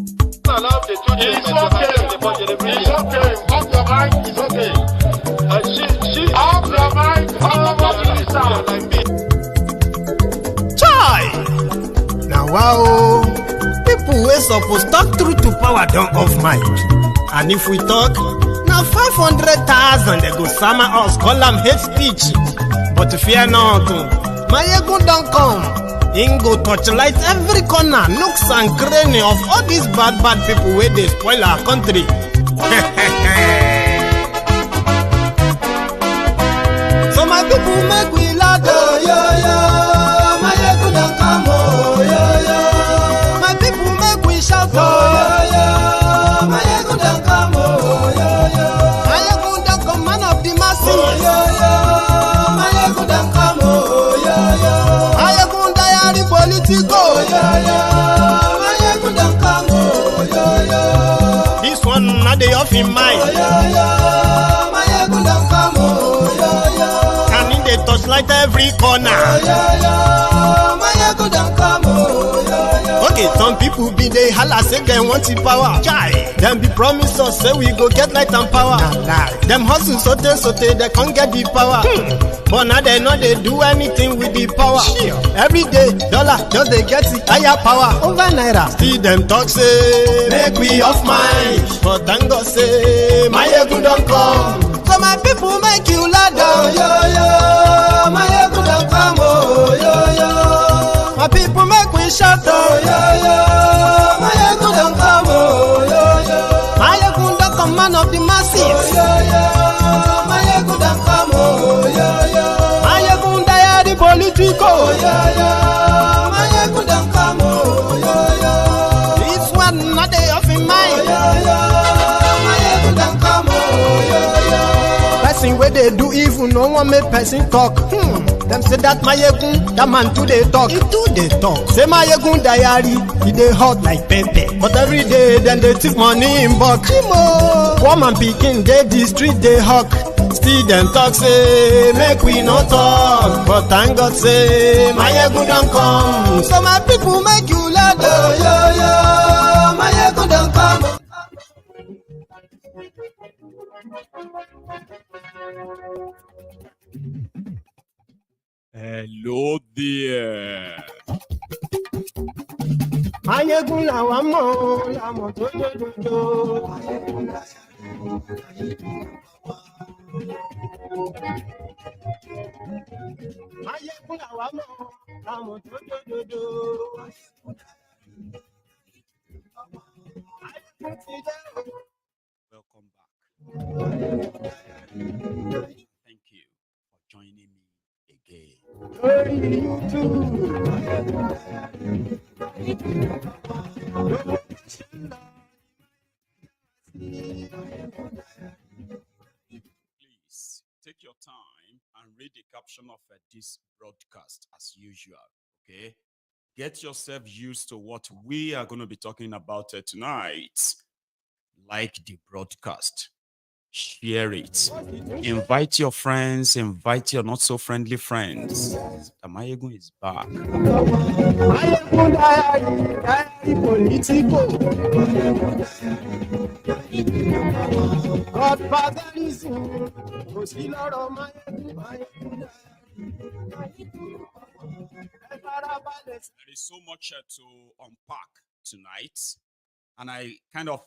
It's okay. Off your mic. It's okay. Off your mic. Chai! Now wow, people wey suppose talk truth to power don't off mic. And if we talk, now 500,000 they go summer us, call them hate speech. But fear not, my ego don't come. Ingo touchlight every corner, nooks and cranny of all these bad people where they spoil our country. So my people make we laugh, oh, yo. My ego don't come, oh, yo. My people make we shout, oh, yo. My ego don't come, oh, yo. My ego don't come, man of the masses, oh, yo. My ego don't come, oh, yo. My ego diary politico, yo. My ego don't come, oh, yo. This one not the off in mind, oh, yo. My ego don't come, oh, yo. And in the touchlight every corner, oh, yo. My ego don't come, oh, yo. Okay, some people be they holla say they want the power. Chai, them be promise us say we go get light and power. Nah. Them hustle sote they can't get the power. But now they know they do anything with the power. Every day, dollar just they get the higher power over naira. See them talk say make we off mind, but thank God say my ego don't come. So my people make you laugh, oh, yo. My ego don't come, oh, yo. My people make we shout, oh, yo. My ego don't come, oh, yo. My ego don't come, man of the masses, oh, yo. My ego don't come, oh, yo. My ego diary politico, oh, yo. My ego don't come, oh, yo. This one not the off in mind, oh, yo. My ego don't come, oh, yo. Person where they do evil, no one make person talk. Them say that my yegun, that man too they talk. He too they talk. Say my yegun diary, he they hot like pepper. But every day then they take money in bulk. Woman picking, they the street they hawk. Still them talk say make we no talk. But thank God say my yegun don't come. So my people make you laugh, oh, yo. My yegun don't come. Hello there. Mayegun la wa mo, la mo to jojo. Mayegun la wa mo, la mo to jojo. Welcome back. Thank you for joining me again. Please take your time and read the caption of this broadcast as usual. Okay, get yourself used to what we are going to be talking about tonight. Like the broadcast, share it, invite your friends, invite your not so friendly friends. Amayegun is back. There is so much to unpack tonight, and I kind of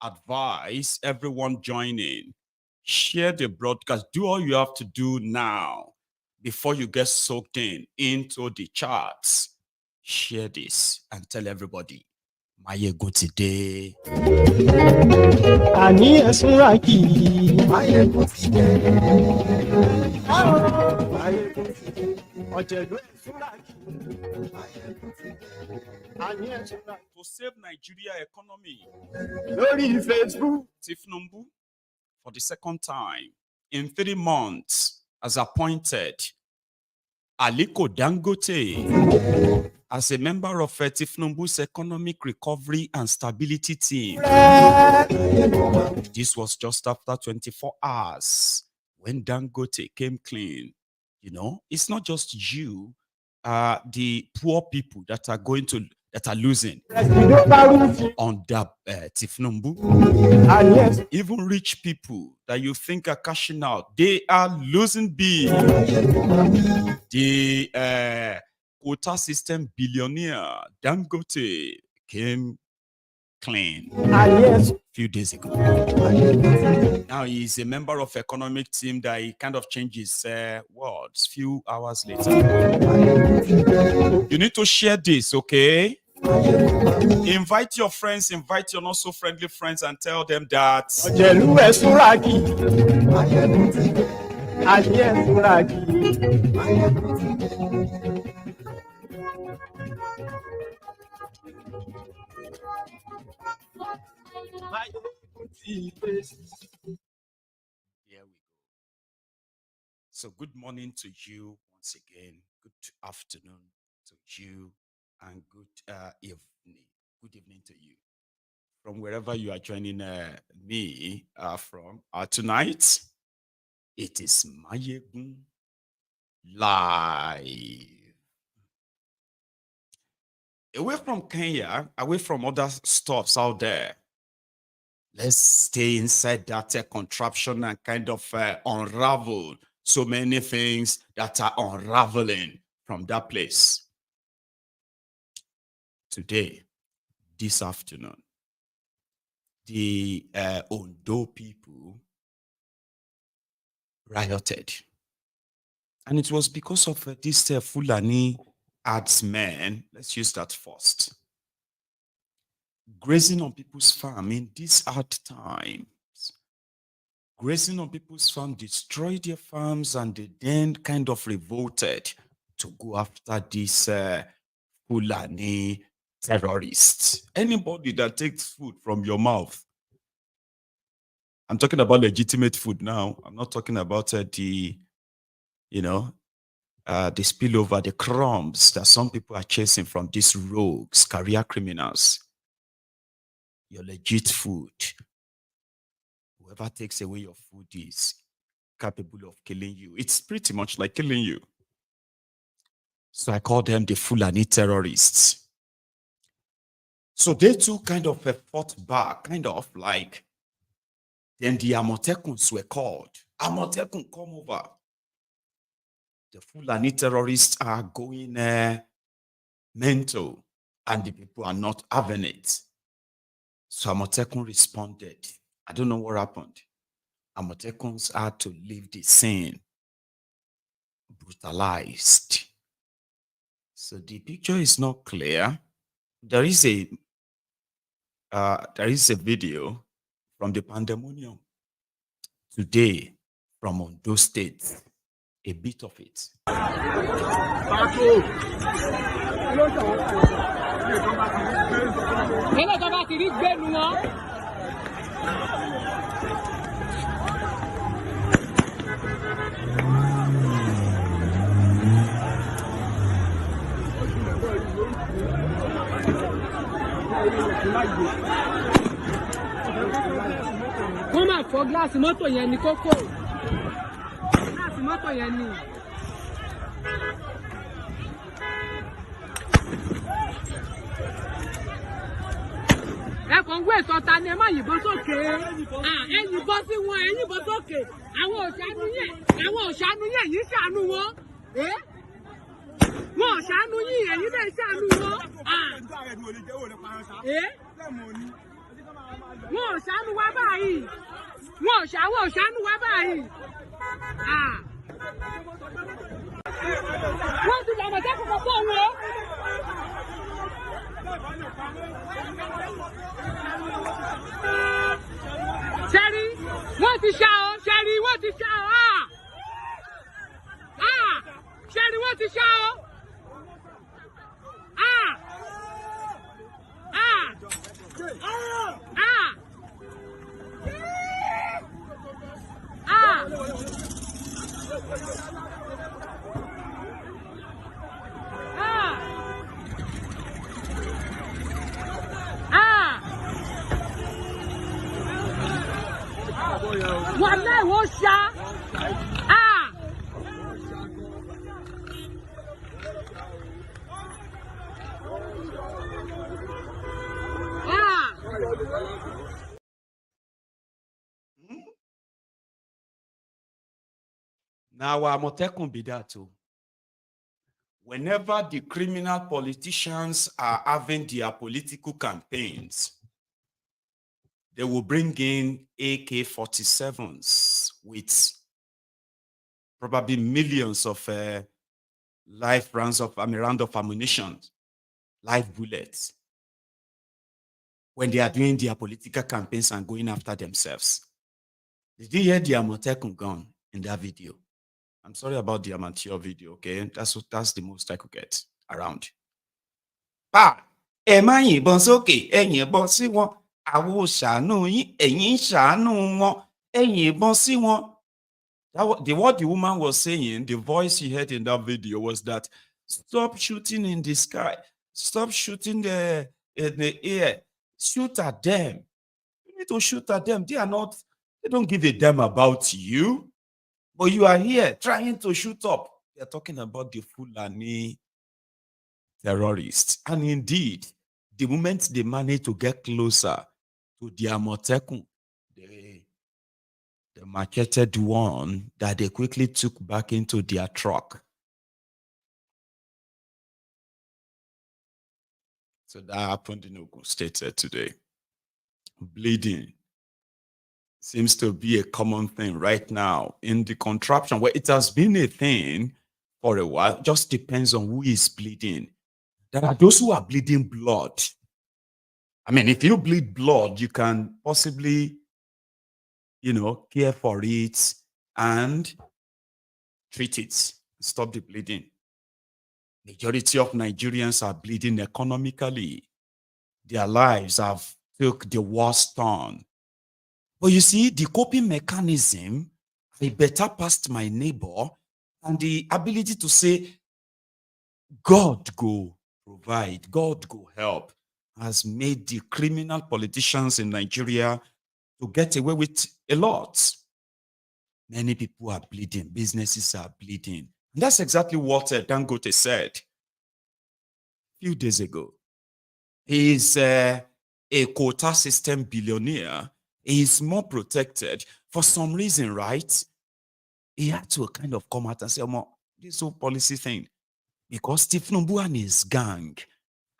advise everyone joining, share the broadcast. Do all you have to do now before you get soaked into the charts. Share this and tell everybody. Maye-go today. Ani esuraki. Maye-go today. Maye-go today. Ojelu esuraki. Maye-go today. Ani esuraki. To save Nigeria economy. Lórí Facebook. thiefnubu, for the second time in 3 months, has appointed Aliko Dangote as a member of thiefnubu's Economic Recovery and Stability Team. This was just after 24 hours when Dangote came clean. You know, it's not just you, the poor people that are going to that are losing on the thiefnubu. Even rich people that you think are cashing out, they are losing big. The quota system billionaire Dangote came clean a few days ago. Now he's a member of economic team that he kind of changes words few hours later. You need to share this, okay? Invite your friends, invite your not so friendly friends, and tell them that here we go. So good morning to you once again. Good afternoon to you, and good evening. Good evening to you from wherever you are joining me from. Tonight, it is Amotekun live. Away from Kenya, away from other stuffs out there. Let's stay inside that contraption and kind of unravel so many things that are unraveling from that place. Today, this afternoon, the Ondo people rioted. And it was because of this Fulani Herdsmen, let's use that first, grazing on people's farm in these hard times. Grazing on people's farm destroyed their farms, and they then kind of revolted to go after these Fulani terrorists. Anybody that takes food from your mouth, I'm talking about legitimate food now. I'm not talking about the spillover, the crumbs that some people are chasing from these rogues, career criminals. Your legit food. Whoever takes away your food is capable of killing you. It's pretty much like killing you. So I call them the Fulani terrorists. So they too kind of fought back, kind of like, then the Amotekuns were called. Amotekun, come over. The Fulani terrorists are going mental, and the people are not having it. So Amotekun responded. I don't know what happened. Amotekuns had to leave the scene, brutalized. So the picture is not clear. There is a video from the pandemonium today from Ondo State. A bit of it. Come on, for glass motor yani koko. Glass motor yani. Kàn gbé sọta ni ẹ má yìnbọn sókè. Ẹ yìnbọn sí wọn, ẹ yìnbọn sókè. Àwọn òṣàánú yẹn yìí ṣàánú wọn. Wọn òṣàánú yìí ẹ̀yin náà ṣàánú wọn. Wọn òṣàánú wa báyìí. Wọn òṣàánú wa báyìí. Wọ́n ti dàgbà jẹ́kọ̀ọ́ fún wọn. Ṣẹ́rí, wọ́n ti ṣá ọ, ṣẹ́rí, wọ́n ti ṣá ọ, ṣẹ́rí, wọ́n ti ṣá ọ, wàlẹ́ ìwọ ṣá. Now, Amotekun be that too. Whenever the criminal politicians are having their political campaigns, they will bring in AK-47s with probably millions of round of ammunition, live bullets, when they are doing their political campaigns and going after themselves. Did you hear the Amotekun gun in that video? I'm sorry about the amateur video, okay? That's the most I could get around. Pa! Ẹ má yìnbọn sókè, ẹ yìnbọn sí wọn. Àwo ṣàánú yín, ẹ̀yin ṣàánú wọn, ẹ yìnbọn sí wọn. What the woman was saying, the voice you heard in that video was that stop shooting in the sky, stop shooting in the air, shoot at them. You need to shoot at them. They don't give a damn about you. But you are here trying to shoot up. They're talking about the Fulani terrorists. And indeed, the moment they manage to get closer to the Amotekun, the macheted one that they quickly took back into their truck. So that happened in Ogun State today. Bleeding seems to be a common thing right now in the contraption, where it has been a thing for a while. It just depends on who is bleeding. There are those who are bleeding blood. I mean, if you bleed blood, you can possibly, care for it and treat it, stop the bleeding. Majority of Nigerians are bleeding economically. Their lives have took the worst turn. But you see, the coping mechanism, I better past my neighbor, and the ability to say, God go provide, God go help, has made the criminal politicians in Nigeria to get away with a lot. Many people are bleeding, businesses are bleeding. And that's exactly what Dangote said a few days ago. He's a quota system billionaire. He's more protected for some reason, right? He had to kind of come out and say, this whole policy thing, because thiefnubu and his gang,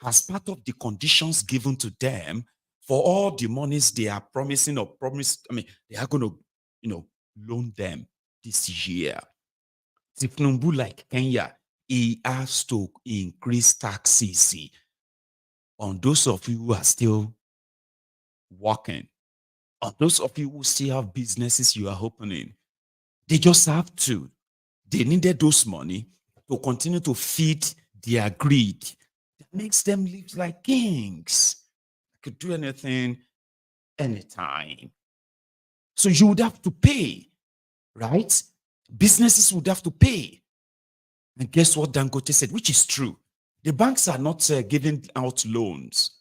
as part of the conditions given to them for all the monies they are promising or promised, they are going to, loan them this year. thiefnubu, like Kenya, he has to increase taxes on those of you who are still working. On those of you who still have businesses you are opening, they just have to. They needed those money to continue to feed their greed. That makes them live like kings. They could do anything, anytime. So you would have to pay, right? Businesses would have to pay. And guess what Dangote said, which is true. The banks are not giving out loans.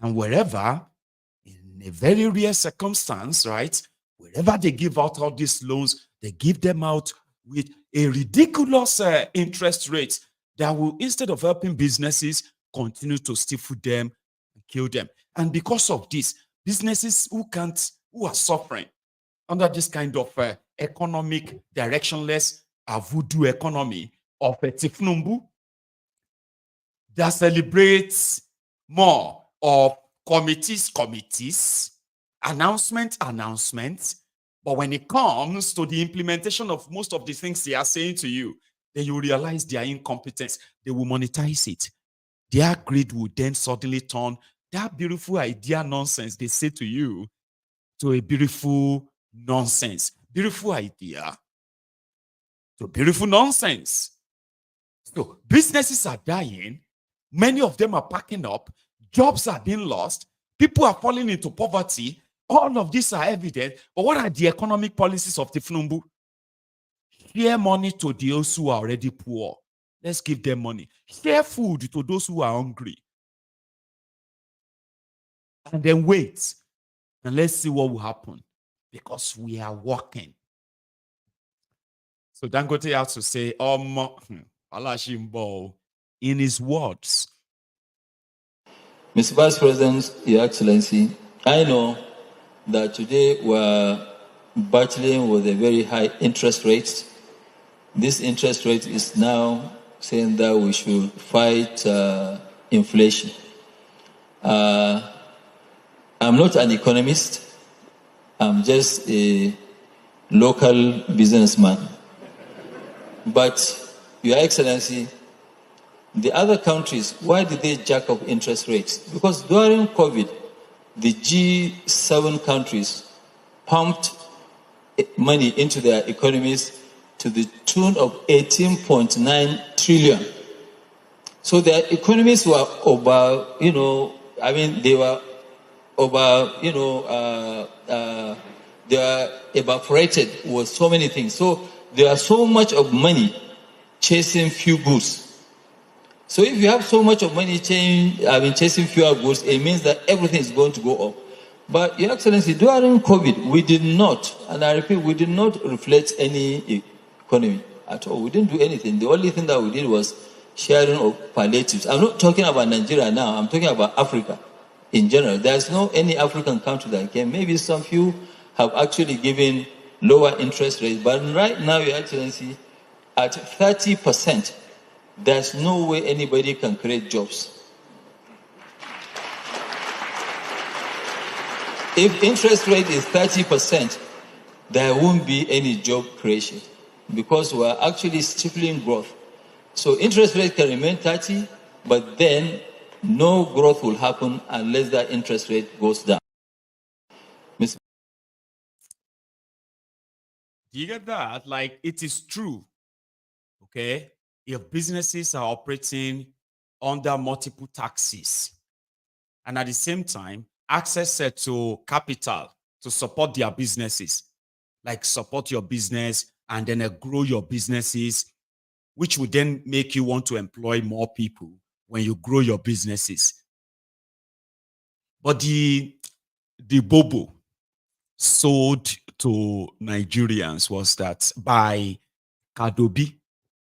And wherever, in a very rare circumstance, right, wherever they give out all these loans, they give them out with a ridiculous interest rate that will, instead of helping businesses, continue to stifle them and kill them. And because of this, businesses who are suffering under this kind of economic directionless voodoo economy of a thiefnubu that celebrates more of committees, announcements. But when it comes to the implementation of most of the things they are saying to you, then you realize their incompetence. They will monetize it. Their greed will then suddenly turn that beautiful idea nonsense they say to you to a beautiful nonsense. Beautiful idea to beautiful nonsense. So businesses are dying. Many of them are packing up. Jobs are being lost. People are falling into poverty. All of these are evident. But what are the economic policies of thiefnubu? Share money to those who are already poor. Let's give them money. Share food to those who are hungry. And then wait. And let's see what will happen. Because we are working. So Dangote has to say, in his words. Mr. Vice President, Your Excellency, I know that today we're battling with a very high interest rate. This interest rate is now saying that we should fight inflation. I'm not an economist. I'm just a local businessman. But, Your Excellency, the other countries, why did they jack up interest rates? Because during COVID, the G7 countries pumped money into their economies to the tune of 18.9 trillion. So their economies were over, they were over, they are evaporated with so many things. So there are so much of money chasing few goods. So if you have so much of money chasing fewer goods, it means that everything is going to go up. But Your Excellency, during COVID, we did not, and I repeat, we did not reflect any economy at all. We didn't do anything. The only thing that we did was sharing of palliatives. I'm not talking about Nigeria now. I'm talking about Africa in general. There's no any African country that came. Maybe some few have actually given lower interest rates. But right now, Your Excellency, at 30%, there's no way anybody can create jobs. If interest rate is 30%, there won't be any job creation because we're actually stifling growth. So interest rate can remain 30, but then no growth will happen unless that interest rate goes down. Do you get that? Like, it is true, okay? If businesses are operating under multiple taxes and at the same time access to capital to support their businesses, like support your business and then grow your businesses, which would then make you want to employ more people when you grow your businesses. But the bobo sold to Nigerians was that by Kadobi,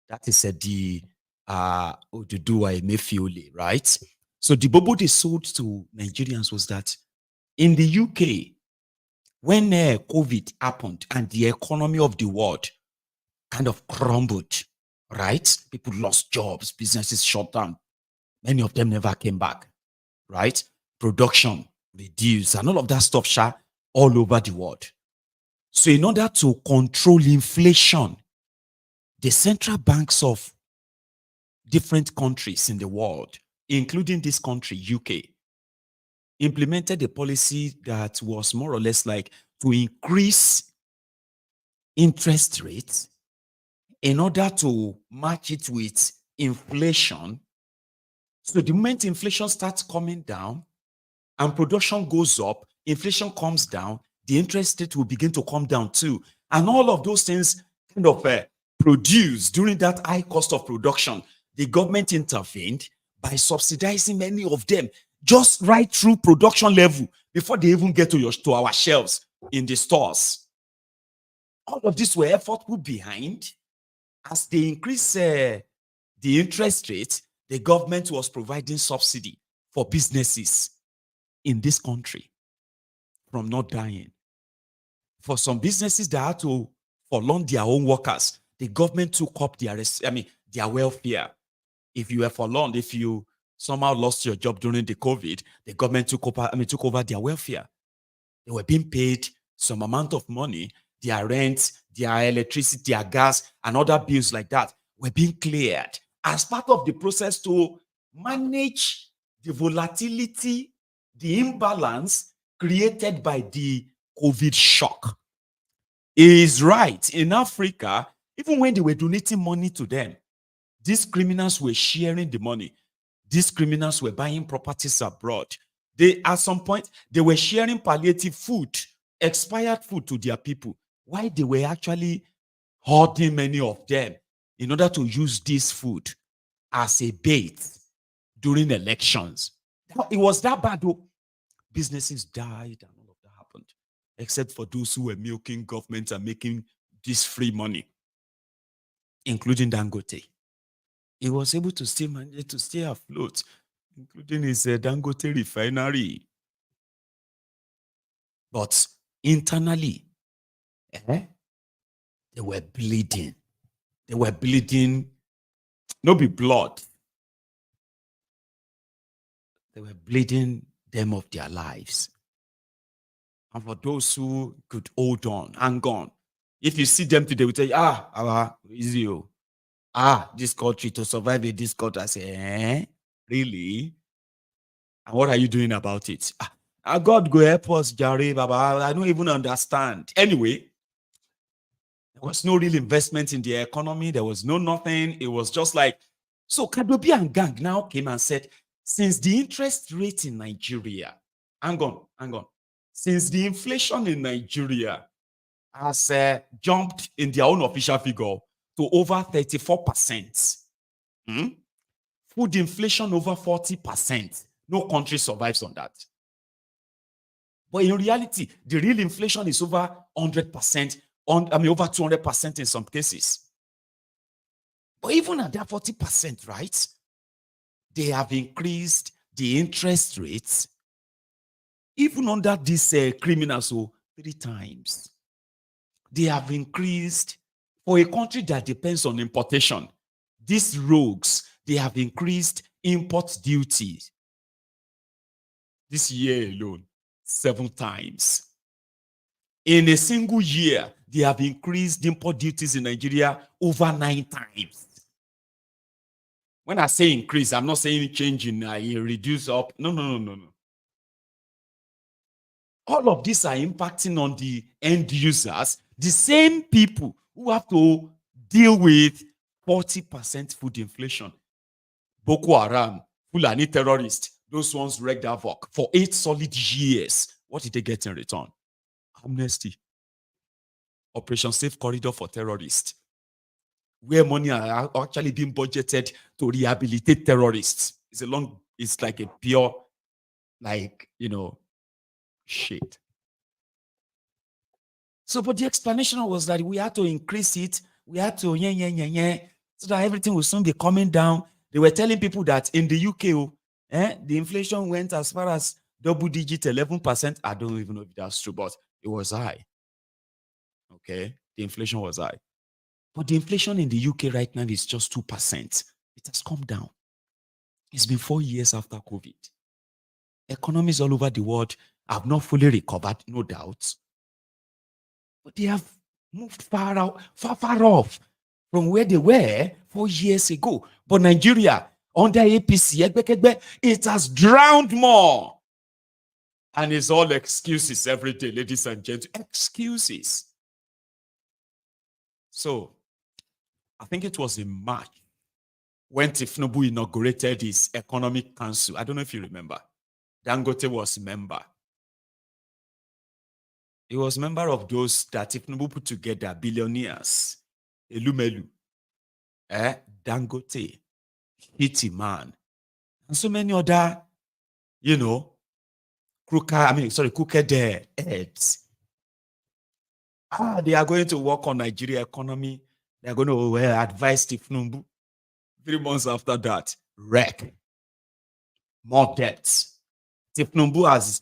that is the Oduduwa Emefiole, right? So the bobo they sold to Nigerians was that in the UK, when COVID happened and the economy of the world kind of crumbled, right? People lost jobs, businesses shut down. Many of them never came back, right? Production reduced and all of that stuff all over the world. So in order to control inflation, the central banks of different countries in the world, including this country, UK, implemented a policy that was more or less like to increase interest rates in order to match it with inflation. So the moment inflation starts coming down and production goes up, inflation comes down, the interest rate will begin to come down too. And all of those things kind of produced during that high cost of production. The government intervened by subsidizing many of them just right through production level before they even get to our shelves in the stores. All of this were effort put behind. As they increase the interest rate, the government was providing subsidy for businesses in this country from not dying. For some businesses that had to furlough their own workers, the government took up their welfare. If you were furloughed, if you somehow lost your job during the COVID, the government took over their welfare. They were being paid some amount of money. Their rent, their electricity, their gas, and other bills like that were being cleared as part of the process to manage the volatility, the imbalance created by the COVID shock. It is right. In Africa, even when they were donating money to them, these criminals were sharing the money. These criminals were buying properties abroad. At some point, they were sharing palliative food, expired food to their people. Why they were actually hoarding many of them in order to use this food as a bait during elections. It was that bad. Businesses died and all of that happened, except for those who were milking government and making this free money, including Dangote. He was able to still manage to stay afloat. including his Dangote refinery. But internally, they were bleeding. They were bleeding, no be blood. They were bleeding them of their lives. And for those who could hold on, hang on, if you see them today, we tell you, easy. This country, to survive in this country. I say, really? And what are you doing about it? God go help us, Jare, Baba. I don't even understand. Anyway, there was no real investment in the economy. There was no nothing. It was just like, so Kadobi and gang now came and said, since the interest rate in Nigeria, hang on. Since the inflation in Nigeria has jumped in their own official figure to over 34%, food inflation over 40%, no country survives on that. But in reality, the real inflation is over 100%, over 200% in some cases. But even at that 40%, right, they have increased the interest rates, even under these criminals, 3 times. They have increased, for a country that depends on importation, these rogues, they have increased import duties this year alone 7 times. In a single year, they have increased import duties in Nigeria over 9 times. When I say increase, I'm not saying change in reduce up. No. All of these are impacting on the end users, the same people who have to deal with 40% food inflation. Boko Haram, Fulani terrorists, those ones wreaked havoc for 8 solid years. What did they get in return? Amnesty. Operation Safe Corridor for terrorists, where money are actually being budgeted to rehabilitate terrorists. It's like a pure, shit. So, but the explanation was that we had to increase it. We had to, so that everything will soon be coming down. They were telling people that in the UK, the inflation went as far as double-digit 11%. I don't even know if that's true, but it was high. Okay, the inflation was high. But the inflation in the UK right now is just 2%. It has come down. It's been 4 years after COVID. Economies all over the world have not fully recovered, no doubt. But they have moved far off from where they were 4 years ago. But Nigeria, under APC, it has drowned more. And it's all excuses every day, ladies and gentlemen. Excuses. So, I think it was in March when thiefnubu inaugurated his economic council. I don't know if you remember. Dangote was a member. He was a member of those that thiefnubu put together, billionaires. Elumelu, Dangote, Hitty Man, and so many other, crooked heads. They are going to work on Nigeria economy. They are going to advise thiefnubu. 3 months after that, wreck. More debts. thiefnubu has,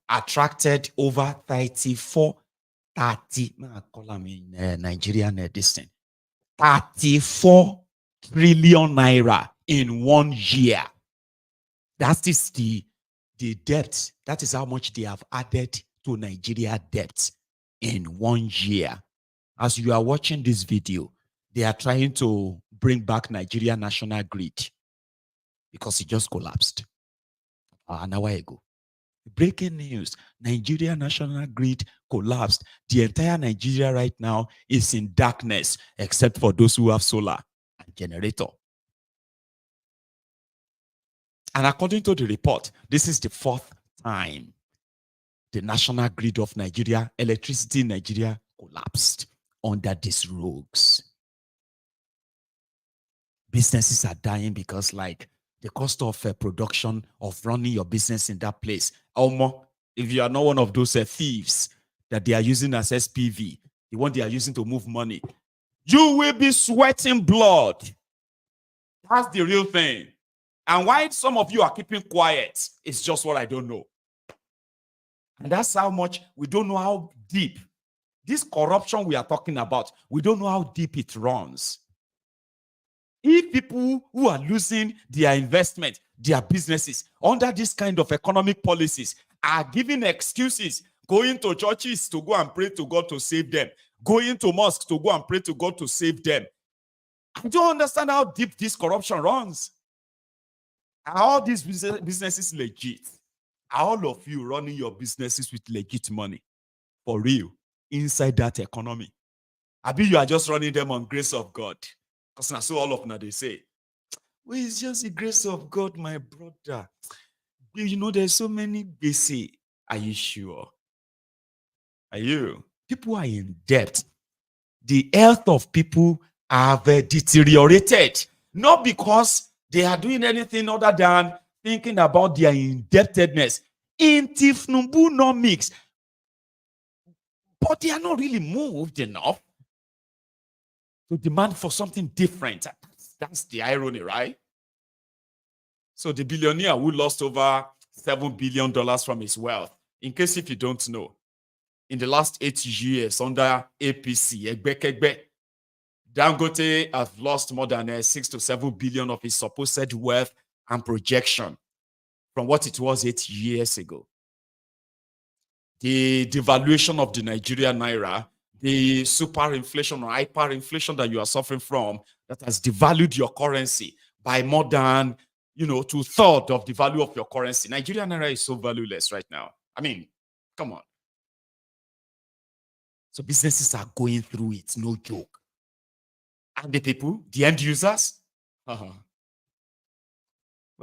attracted over 30 Nigerian distance. 34 trillion naira in 1 year. That is the debt. That is how much they have added to Nigeria debt in 1 year. As you are watching this video, they are trying to bring back Nigeria national grid because it just collapsed an hour ago. Breaking news, Nigeria national grid collapsed. The entire Nigeria right now is in darkness, except for those who have solar and generator. And according to the report, this is the 4th time the national grid of Nigeria, electricity in Nigeria, collapsed under these rogues. Businesses are dying because, the cost of production of running your business in that place. If you are not one of those thieves that they are using as SPV, the one they are using to move money, you will be sweating blood. That's the real thing. And why some of you are keeping quiet is just what I don't know. And that's how much we don't know how deep this corruption we are talking about, we don't know how deep it runs. If people who are losing their investment, their businesses under this kind of economic policies are giving excuses, going to churches to go and pray to God to save them, going to mosques to go and pray to God to save them, I don't understand how deep this corruption runs. Are all these businesses legit? Are all of you running your businesses with legit money? For real? Inside that economy? Abi you are just running them on grace of God? Because now so all of them they say, well, it's just the grace of God, my brother. You know, there's so many they say. Are you sure? Are you? People are in debt. The health of people have deteriorated. Not because they are doing anything other than thinking about their indebtedness. In thiefnubu no mix. But they are not really moved enough to demand for something different. That's the irony, right? So the billionaire who lost over $7 billion from his wealth, in case if you don't know, in the last 8 years under APC, Egbekegbe, Dangote has lost more than 6 to 7 billion of his supposed wealth and projection from what it was 8 years ago. The devaluation of the Nigerian naira, the superinflation or hyperinflation that you are suffering from, that has devalued your currency by more than, 2/3 of the value of your currency. Nigerian naira is so valueless right now. I mean, come on. So businesses are going through it, no joke. And the people, the end users,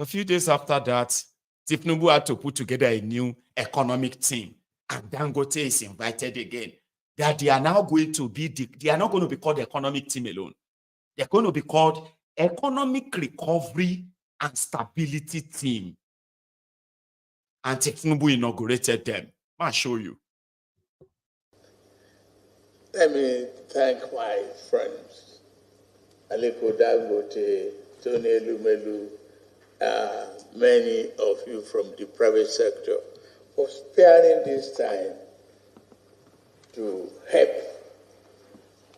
A few days after that, thiefnubu had to put together a new economic team. And Dangote is invited again. That they are now going to be, they are not going to be called the economic team alone. They're going to be called Economic Recovery and Stability Team. And thiefnubu inaugurated them. I'll show you. Let me thank my friends, Aliko Dangote, Tony Elumelu, many of you from the private sector, for sparing this time to help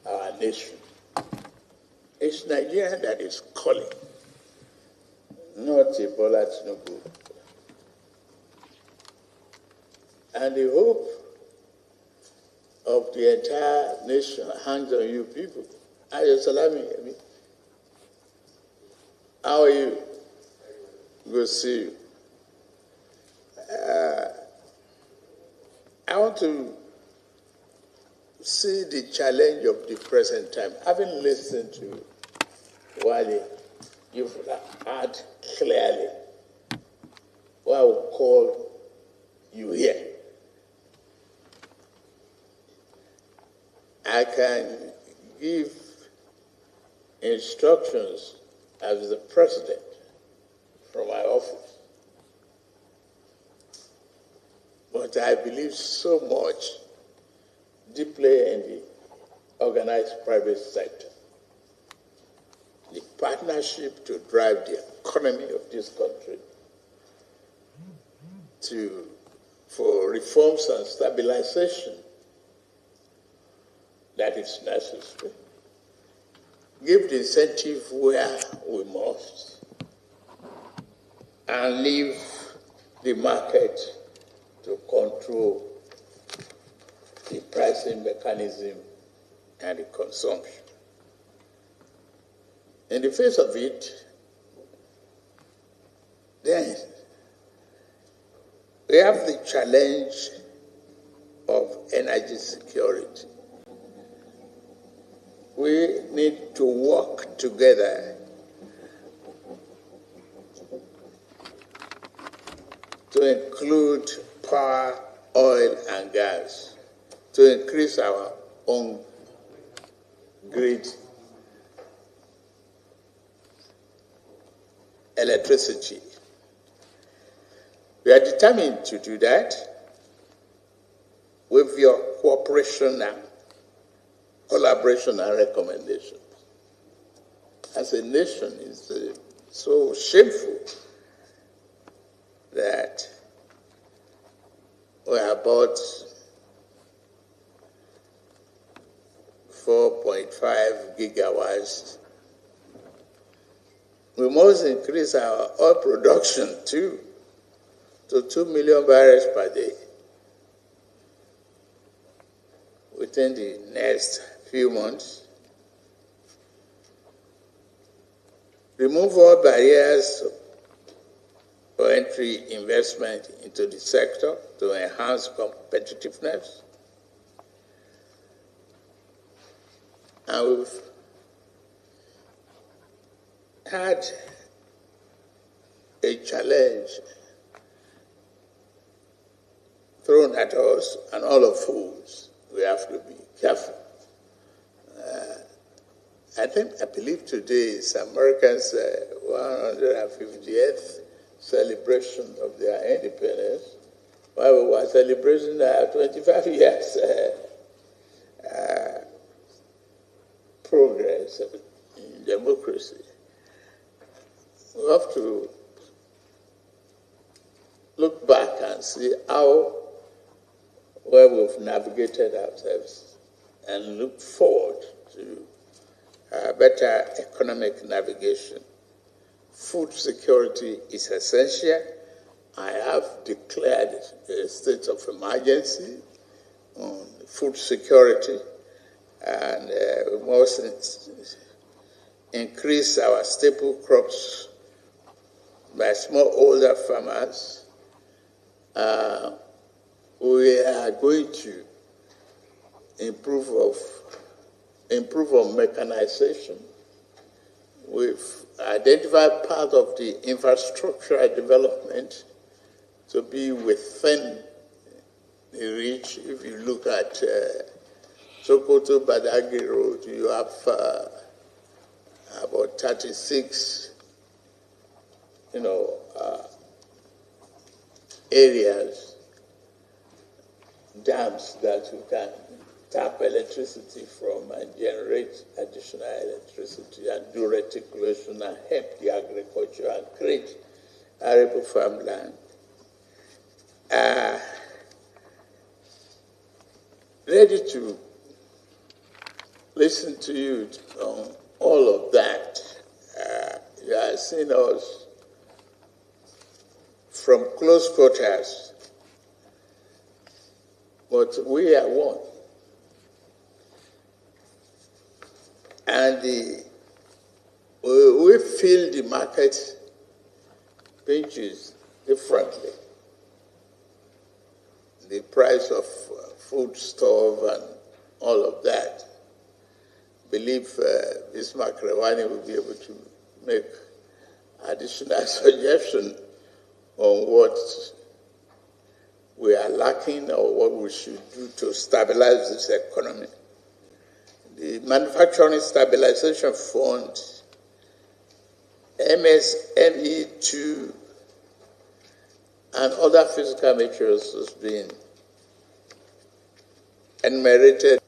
our nation. It's Nigeria that is calling, not Ebola Tinubu. And the hope of the entire nation hangs on you people. Ayo Salami, how are you? Good to see you. I want to see the challenge of the present time. Having listened to Wale, you've heard clearly what I would call you here. I can give instructions as the president from my office. But I believe so much deeply in the organized private sector. The partnership to drive the economy of this country, for reforms and stabilization that is necessary. Give the incentive where we must, and leave the market to control the pricing mechanism and the consumption. In the face of it, then we have the challenge of energy security. We need to work together to include power, oil, and gas, to increase our own grid electricity. We are determined to do that with your cooperation and collaboration and recommendations. As a nation, it's so shameful that we about 4.5 gigawatts. We must increase our oil production too to 2 million barrels per day within the next few months. Remove all barriers for entry investment into the sector to enhance competitiveness. And we've had a challenge thrown at us, and all of fools. We have to be careful. I believe today is Americans' 150th celebration of their independence, while we were celebrating our 25 years progress in democracy. We have to look back and see how well we've navigated ourselves and look forward to better economic navigation. Food security is essential. I have declared a state of emergency on food security, and we must increase our staple crops by smallholder farmers. We are going to improve on mechanization. We've identified part of the infrastructural development to be within the reach. If you look at Sokoto Badagry Road, you have about 36, areas, dams that you can tap electricity from and generate additional electricity and do reticulation and help the agriculture and create arable farmland. Ready to listen to you on all of that. You have seen us from close quarters, but we are one. And we feel the market pinches differently. The price of foodstuff and all of that. I believe Bismarck Rewani will be able to make additional suggestion on what we are lacking or what we should do to stabilize this economy. The Manufacturing Stabilization Fund, MSME2, and other fiscal measures has been enumerated.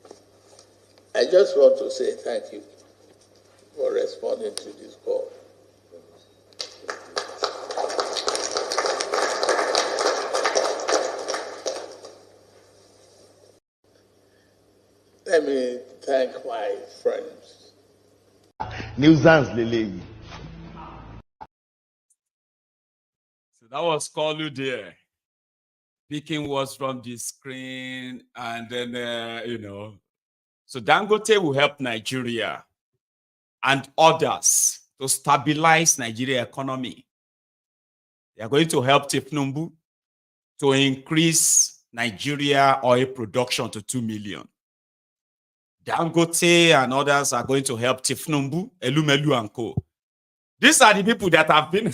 I just want to say thank you for responding to this call. Let me thank my friends. Nuisance Lele. So that was Kolu there, picking words from the screen, and then, So Dangote will help Nigeria and others to stabilize Nigeria economy. They are going to help thiefnubu to increase Nigeria oil production to 2 million. Dangote and others are going to help thiefnubu, Elumelu and Co. These are the people that have been,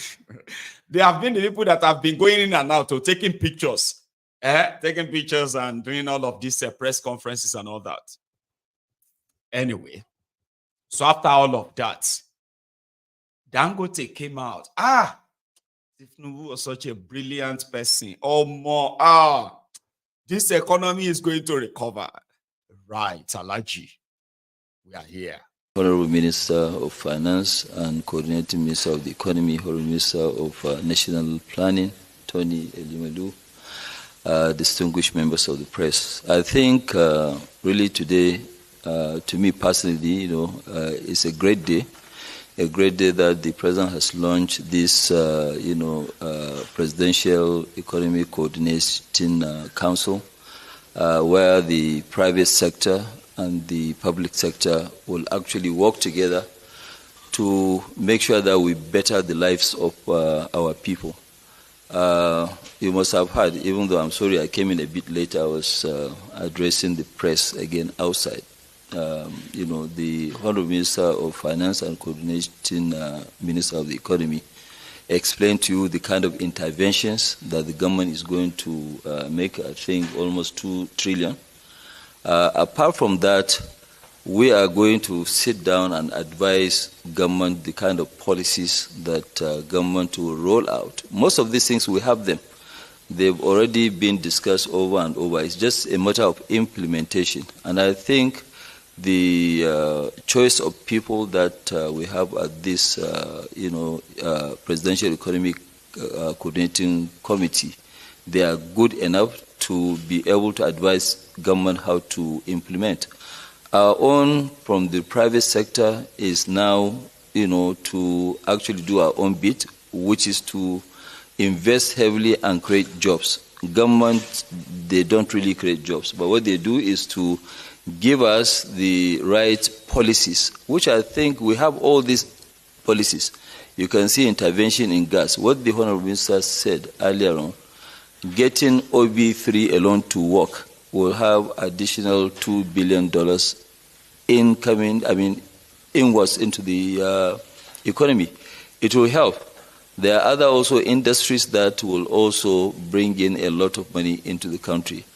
they have been the people that have been going in and out to taking pictures, and doing all of these press conferences and all that. Anyway, so after all of that, Dangote came out. thiefnubu was such a brilliant person. This economy is going to recover. Right, Alaji, we are here. Honorable Minister of Finance and Coordinating Minister of the Economy, Honorable Minister of National Planning, Tony Elimelu, distinguished members of the press. I think really today, to me personally, it's a great day that the President has launched this, Presidential Economic Coordinating Council, where the private sector and the public sector will actually work together to make sure that we better the lives of our people. You must have heard, even though I'm sorry I came in a bit late, I was addressing the press again outside. The Honorable Minister of Finance and Coordinating Minister of the Economy explained to you the kind of interventions that the government is going to make, I think almost 2 trillion. Apart from that, we are going to sit down and advise government the kind of policies that government will roll out. Most of these things, we have them. They've already been discussed over and over. It's just a matter of implementation. And I think the choice of people that we have at this, Presidential Economic Coordinating Committee, they are good enough to be able to advise government how to implement. Our own from the private sector is now, to actually do our own bit, which is to invest heavily and create jobs. Government, they don't really create jobs, but what they do is to give us the right policies, which I think we have all these policies. You can see intervention in gas. What the Honorable Minister said earlier on, getting OB3 alone to work will have additional $2 billion inwards into the economy. It will help. There are other also industries that will also bring in a lot of money into the country.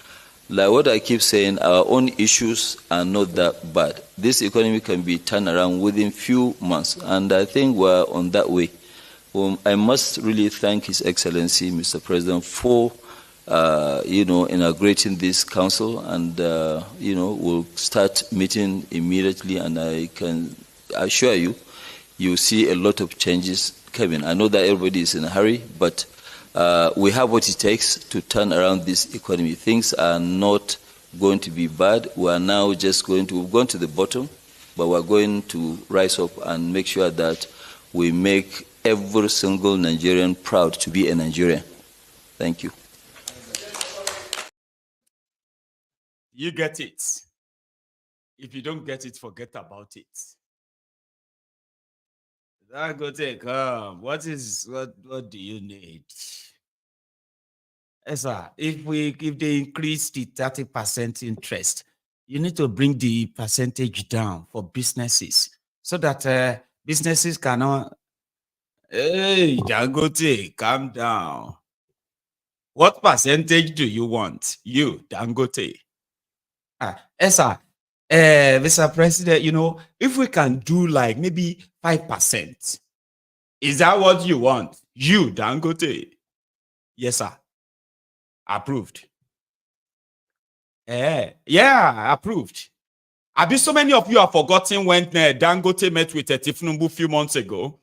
Like what I keep saying, our own issues are not that bad. This economy can be turned around within few months, and I think we're on that way. I must really thank His Excellency, Mr. President, for inaugurating this council, and we'll start meeting immediately, and I can assure you, you'll see a lot of changes coming. I know that everybody is in a hurry, but we have what it takes to turn around this economy. Things are not going to be bad. We are now just we've gone to the bottom, but we're going to rise up and make sure that we make every single Nigerian proud to be a Nigerian. Thank you. You get it. If you don't get it, forget about it. Dangote, come. What do you need? Yes, sir. If they increase the 30% interest, you need to bring the percentage down for businesses so that businesses cannot. Hey, Dangote, calm down. What percentage do you want? You, Dangote. Yes, sir. Mr. President, if we can do like maybe 5%, is that what you want? You, Dangote. Yes, sir. Approved. Yeah, approved. I bet so many of you have forgotten when Dangote met with thiefnubu a few months ago.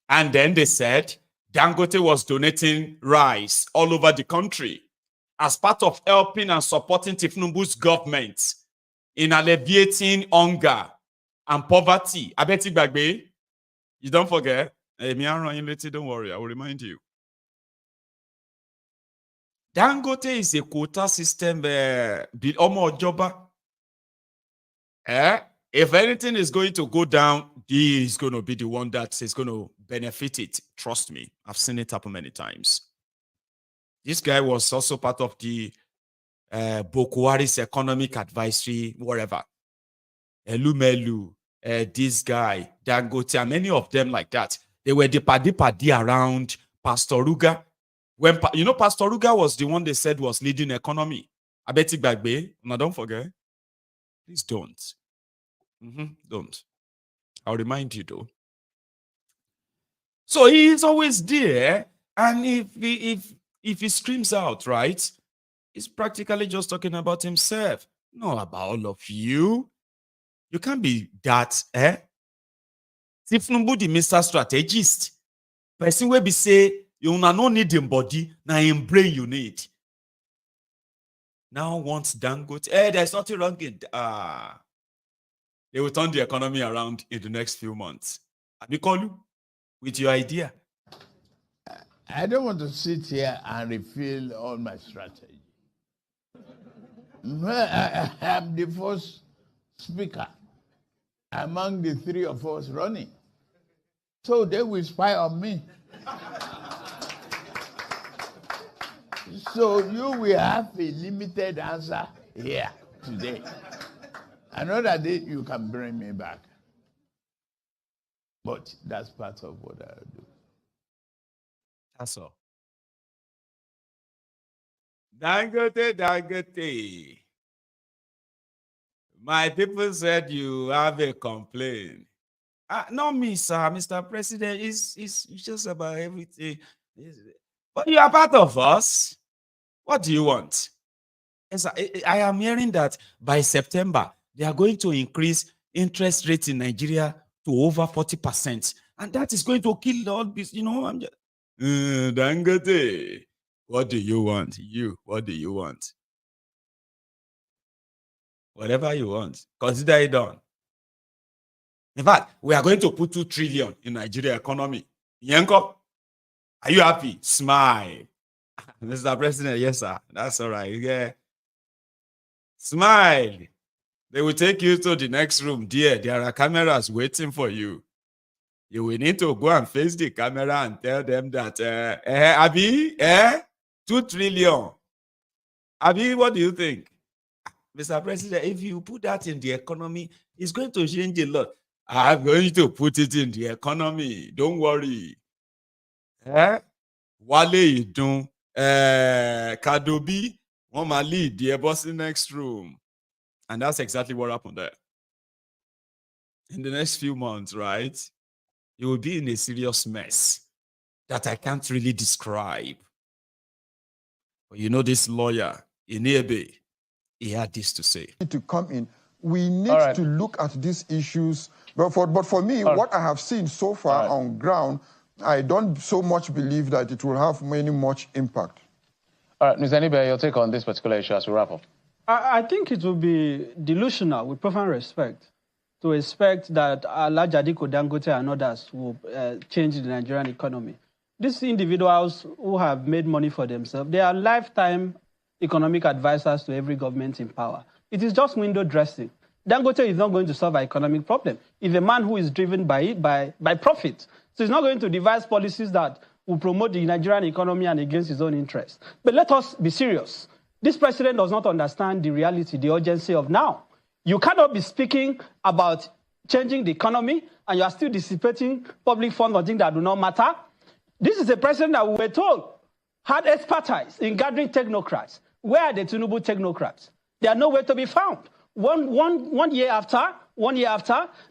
And then they said Dangote was donating rice all over the country as part of helping and supporting thiefnubu's government in alleviating hunger and poverty. I bet you don't forget. Don't worry, I will remind you. Dangote is a quota system. If anything is going to go down, he is going to be the one that is going to benefit it. Trust me, I've seen it happen many times. This guy was also part of the Bokwari's economic advisory, whatever. Elumelu, this guy, Dangote, and many of them like that. They were the paddy around Pastor Ruga. When Pastor Ruga was the one they said was leading economy. I bet it back, now don't forget. Please don't. Don't. I'll remind you though. So he is always there, and if he screams out, right, he's practically just talking about himself, not about all of you. You can't be that, thiefnubu the Mr. Strategist. Person will be say, you no need him body, now him brain you need. Now once Dangote, there's nothing wrong in they will turn the economy around in the next few months. I call you with your idea. I don't want to sit here and reveal all my strategy. I am the first speaker among the three of us running. So they will spy on me. So you will have a limited answer here today. Another day you can bring me back. But that's part of what I do. That's all. Dangote. My people said you have a complaint. Not me, sir. Mr. President, it's just about everything. But you are part of us. What do you want? Yes, I am hearing that by September, they are going to increase interest rates in Nigeria to over 40%. And that is going to kill all this. I'm just... Dangote, what do you want? What do you want? Whatever you want. Consider it done. In fact, we are going to put 2 trillion in Nigeria economy. Yanko, are you happy? Smile. Mr. President, yes, sir. That's all right. Yeah. Smile. They will take you to the next room. Dear, there are cameras waiting for you. You will need to go and face the camera and tell them that, Abi, 2 trillion. Abi, what do you think? Mr. President, if you put that in the economy, it's going to change a lot. I'm going to put it in the economy. Don't worry. Wale Idun, Kadobi, Mama lead the boss in the next room. And that's exactly what happened there. In the next few months, right? You will be in a serious mess that I can't really describe. But you know this lawyer, Inebe, he had this to say. To come in, we need to look at these issues. But for me, what I have seen so far on ground, I don't so much believe that it will have much impact. All right, Ms. Enibe, your take on this particular issue as we wrap up. I think it will be delusional, with profound respect, to expect that Alhaji Aliko Dangote and others will change the Nigerian economy. These individuals who have made money for themselves, they are lifetime economic advisors to every government in power. It is just window dressing. Dangote is not going to solve our economic problem. If a man who is driven by profit, so he's not going to devise policies that will promote the Nigerian economy and against his own interests. But let us be serious. This president does not understand the reality, the urgency of now. You cannot be speaking about changing the economy and you are still dissipating public funds on things that do not matter. This is a president that we were told had expertise in gathering technocrats. Where are the Tinubu technocrats? They are nowhere to be found. One year after,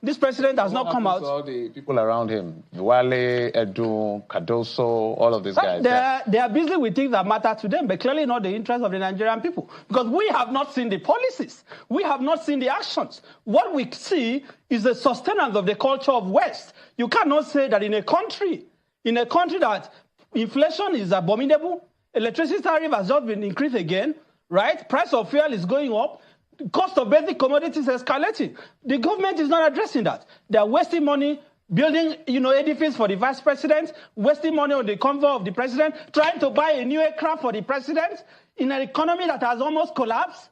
this president has not come out. All the people around him, Wale, Edu, Cardoso, all of these guys. They are busy with things that matter to them, but clearly not the interests of the Nigerian people. Because we have not seen the policies. We have not seen the actions. What we see is the sustenance of the culture of West. You cannot say that in a country that inflation is abominable, electricity tariff has just been increased again, right? Price of fuel is going up. Cost of basic commodities is escalating. The government is not addressing that. They are wasting money building, edifice for the vice president, wasting money on the convoy of the president, trying to buy a new aircraft for the president in an economy that has almost collapsed.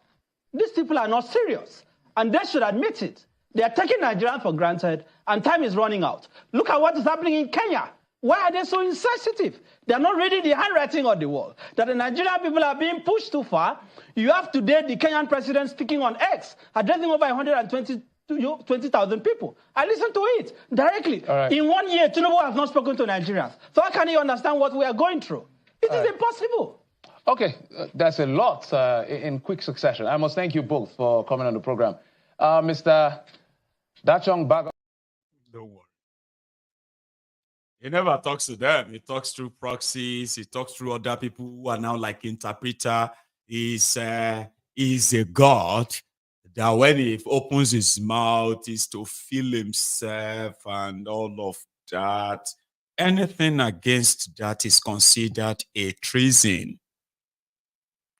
These people are not serious, and they should admit it. They are taking Nigerians for granted, and time is running out. Look at what is happening in Kenya. Why are they so insensitive? They are not reading the handwriting on the wall. That the Nigerian people are being pushed too far. You have today the Kenyan president speaking on X, addressing over 120,000 people. I listened to it directly. Right. In 1 year, Tinubu has not spoken to Nigerians. So how can you understand what we are going through? It is impossible. Okay, that's a lot in quick succession. I must thank you both for coming on the program. Mr. Dachong Bago. Don't worry. He never talks to them. He talks through proxies. He talks through other people who are now like interpreter. He's a god. that when he opens his mouth is to feel himself and all of that. Anything against that is considered a treason.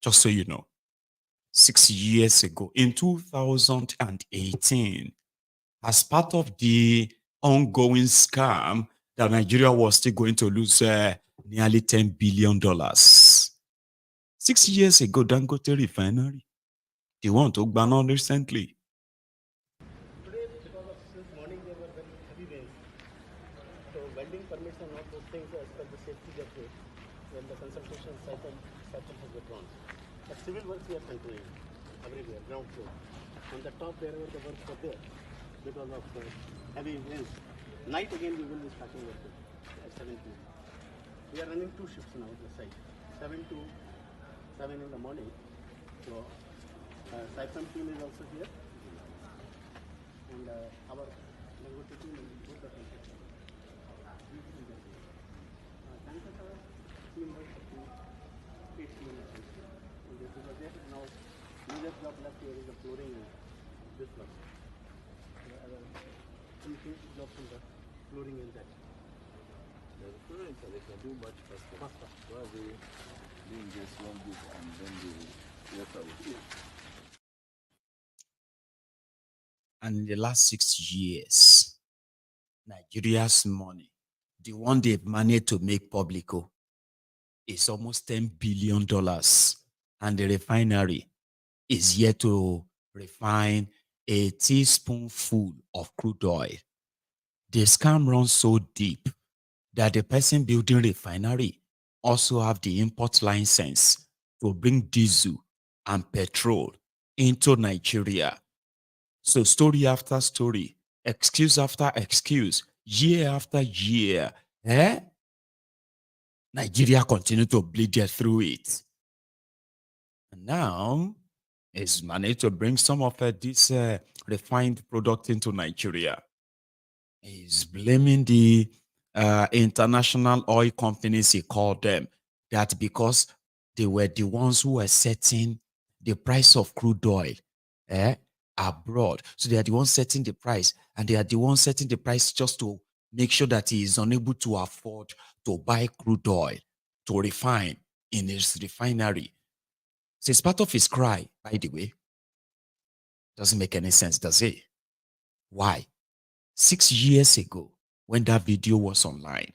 Just so you know, 6 years ago, in 2018, as part of the ongoing scam that Nigeria was still going to lose nearly $10 billion. 6 years ago, Dangote Refinery, the one to ban on recently. Today, because of this morning, there were very heavy rains. So welding permits and all those things as per the safety gateway when the consultation cycle has withdrawn. But civil works we are continuing everywhere, ground floor. On the top, wherever the works were there, because of heavy winds. Night again, we will be starting work at 7 p.m. We are running 2 shifts now at the site, 7 to 7 in the morning. So, Cypher team is also here. And our Dangote team is both the construction. Dangote team was 8 team. And this is there. Now, major job left here is the flooring and this one. Some jobs in the flooring and that. The flooring, so they can do much faster. Why are they doing just one bit and then they work away? And in the last 6 years, Nigeria's money, the one they've managed to make public, is almost $10 billion. And the refinery is yet to refine a teaspoonful of crude oil. The scam runs so deep that the person building refinery also have the import license to bring diesel and petrol into Nigeria. So story after story, excuse after excuse, year after year, Nigeria continue to bleed through it. And now, it's managed to bring some of this refined product into Nigeria. He's blaming the international oil companies, he called them, that because they were the ones who were setting the price of crude oil abroad. So they are the ones setting the price, and they are the ones setting the price just to make sure that he is unable to afford to buy crude oil to refine in his refinery. So it's part of his cry, by the way. Doesn't make any sense, does it? Why? 6 years ago, when that video was online,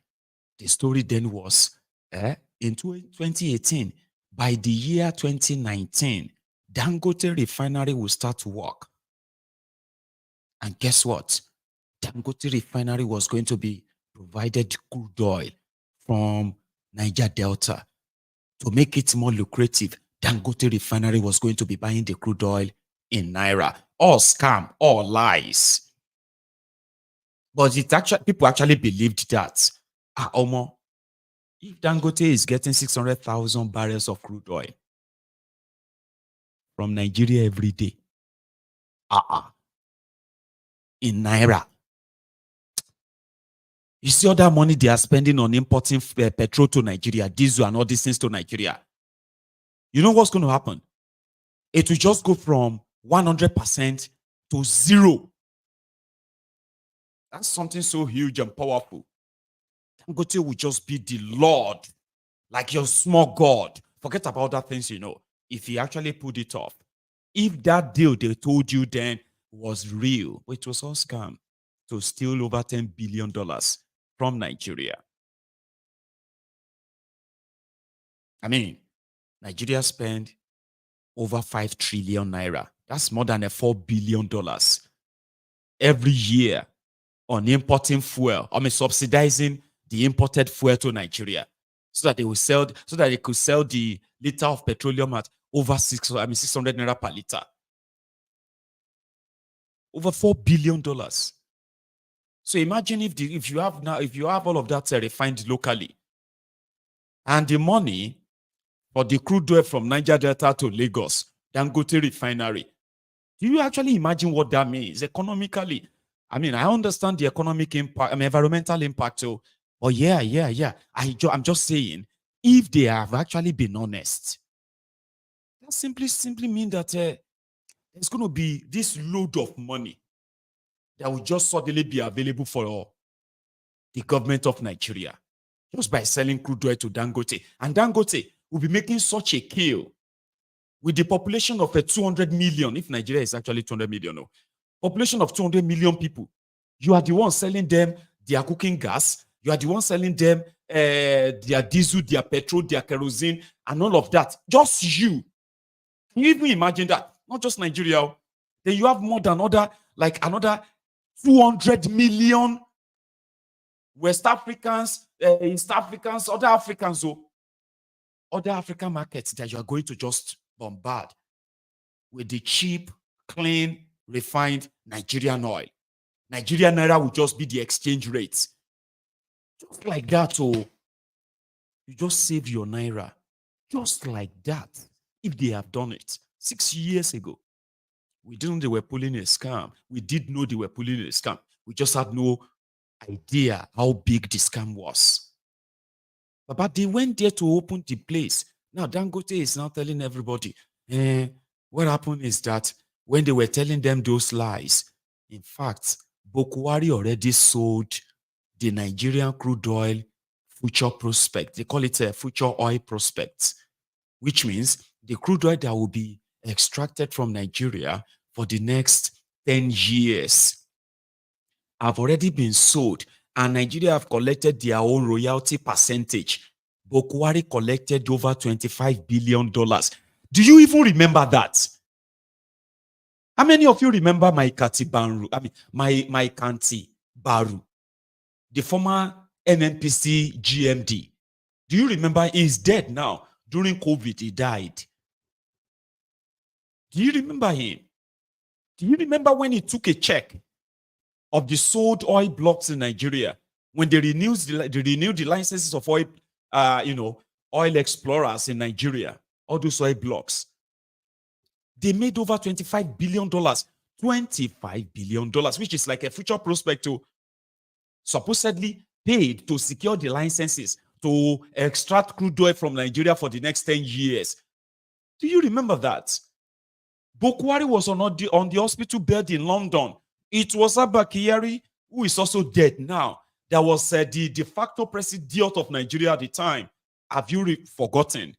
the story then was in 2018, by the year 2019, Dangote Refinery will start to work. And guess what? Dangote Refinery was going to be provided crude oil from Niger Delta. To make it more lucrative, Dangote Refinery was going to be buying the crude oil in Naira. All scam, all lies. But people actually believed that. Omo, if Dangote is getting 600,000 barrels of crude oil from Nigeria every day, in Naira, you see all that money they are spending on importing petrol to Nigeria, diesel and all these things to Nigeria. You know what's going to happen? It will just go from 100% to 0. That's something so huge and powerful. Dangote will just be the Lord, like your small God. Forget about that things, if he actually put it off. If that deal they told you then was real, it was all scam to steal over $10 billion from Nigeria. I mean, Nigeria spent over 5 trillion naira. That's more than $4 billion every year on importing fuel. Subsidizing the imported fuel to Nigeria so that they will sell, so that they could sell the liter of petroleum at over 600 naira per liter. Over $4 billion. So imagine if you have all of that refined locally, and the money for the crude oil from Niger Delta to Lagos, Dangote Refinery. Do you actually imagine what that means economically? I understand the economic impact, environmental impact too. But yeah. I'm just saying, if they have actually been honest, that simply mean that there's going to be this load of money that will just suddenly be available for the government of Nigeria just by selling crude oil to Dangote. And Dangote will be making such a kill with the population of 200 million, if Nigeria is actually 200 million, no, population of 200 million people. You are the one selling them their cooking gas. You are the one selling them their diesel, their petrol, their kerosene, and all of that. Just you. Can you even imagine that? Not just Nigeria. Then you have more than another 200 million West Africans, East Africans, other Africans, other African markets that you are going to just bombard with the cheap, clean, refined Nigerian oil. Nigerian naira will just be the exchange rates. Just like that, you just save your naira. Just like that. If they have done it 6 years ago, we didn't know they were pulling a scam. We did know they were pulling a scam. We just had no idea how big the scam was. But they went there to open the place. Now, Dangote is now telling everybody, what happened is that when they were telling them those lies, in fact, Bokwari already sold the Nigerian crude oil future prospect. They call it a future oil prospect, which means the crude oil that will be extracted from Nigeria for the next 10 years have already been sold, and Nigeria have collected their own royalty percentage. Bokwari collected over $25 billion. Do you even remember that? How many of you remember my Kanti Baru, the former NNPC GMD? Do you remember? He's dead now. During COVID, he died. Do you remember him? Do you remember when he took a check of the sold oil blocks in Nigeria when they renewed the licenses of oil, oil explorers in Nigeria, all those oil blocks? They made over $25 billion. $25 billion, which is like a future prospect to supposedly paid to secure the licenses to extract crude oil from Nigeria for the next 10 years. Do you remember that? Bokwari was on the hospital bed in London. It was Abba Kyari, who is also dead now, that was the de facto president of Nigeria at the time. Have you forgotten?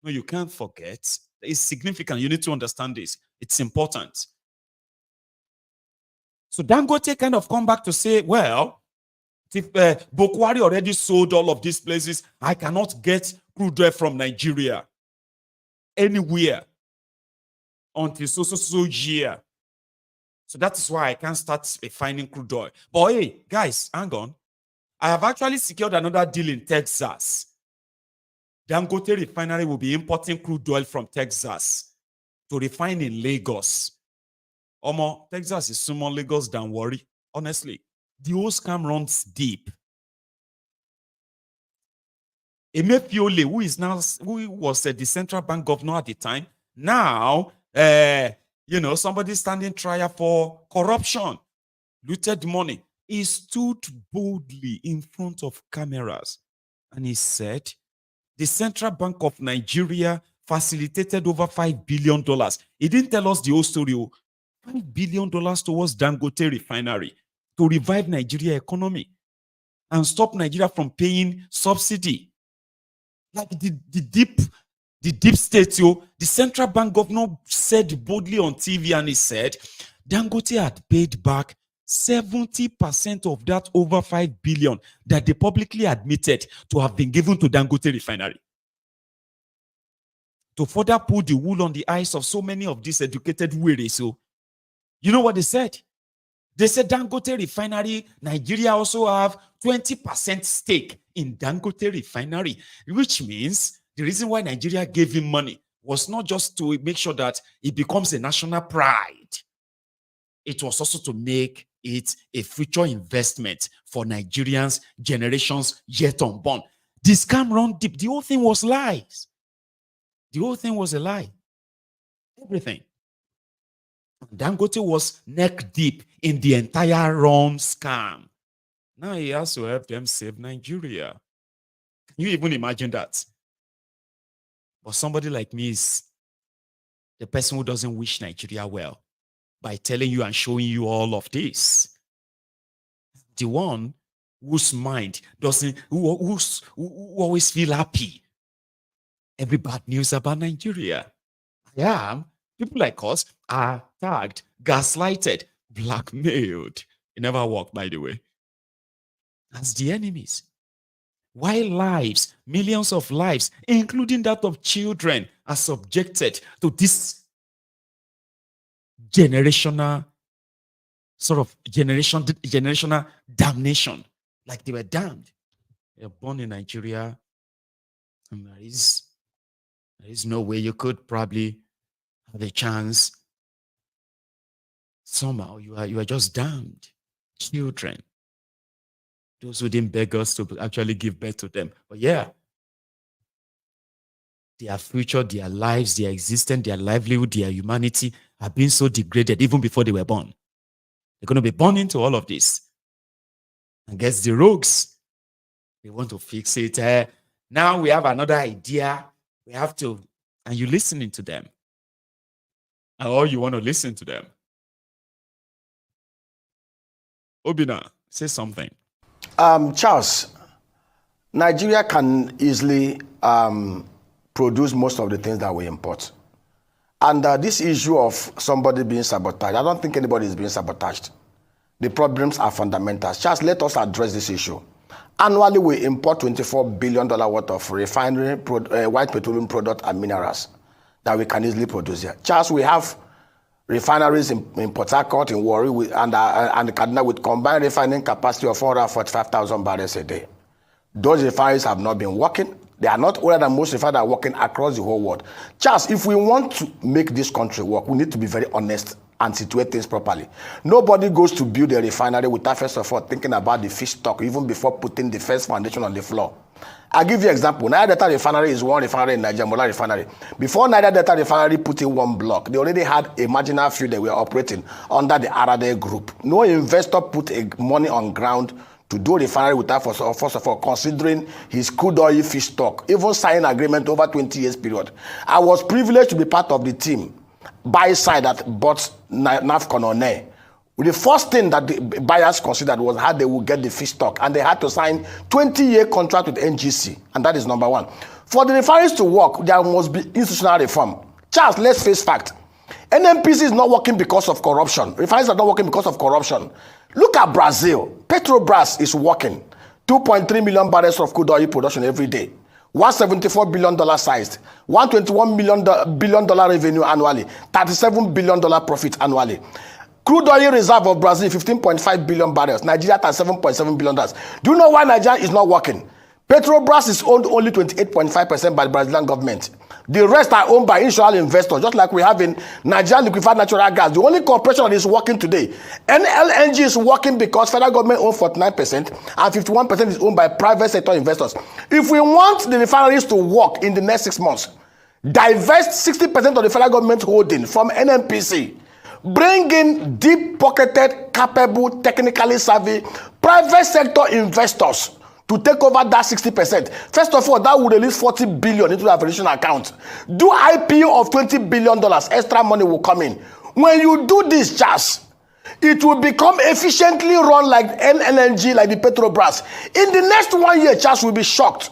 No, you can't forget. It's significant. You need to understand this. It's important. So Dangote kind of come back to say, well, if Bokwari already sold all of these places, I cannot get crude oil from Nigeria anywhere until so year. So that is why I can't start refining crude oil. But hey, guys, hang on. I have actually secured another deal in Texas. Dangote refinery will be importing crude oil from Texas to refine in Lagos. Texas is more Lagos than worry. Honestly, the whole scam runs deep. Amotekun, who was the central bank governor at the time, now, somebody standing trial for corruption, looted money. He stood boldly in front of cameras and he said, the Central Bank of Nigeria facilitated over $5 billion. He didn't tell us the whole story. $5 billion towards Dangote refinery to revive Nigeria economy and stop Nigeria from paying subsidy. Like the deep state, the central bank governor said boldly on TV, and he said Dangote had paid back 70% of that over $5 billion that they publicly admitted to have been given to Dangote refinery. To further put the wool on the eyes of so many of these educated weary. So, you know what they said? They said Dangote refinery, Nigeria also have 20% stake in Dangote refinery, which means the reason why Nigeria gave him money was not just to make sure that it becomes a national pride. It was also to make it a future investment for Nigerians, generations yet unborn. The scam run deep. The whole thing was lies. The whole thing was a lie. Everything. Dangote was neck deep in the entire wrong scam. Now he has to help them save Nigeria. Can you even imagine that? But somebody like me is the person who doesn't wish Nigeria well by telling you and showing you all of this. The one whose mind doesn't, who always feel happy. Every bad news about Nigeria. People like us are tagged, gaslighted, blackmailed. It never worked, by the way. As the enemies. While lives, millions of lives, including that of children, are subjected to this generational damnation. Like they were damned. They were born in Nigeria, and there is no way you could probably have a chance. Somehow you are just damned. Children. Those who didn't beg us to actually give birth to them. But yeah, their future, their lives, their existence, their livelihood, their humanity have been so degraded even before they were born. They're going to be born into all of this. And guess the rogues, they want to fix it. Now we have another idea. We have to, and you're listening to them. Or you want to listen to them. Obina, say something. Charles, Nigeria can easily produce most of the things that we import. And this issue of somebody being sabotaged, I don't think anybody is being sabotaged. The problems are fundamental. Charles, let us address this issue. Annually, we import $24 billion worth of refinery, white petroleum products and minerals that we can easily produce here. Charles, we have refineries in Port Harcourt, in Warri, and Kaduna with combined refining capacity of 445,000 barrels a day. Those refineries have not been working. They are not older than most refineries are working across the whole world. Charles, if we want to make this country work, we need to be very honest and situate things properly. Nobody goes to build a refinery without first of all thinking about the fish stock, even before putting the first foundation on the floor. I'll give you an example. Niger Delta Refinery is one refinery in Nigeria, Mola Refinery. Before Niger Delta Refinery put in one block, they already had a marginal field they were operating under the Arade Group. No investor put money on ground to do refinery without first of all considering his crude oil fish stock, even signing agreement over 20 years period. I was privileged to be part of the team, buy side that bought NAFCON on air. The first thing that the buyers considered was how they would get the fish stock, and they had to sign 20-year contract with NGC, and that is number one. For the refineries to work, there must be institutional reform. Charles, let's face fact. NNPC is not working because of corruption. Refineries are not working because of corruption. Look at Brazil. Petrobras is working. 2.3 million barrels of crude oil production every day. $174 billion sized. $121 billion revenue annually. $37 billion profit annually. Crude oil reserve of Brazil, 15.5 billion barrels. Nigeria has $7.7 billion. Do you know why Nigeria is not working? Petrobras is owned only 28.5% by the Brazilian government. The rest are owned by institutional investors, just like we have in Nigeria liquefied natural gas. The only corporation that is working today, NLNG is working because federal government owns 49% and 51% is owned by private sector investors. If we want the refineries to work in the next 6 months, divest 60% of the federal government holding from NNPC. Bring in deep-pocketed, capable, technically savvy private sector investors to take over that 60%. First of all, that would release $40 billion into the additional account. Do IPO of $20 billion, extra money will come in. When you do this, Charles, it will become efficiently run like NLNG, like the Petrobras. In the next 1 year, Charles will be shocked.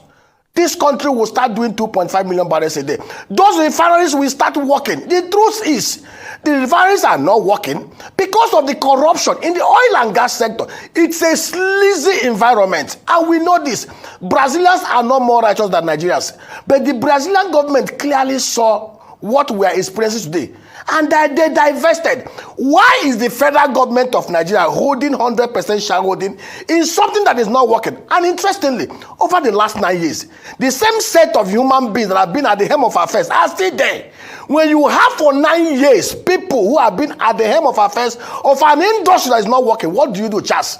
This country will start doing 2.5 million barrels a day. Those refineries will start working. The truth is, the refineries are not working because of the corruption in the oil and gas sector. It's a sleazy environment, and we know this. Brazilians are not more righteous than Nigerians, but the Brazilian government clearly saw what we are experiencing today, and they divested. Why is the federal government of Nigeria holding 100% shareholding in something that is not working? And interestingly, over the last 9 years, the same set of human beings that have been at the helm of affairs are still there. When you have for 9 years people who have been at the helm of affairs of an industry that is not working, what do, Charles?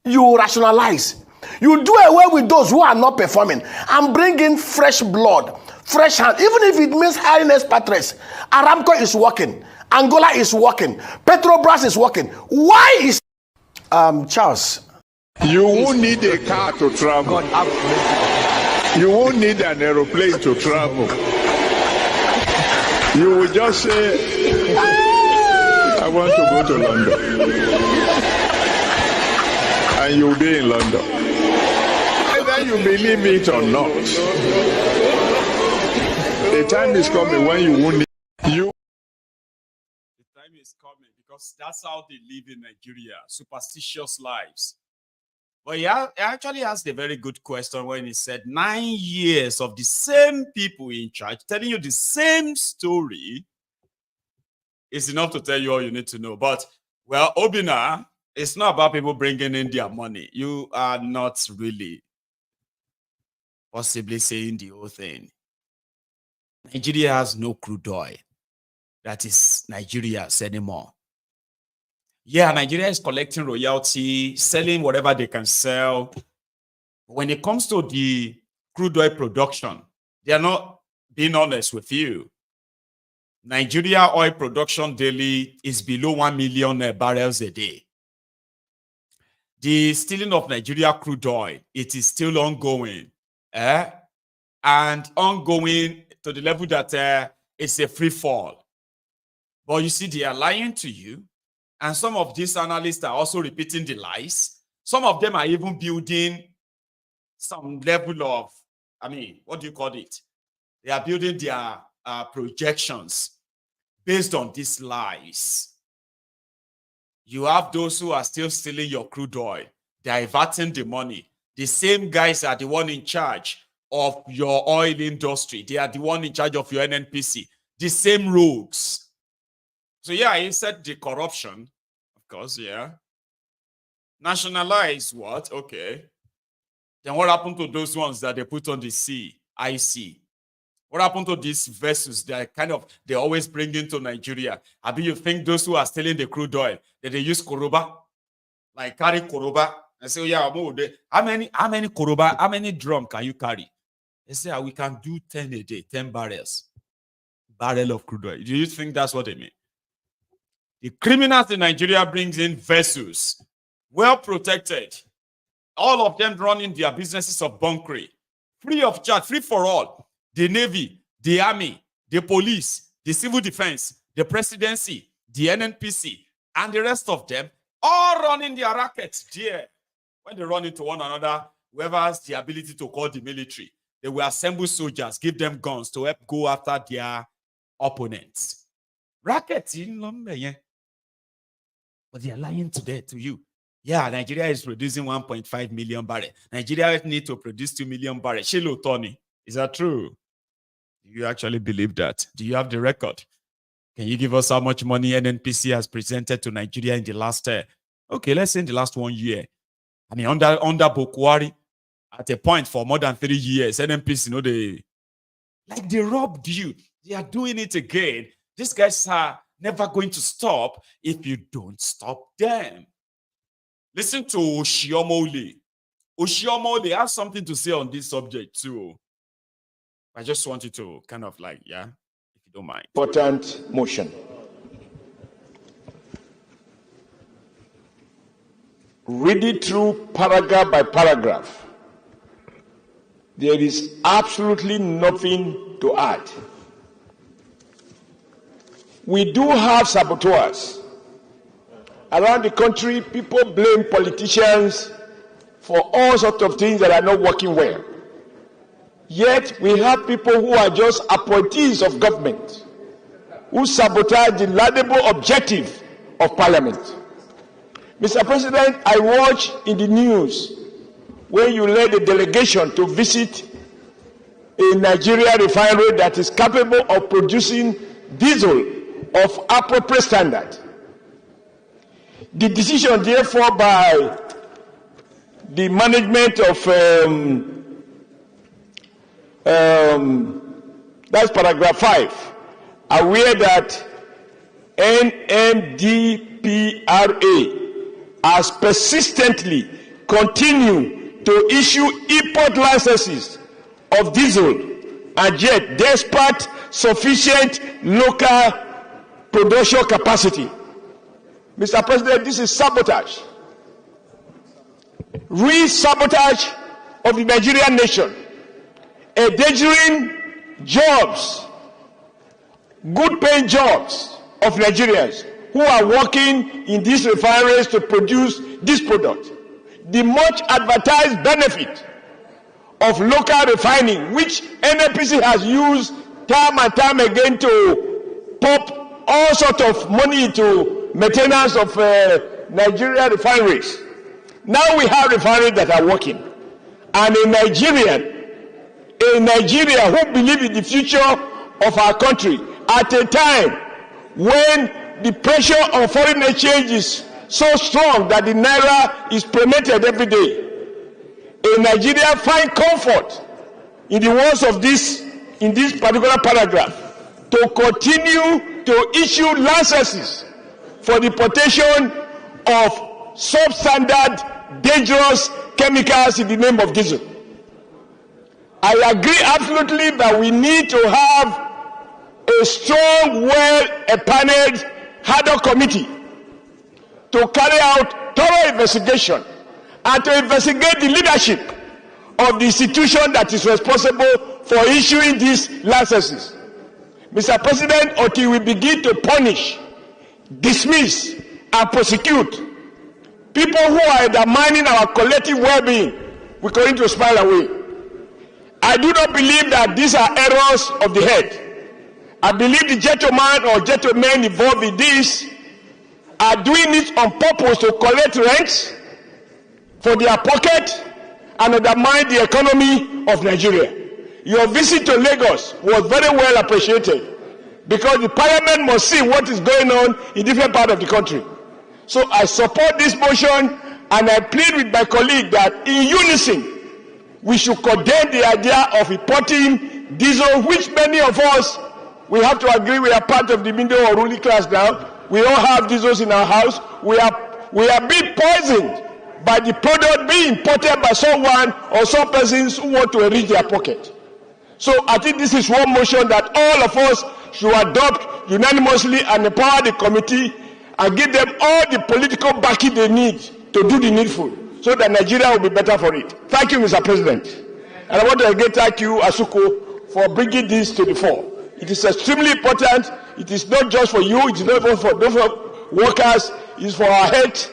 You rationalize. You do away with those who are not performing and bring in fresh blood, fresh hand, even if it means hiring expatriates. Aramco is working. Angola is working. Petrobras is working. Why is Charles? You won't need a car to travel. You won't need an aeroplane to travel. You will just say, I want to go to London. And you'll be in London. Whether you believe it or not, the time is coming when you won't need you. The time is coming because that's how they live in Nigeria, superstitious lives. But he actually asked a very good question when he said 9 years of the same people in charge telling you the same story is enough to tell you all you need to know. But, well, Obina, it's not about people bringing in their money. You are not really possibly saying the whole thing. Nigeria has no crude oil. That is Nigeria's anymore. Yeah, Nigeria is collecting royalty, selling whatever they can sell. When it comes to the crude oil production, they are not being honest with you. Nigeria oil production daily is below 1 million barrels a day. The stealing of Nigeria crude oil, it is still ongoing. And ongoing to the level that it's a free fall. But you see, they are lying to you. And some of these analysts are also repeating the lies. Some of them are even building some level of, what do you call it? They are building their projections based on these lies. You have those who are still stealing your crude oil, diverting the money. The same guys are the one in charge of your oil industry. They are the one in charge of your NNPC. The same rogues. So yeah, he said the corruption, of course, yeah. Nationalize what? Okay. Then what happened to those ones that they put on the sea, IC? What happened to these vessels that they always bring into Nigeria? You think those who are stealing the crude oil, that they use koroba? Like carry koroba? I say, yeah, how many koroba, how many drum can you carry? They say, we can do 10 a day, 10 barrels. Barrel of crude oil. Do you think that's what they mean? The criminals in Nigeria brings in vessels, well protected. All of them running their businesses of bunkering, free of charge, free for all. The Navy, the Army, the police, the civil defense, the presidency, the NNPC, and the rest of them, all running their rackets there. When they run into one another, whoever has the ability to call the military, they will assemble soldiers, give them guns to help go after their opponents. Rackets in London, but they are lying to you. Yeah, Nigeria is producing 1.5 million barrels. Nigeria needs to produce 2 million barrels. Shilo Tony, is that true? Do you actually believe that? Do you have the record? Can you give us how much money NNPC has presented to Nigeria in the last okay, let's say in the last 1 year. Under Bokwari, at a point for more than 3 years, NNPC, they robbed you. They are doing it again. These guys are never going to stop if you don't stop them. Listen to Oshiomole. Oshiomole has something to say on this subject too. I just want you to if you don't mind. Important motion. Read it through paragraph by paragraph. There is absolutely nothing to add. We do have saboteurs. Around the country, people blame politicians for all sorts of things that are not working well. Yet, we have people who are just appointees of government, who sabotage the laudable objective of Parliament. Mr. President, I watched in the news when you led a delegation to visit a Nigeria refinery that is capable of producing diesel of appropriate standard. The decision, therefore, by the management of that's paragraph 5, aware that NMDPRA has persistently continued to issue import licenses of diesel and yet despite sufficient local production capacity. Mr. President, this is sabotage. Re-sabotage of the Nigerian nation. Endangering jobs good paying jobs of Nigerians who are working in these refineries to produce this product. The much advertised benefit of local refining, which NNPC has used time and time again to pump all sorts of money into maintenance of Nigerian refineries. Now we have refineries that are working. And a Nigeria who believes in the future of our country at a time when the pressure on foreign exchange is so strong that the naira is promoted every day. A Nigeria find comfort in the words of in this particular paragraph to continue to issue licenses for the importation of substandard, dangerous chemicals in the name of diesel. I agree absolutely that we need to have a strong, well-empaneled Haddock committee to carry out thorough investigation and to investigate the leadership of the institution that is responsible for issuing these licenses. Mr. President, until we begin to punish, dismiss, and prosecute people who are undermining our collective well-being, we're going to spiral away. I do not believe that these are errors of the head. I believe the gentleman or gentlemen involved in this are doing it on purpose to collect rents for their pocket and undermine the economy of Nigeria. Your visit to Lagos was very well appreciated because the parliament must see what is going on in different parts of the country. So I support this motion and I plead with my colleague that in unison we should condemn the idea of importing diesel, which many of us, we have to agree, we are part of the middle or ruling class now. We all have diesels in our house. We are being poisoned by the product being imported by someone or some persons who want to enrich their pocket. So I think this is one motion that all of us should adopt unanimously and empower the committee and give them all the political backing they need to do the needful so that Nigeria will be better for it. Thank you, Mr. President. And I want to again thank you, Asuko, for bringing this to the fore. It is extremely important. It is not just for you, it is not for those workers, it is for our health,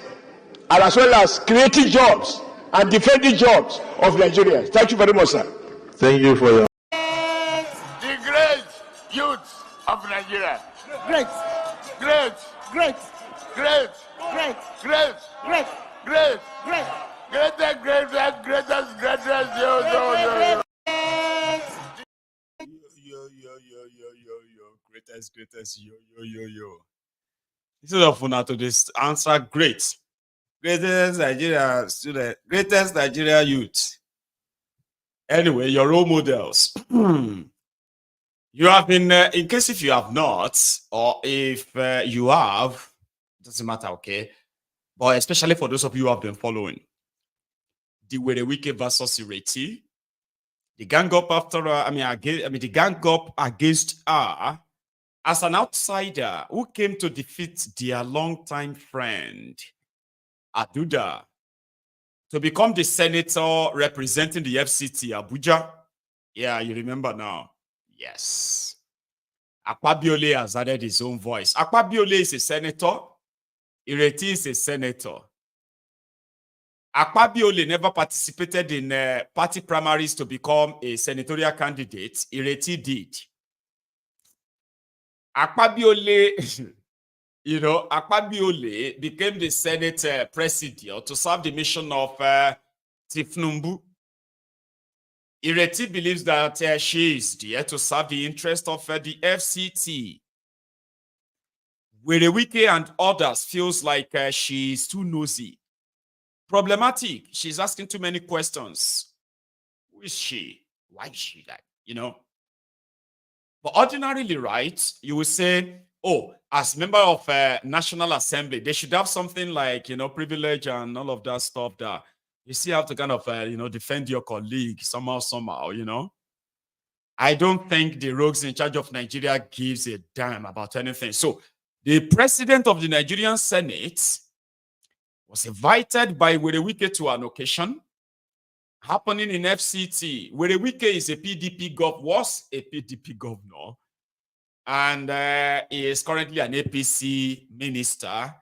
and as well as creating jobs and defending jobs of Nigerians. Thank you very much, sir. Thank you for your... The great youth of Nigeria. Great. Great. Great. Great. Great. Great. Great. Great. Great. Greatest, yo. Greatest, yo. Instead of una to this answer, great. Greatest Nigeria student, greatest Nigeria youth. Anyway, your role models. You have been, in case if you have not, or if you have, doesn't matter, okay? But especially for those of you who have been following, the Wike versus Ireti, the gang up after, the gang up against her as an outsider who came to defeat their longtime friend, Aduda, to become the senator representing the FCT, Abuja. Yeah, you remember now. Yes. Akpabiole has added his own voice. Akpabiole is a senator. Ireti is a senator. Akpabiole never participated in party primaries to become a senatorial candidate. Ireti did. Akpabiole, Akpabiole became the Senate president to serve the mission of thiefnubu. Ireti believes that she is there to serve the interest of the FCT. Wike and others feels like she is too nosy. Problematic. She's asking too many questions. Who is she? Why is she like, But ordinarily, right, you will say, oh, as member of National Assembly, they should have something like, privilege and all of that stuff that you still have to kind of, defend your colleague somehow. I don't think the rogues in charge of Nigeria gives a damn about anything. So the president of the Nigerian Senate was invited by Wike to an occasion happening in FCT. Wike is a PDP was a PDP governor. and he is currently an APC minister.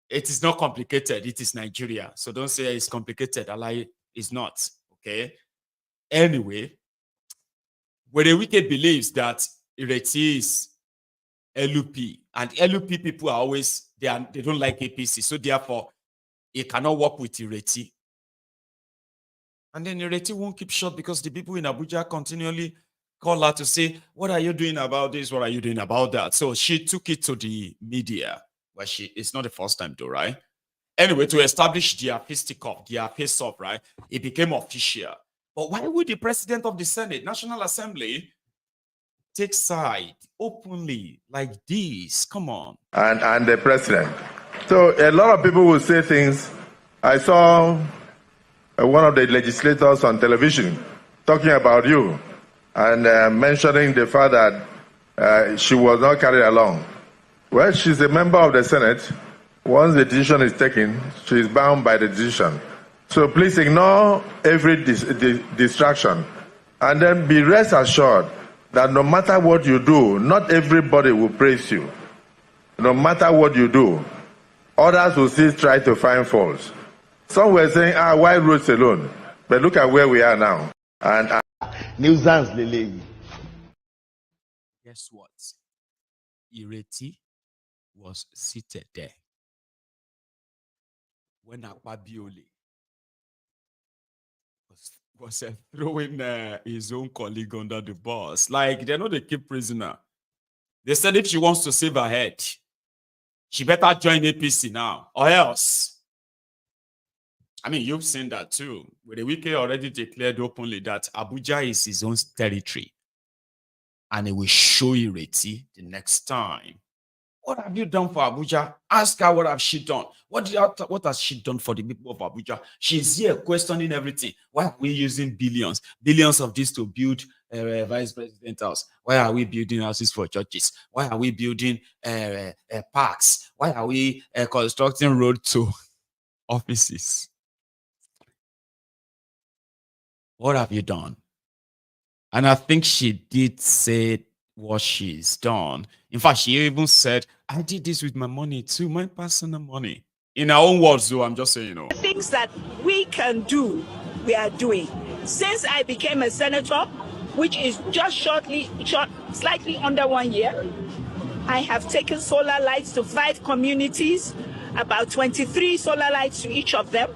It is not complicated. It is Nigeria. So don't say it's complicated. Allah is not. Okay. Anyway, where the Wike believes that Ireti is LUP, and LUP people are always, they don't like APC. So therefore, he cannot work with Ireti. And then Ireti won't keep short because the people in Abuja continually call her to say, what are you doing about this? What are you doing about that? So she took it to the media. Well, it's not the first time though, right? Anyway, to establish their fisticuff, their face-off, right? It became official. But why would the president of the Senate, National Assembly, take side openly like this? Come on. And the president. So a lot of people will say things. I saw one of the legislators on television talking about you and mentioning the fact that she was not carried along. Well, she's a member of the Senate. Once the decision is taken, she is bound by the decision. So please ignore every distraction and then be rest assured that no matter what you do, not everybody will praise you. No matter what you do, others will still try to find faults. Some were saying, why roads alone? But look at where we are now. And nuisance, Lele. Guess what? Ireti was seated there when Akpabiole was throwing his own colleague under the bus. Like, they're not a key prisoner. They said if she wants to save her head, she better join APC now, or else. I mean, you've seen that too. Where the Wike already declared openly that Abuja is his own territory. And he will show Ireti the next time. What have you done for Abuja? Ask her what have she done. What has she done for the people of Abuja? She's here questioning everything. Why are we using billions of this to build a vice president house? Why are we building houses for churches? Why are we building parks? Why are we constructing road to offices? What have you done? And I think she did say what she's done. In fact, she even said, I did this with my money too, my personal money. In her own words, though, I'm just saying, you know. Things that we can do, we are doing. Since I became a senator, which is just slightly under 1 year, I have taken solar lights to 5 communities, about 23 solar lights to each of them.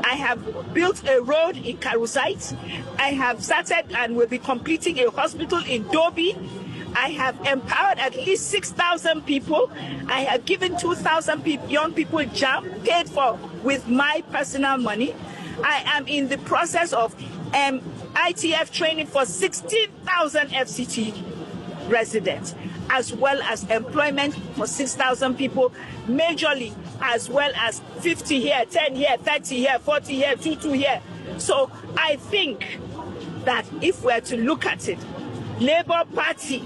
I have built a road in Karusite. I have started and will be completing a hospital in Dobi. I have empowered at least 6,000 people. I have given 2,000 young people jobs paid for with my personal money. I am in the process of ITF training for 16,000 FCT residents, as well as employment for 6,000 people, majorly, as well as 50 here, 10 here, 30 here, 40 here, 22 here. So I think that if we're to look at it, Labour Party,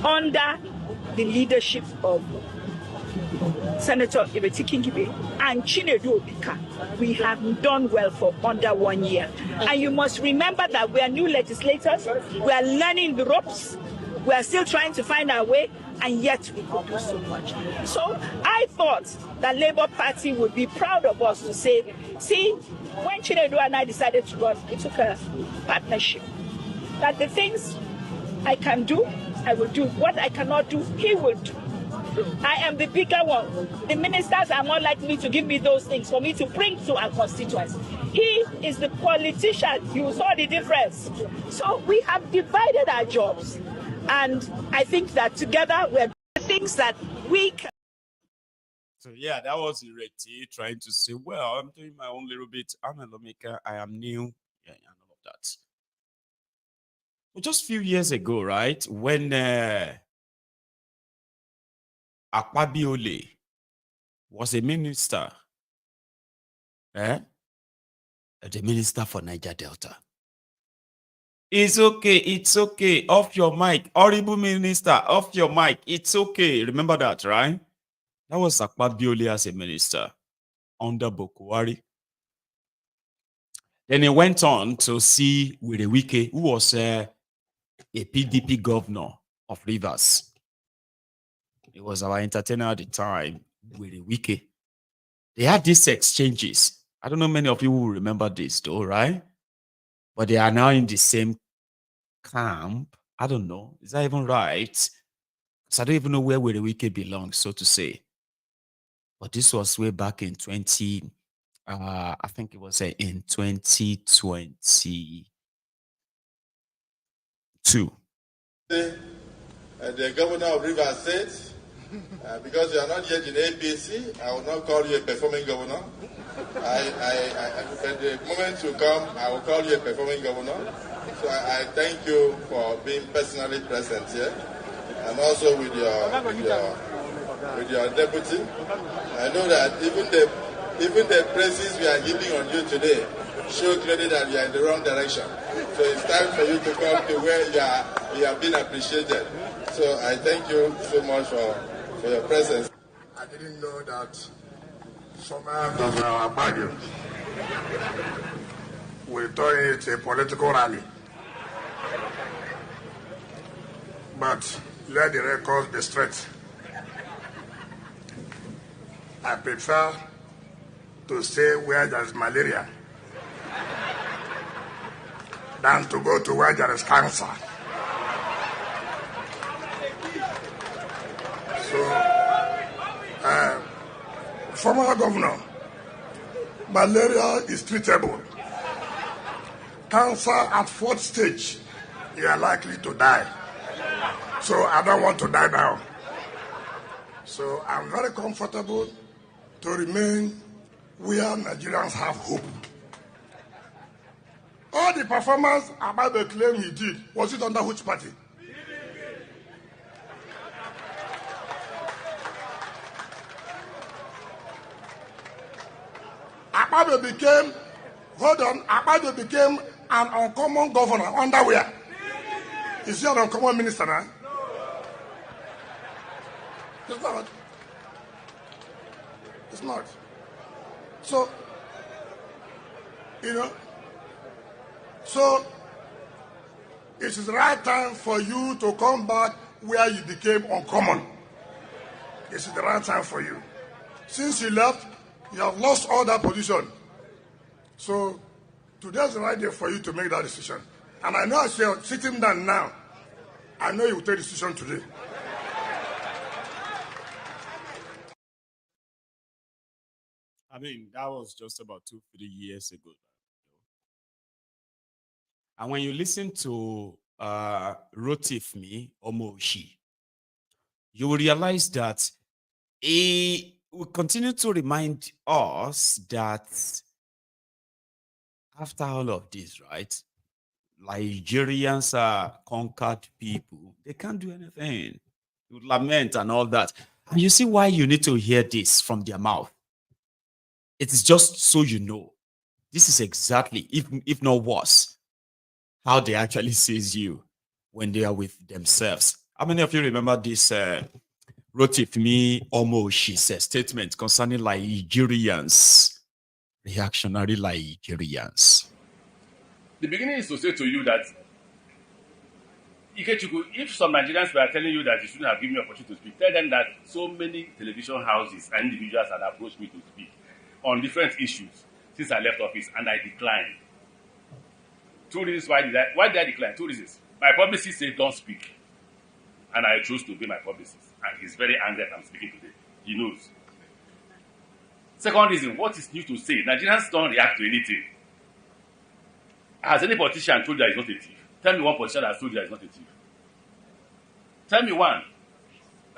under the leadership of Senator Ireti Kingibe and Chinedu Obika, we have done well for under 1 year. And you must remember that we are new legislators, we are learning the ropes, we are still trying to find our way, and yet we could do so much. So I thought that Labour Party would be proud of us to say, see, when Chinedu and I decided to run, it took a partnership. That the things I can do, I will do. What I cannot do, he will do. I am the bigger one. The ministers are more likely to give me those things for me to bring to our constituents. He is the politician. You saw the difference. So we have divided our jobs. And I think that together we're doing things that we can. So yeah, that was Ireti trying to say, well, I'm doing my own little bit. I'm a lawmaker. I am new. Yeah, and all of that. Well, just a few years ago, right, when Akpabiole was a minister, the minister for Niger Delta. It's okay, off your mic. Horrible minister, off your mic. It's okay. Remember that, right? That was Akpabiole as a minister under Bokuwari. Then he went on to see Wike, who was a PDP governor of Rivers. It was our entertainer at the time, Wike. They had these exchanges. I don't know many of you will remember this though, right? But they are now in the same camp. I don't know. Is that even right? Because I don't even know where Wike belongs, so to say. But this was way back in I think it was in 2022. The governor of Rivers State, because you are not yet in APC, I will not call you a performing governor. At the moment you come, I will call you a performing governor. So I thank you for being personally present here, and also with your deputy. I know that even the praises we are giving on you today show clearly that you are in the wrong direction. So it's time for you to come to where you are being appreciated. So I thank you so much for your presence. I didn't know that former Governor Akpabiole will turn it a political rally. But let the record be straight. I prefer to stay where there is malaria than to go to where there is cancer. So, former governor, malaria is treatable. Cancer at 4th stage, you are likely to die. So I don't want to die now. So I'm very comfortable to remain where Nigerians have hope. All the performance about the claim he did, was it under which party? Akpabiole became an uncommon governor under where? Is he an uncommon minister now? It's not. It's not. So, so it is the right time for you to come back where you became uncommon. It's the right time for you. Since you left, you have lost all that position. So today's the right day for you to make that decision. And I know as you're sitting down now, I know you will take a decision today. I mean, that was just about 2-3 years ago. And when you listen to Rotifmi Omoshi, you will realize that he will continue to remind us that after all of this, right, Nigerians are conquered people. They can't do anything. You lament and all that. And you see why you need to hear this from their mouth. It is just so you know. This is exactly, if not worse, how they actually sees you when they are with themselves. How many of you remember this Rotifmi Omoshi's statement concerning Nigerians, reactionary Nigerians? The beginning is to say to you that, Ikechukwu, if some Nigerians were telling you that you shouldn't have given me an opportunity to speak, tell them that so many television houses and individuals had approached me to speak on different issues since I left office, and I declined. 2 reasons why did I decline? 2 reasons. My publicist said don't speak, and I chose to be my publicist, and he's very angry that I'm speaking today. He knows. Second reason, what is new to say? Nigerians don't react to anything. Has any politician told you that he's not a thief? Tell me one politician that has told you that he's not a thief. Tell me one.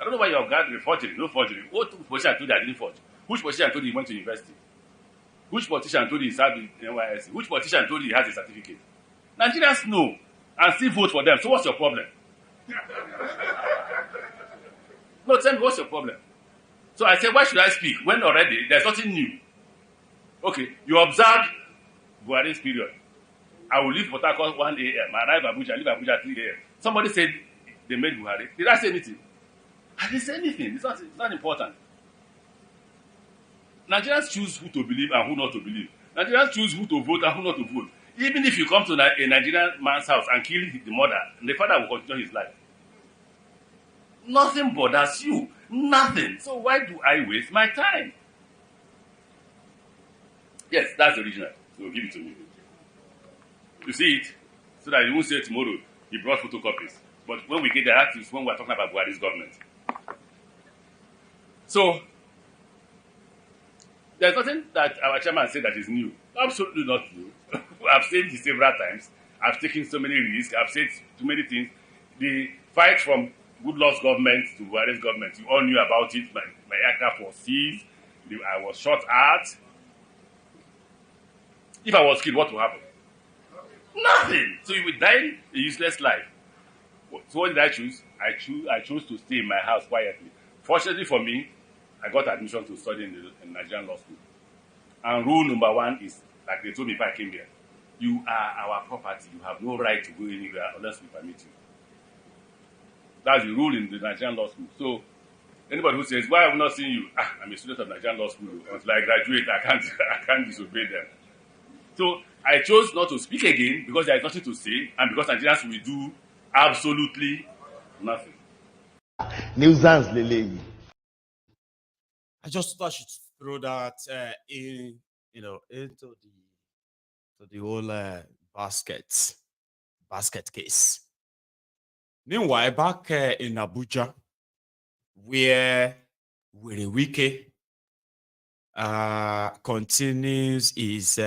I don't know why you're gathering forgery. No forgery. What politician told you that I didn't forge? Which politician told you he went to university? Which politician told you he served in NYSC? Which politician told you he has a certificate? Nigerians know and still vote for them. So what's your problem? No, tell me what's your problem. So I said, why should I speak when already there's nothing new? Okay, you observed Buhari's period. I will leave Port Harcourt 1 a.m. I arrive Abuja, I leave Abuja at 3 a.m. Somebody said they made Buhari. Did I say anything? I didn't say anything. It's not important. Nigerians choose who to believe and who not to believe. Nigerians choose who to vote and who not to vote. Even if you come to a Nigerian man's house and kill the mother, the father will continue his life. Nothing bothers you. Nothing. So why do I waste my time? Yes, that's the original. So give it to me. You see it? So that you won't say tomorrow he brought photocopies. But when we get there, that is when we're talking about Buhari's government. So, there's nothing that our chairman said that is new. Absolutely not new. I've said this several times. I've taken so many risks. I've said too many things. The fight from Goodluck's government to Buhari's government, you all knew about it. My aircraft was seized. I was shot at. If I was killed, what would happen? Nothing. So you would die a useless life. So what did I choose? I chose to stay in my house quietly. Fortunately for me, I got admission to study in Nigerian law school. And rule number one is, like they told me if I came here, you are our property. You have no right to go anywhere unless we permit you. That's the rule in the Nigerian law school. So anybody who says, why have I not seen you? I'm a student of Nigerian law school. Until I graduate, I can't disobey them. So I chose not to speak again because there is nothing to say and because Nigerians will do absolutely nothing. Nuisance, Lele. I just thought I should throw that into the whole basket case. Meanwhile, back in Abuja, where Wike continues his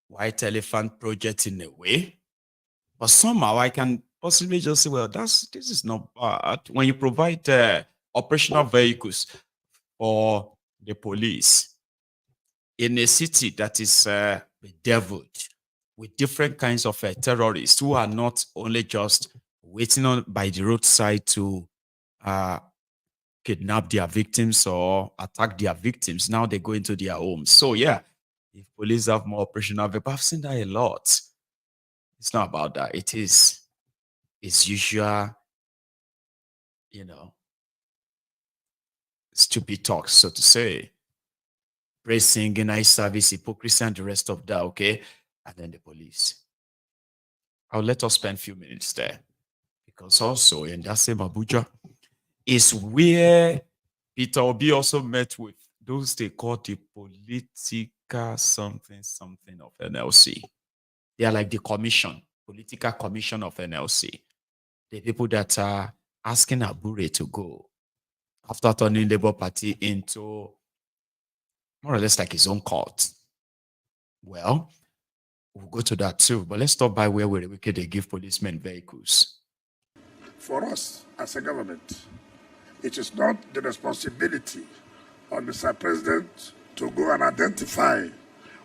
white elephant project in a way, but somehow I can possibly just say, well, this is not bad. When you provide operational vehicles for the police in a city that is bedeviled with different kinds of terrorists who are not only just waiting by the roadside to kidnap their victims or attack their victims, now they go into their homes. So yeah, if police have more operational vehicles, I've seen that a lot. It's not about that. It's usual, stupid talks, so to say. Praise singing, nice service, hypocrisy, and the rest of that, okay? And then the police. I'll let us spend a few minutes there. Because also in that same Abuja is where Peter Obi also met with those they call the political something of NLC. They are like the commission, political commission of NLC. The people that are asking Abure to go after turning Labour Party into more or less like his own cult. Well, we'll go to that too. But let's stop by where Wike they give policemen vehicles. For us as a government, it is not the responsibility of Mr. President to go and identify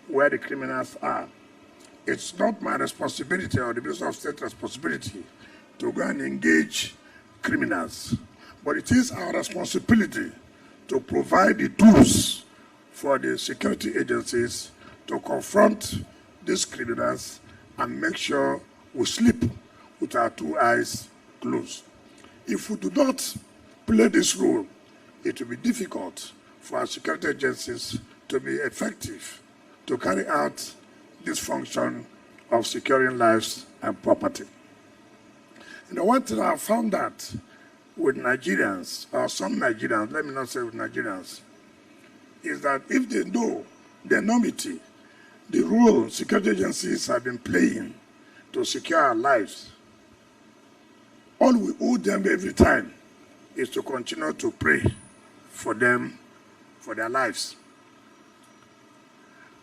where the criminals are. It's not my responsibility or the Minister of State responsibility to go and engage criminals. But it is our responsibility to provide the tools for the security agencies to confront these criminals and make sure we sleep with our two eyes closed. If we do not play this role, it will be difficult for our security agencies to be effective to carry out this function of securing lives and property. And the one thing I found that with Nigerians, or some Nigerians, let me not say with Nigerians, is that if they know the enormity, the role security agencies have been playing to secure our lives, all we owe them every time is to continue to pray for them, for their lives.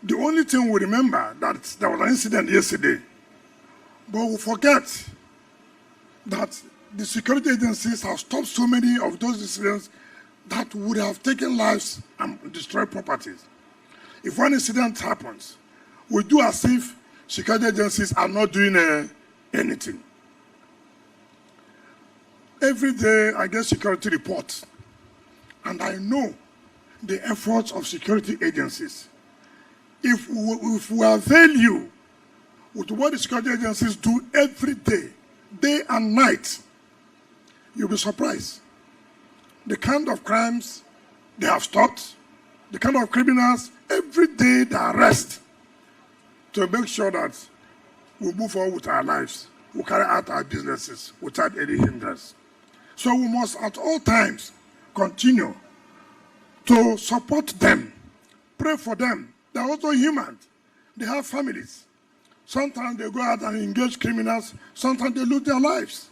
The only thing we remember that there was an incident yesterday, but we forget that the security agencies have stopped so many of those incidents that would have taken lives and destroyed properties. If one incident happens, we do as if security agencies are not doing anything. Every day I get security reports, and I know the efforts of security agencies. If we avail you with what the security agencies do every day, day and night, you'll be surprised. The kind of crimes they have stopped, the kind of criminals, every day they arrest to make sure that we move forward with our lives. we carry out our businesses without any hindrance. So we must at all times continue to support them, pray for them. They're also human. They have families. Sometimes they go out and engage criminals. Sometimes they lose their lives.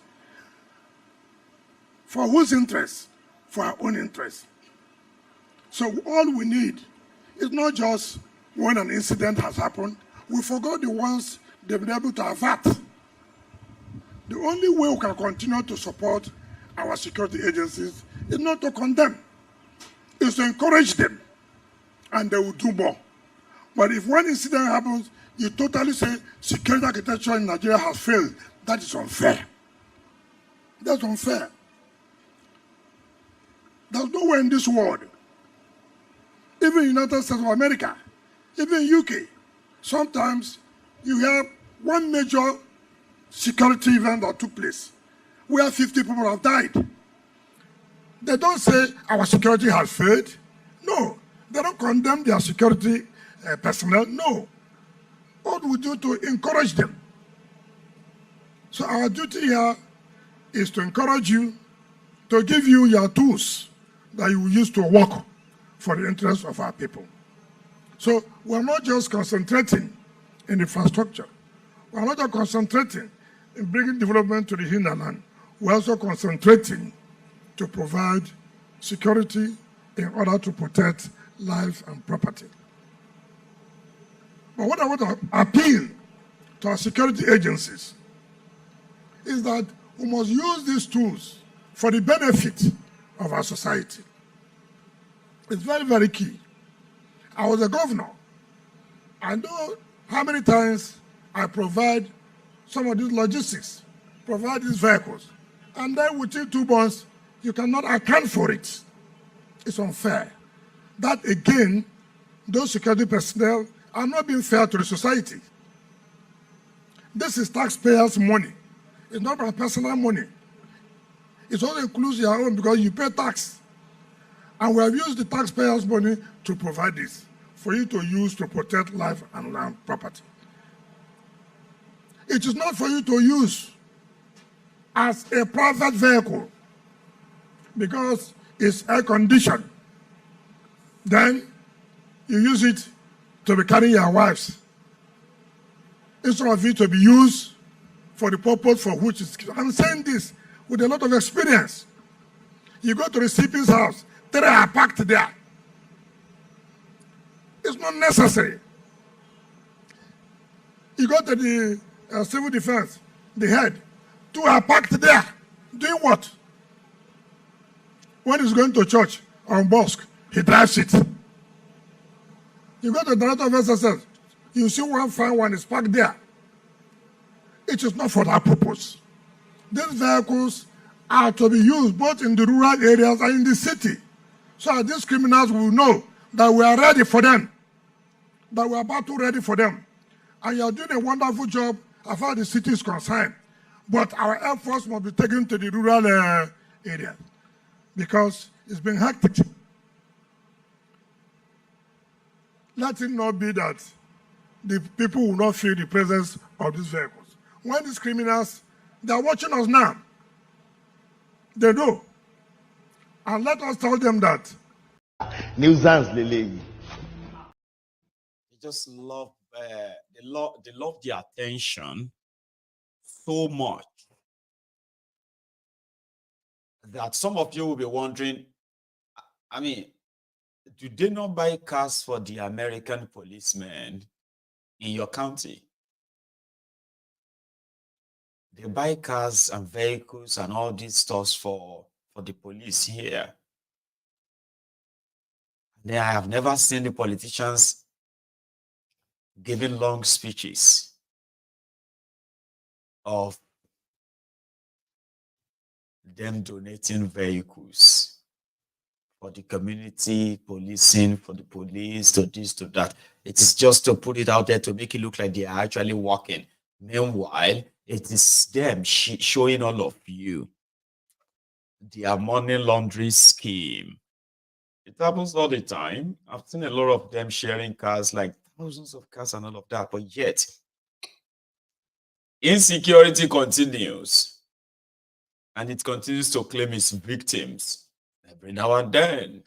For whose interest? For our own interest. So all we need is not just when an incident has happened. We forgot the ones they've been able to avert. The only way we can continue to support our security agencies is not to condemn, is to encourage them, and they will do more. But if one incident happens, you totally say security architecture in Nigeria has failed, that is unfair. That's unfair. There's nowhere in this world, even United States of America, even UK, sometimes you have one major security event that took place where 50 people have died. They don't say our security has failed. No. They don't condemn their security personnel. No. What we do to encourage them. So our duty here is to encourage you, to give you your tools that you will use to work for the interests of our people. So we're not just concentrating in infrastructure. We're not just concentrating in bringing development to the hinterland. We're also concentrating to provide security in order to protect life and property. But what I want to appeal to our security agencies is that we must use these tools for the benefit of our society. It's very, very key. I was a governor. I know how many times I provide some of these logistics, provide these vehicles, and then within 2 months, you cannot account for it. It's unfair. That again, those security personnel are not being fair to the society. This is taxpayers' money. It's not my personal money. It also includes your own because you pay tax. And we have used the taxpayers' money to provide this for you to use to protect life and land property. It is not for you to use as a private vehicle because it's air-conditioned. Then you use it to be carrying your wives instead of it to be used for the purpose for which it's. I'm saying this with a lot of experience. You go to the CP's house, they are packed there. It's not necessary. You go to the civil defense, the head, 2 are packed there. Doing what? When he's going to church or mosque, he drives it. You go to the director of SSS, you see one fine one is parked there. It is not for that purpose. These vehicles are to be used both in the rural areas and in the city. So that these criminals will know that we are ready for them, that we are about to ready for them. And you are doing a wonderful job as far as the city is concerned. But our efforts must be taken to the rural areas because it's been hectic. Let it not be that the people will not feel the presence of these vehicles. When these criminals, they are watching us now. They know. And let us tell them that. Nuisance, Lele. They just love, they love the attention so much that some of you will be wondering, I mean, do they not buy cars for the American policemen in your county? They buy cars and vehicles and all these stuff for the police here. Then I have never seen the politicians giving long speeches of them donating vehicles for the community policing, for the police, to this, to that. It is just to put it out there to make it look like they are actually working. Meanwhile, it is them showing all of you their money laundering scheme. It happens all the time. I've seen a lot of them sharing cars, like thousands of cars and all of that, but yet Insecurity continues, and it continues to claim its victims every now and then.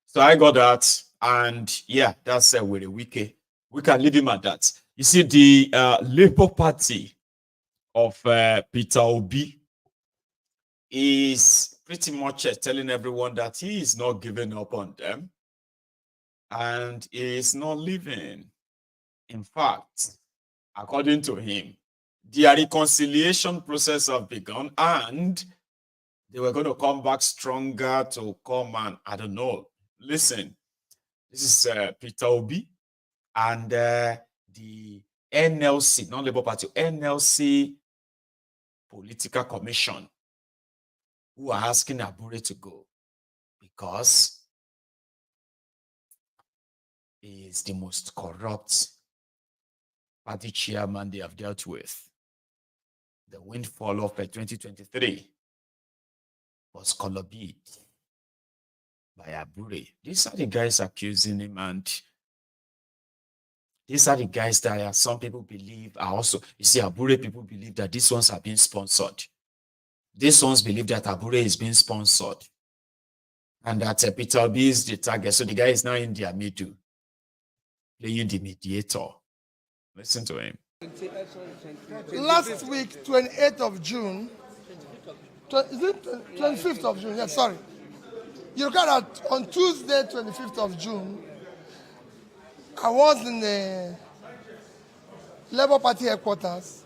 So I got that, and yeah, that's with a Wike. We can leave him at that. You see, the Labour Party of Peter Obi is pretty much telling everyone that he is not giving up on them, and he is not leaving. In fact, according to him, their reconciliation process have begun, and they were going to come back stronger to come and, I don't know. Listen, this is Peter Obi and the NLC, not Labour Party, NLC Political Commission, who are asking Abure to go because he is the most corrupt party chairman they have dealt with. The windfall of 2023 was colored by Abure. These are the guys accusing him, and these are the guys that some people believe are also, you see, Abure people believe that these ones are being sponsored. These ones believe that Abure is being sponsored and that Peter Obi is the target. So the guy is now in their middle, playing the mediator. Listen to him. Last week, 28th of June, is it 25th of June? Yes, sorry. You look at that, on Tuesday, 25th of June, I was in the Labour Party headquarters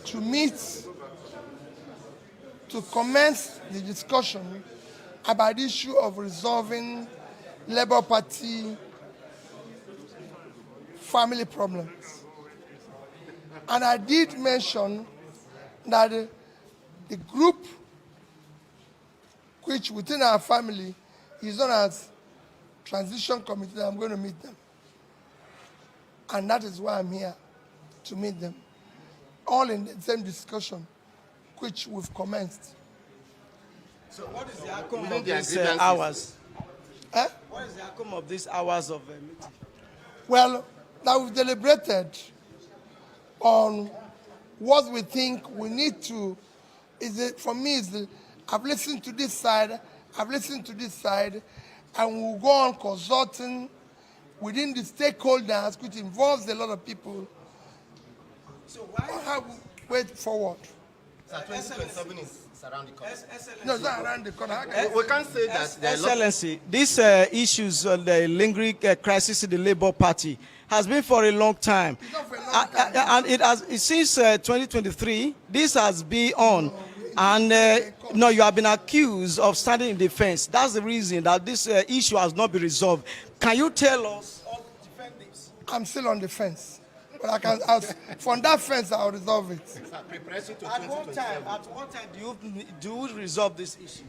to meet, to commence the discussion about the issue of resolving Labour Party family problems. And I did mention that the group which within our family is known as Transition Committee, I'm going to meet them. And that is why I'm here, to meet them. All in the same discussion, which we've commenced. So what is the outcome of these hours? What is the outcome of these hours of meeting? Well, now we've deliberated on what we think we need to, for me, I've listened to this side, I've listened to this side, and we'll go on consulting within the stakeholders, which involves a lot of people. So why have we wait forward? So 2027 is around the corner. No, it's not around the corner. We can't say that. Excellency, these issues on the lingering crisis in the Labour Party has been for a long time. And it has, since 2023, this has been on. And no, you have been accused of standing in defense. That's the reason that this issue has not been resolved. Can you tell us how to defend this? I'm still on the fence. But I can, from that fence, I'll resolve it. At what time do you resolve this issue?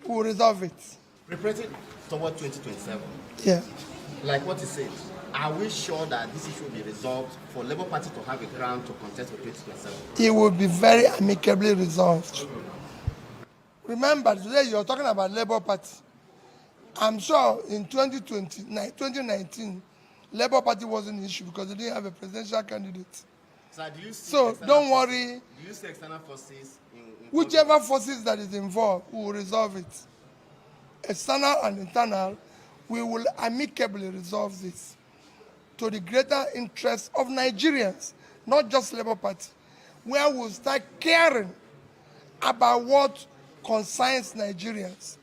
We'll resolve it. Representing toward 2027. Yeah. Like what you said, are we sure that this issue will be resolved for Labour Party to have a ground to contest for 2027? It will be very amicably resolved. Remember, today you're talking about Labour Party. I'm sure in 2019, Labour Party wasn't an issue because they didn't have a presidential candidate. So don't worry. Do you see external forces? Whichever forces that is involved, we will resolve it. External and internal, we will amicably resolve this to the greater interest of Nigerians, not just Labour Party, where we'll start caring about what concerns Nigerians.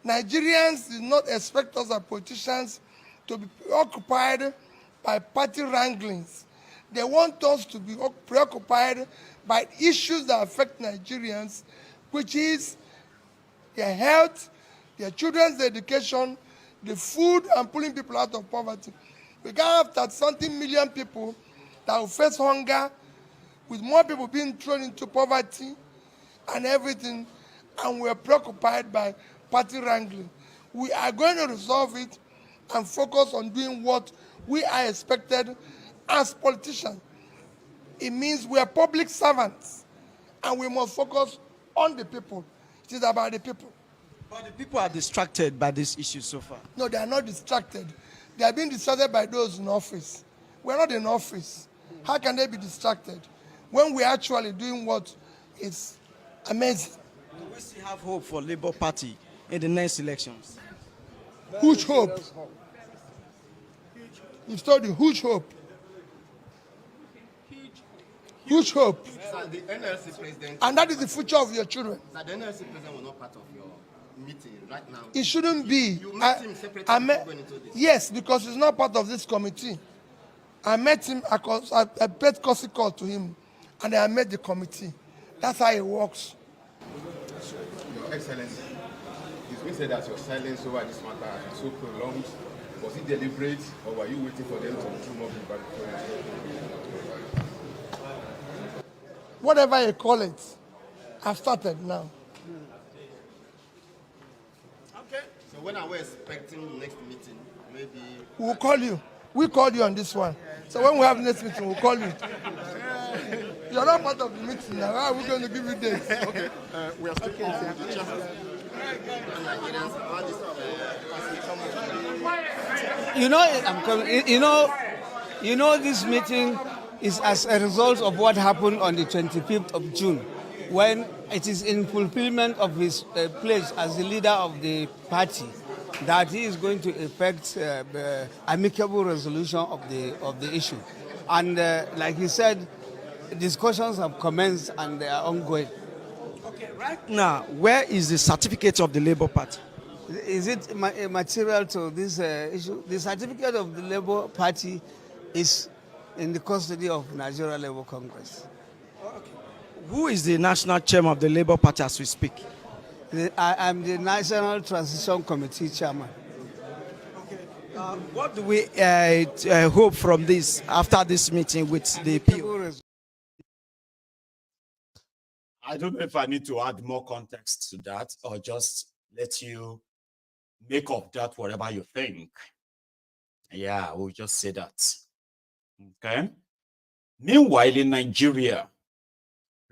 Nigerians do not expect us as politicians to be preoccupied by party wranglings. They want us to be preoccupied by issues that affect Nigerians, which is their health, their children's education, the food, and pulling people out of poverty. We can't have 30-something million people that will face hunger, with more people being thrown into poverty and everything, and we're preoccupied by party wrangling. We are going to resolve it and focus on doing what we are expected as politicians. It means we are public servants, and we must focus on the people. It is about the people. But the people are distracted by this issue so far. No, they are not distracted. They are being distracted by those in office. We're not in office. How can they be distracted when we're actually doing what is amazing? Do we still have hope for Labour Party in the next elections? Huge hope. You've told you, huge hope. Huge hope. Sir, the NLC president... And that is the future of your children. Sir, the NLC president was not part of your meeting right now. It shouldn't be. You met him separately before going into this? Yes, because he's not part of this committee. I met him, I paid courtesy call to him, and I met the committee. That's how it works. Your Excellency, it's been said that your silence over this matter has been so prolonged. Was it deliberate, or were you waiting for them to drum up the back before you? Whatever you call it, I've started now. Okay. So when are we expecting the next meeting? Maybe... We'll call you. We called you on this one. So when we have next meeting, we'll call you. You're not part of the meeting now. How are we going to give you dates? Okay. We are speaking to the chairman. This meeting is as a result of what happened on the 25th of June, when it is in fulfillment of his pledge as the leader of the party that he is going to effect amicable resolution of the issue. And like he said, discussions have commenced and they are ongoing. Okay, right now, where is the certificate of the Labour Party? Is it material to this issue? The certificate of the Labour Party is in the custody of Nigeria Labour Congress. Okay. Who is the national chairman of the Labour Party as we speak? I am the National Transition Committee chairman. Okay. What do we hope from this after this meeting with the PO? I don't know if I need to add more context to that or just let you make of that whatever you think. Yeah, we'll just say that. Okay. Meanwhile, in Nigeria,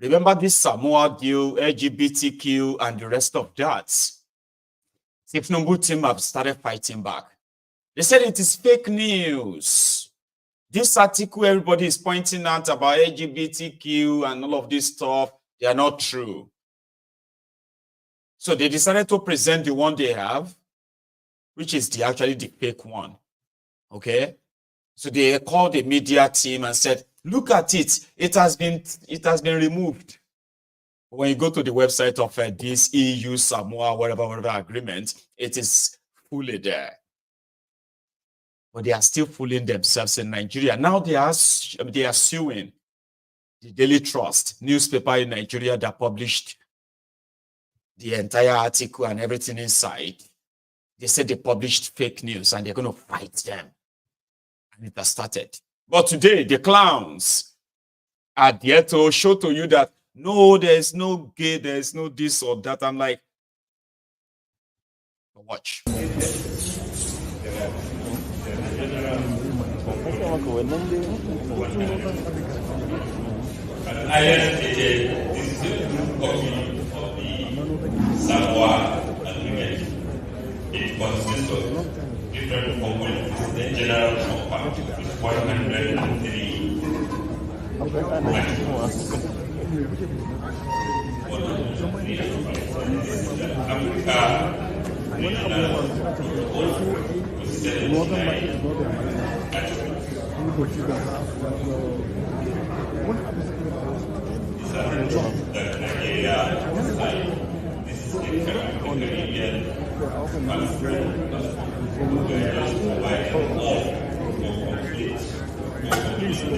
remember this Samoa deal, LGBTQ, and the rest of that. thiefnubu team have started fighting back. They said it is fake news. This article everybody is pointing out about LGBTQ and all of this stuff, they are not true. So they decided to present the one they have, which is actually the fake one. Okay? So they called the media team and said, look at it. It has been removed. When you go to the website of this EU, Samoa, whatever agreement, it is fully there. But they are still fooling themselves in Nigeria. Now they are suing the Daily Trust newspaper in Nigeria that published the entire article and everything inside. They said they published fake news and they're going to fight them. And it has started. But today, the clowns are there to show to you that no, there's no gay, there's no this or that. I'm like, watch. I have stated this is a full copy of the Samoa agreement. It consists of different components. The general compact is 103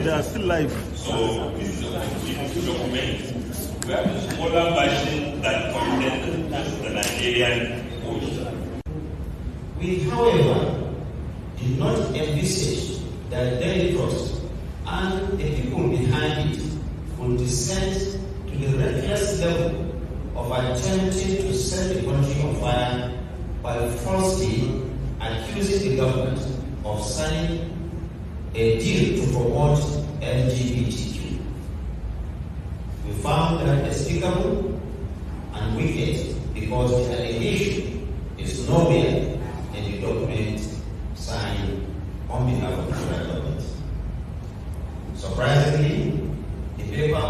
They are still live. So this is a document. We have a smaller version that contains the Nigerian portion. We, however, did not envisage that Daily Trust and the people behind it would descend to the reckless level of attempting to set the country on fire by falsely accusing the government of signing a deal to promote LGBTQ. We found that despicable and wicked because the allegation is nowhere in the document signed on behalf of the federal government.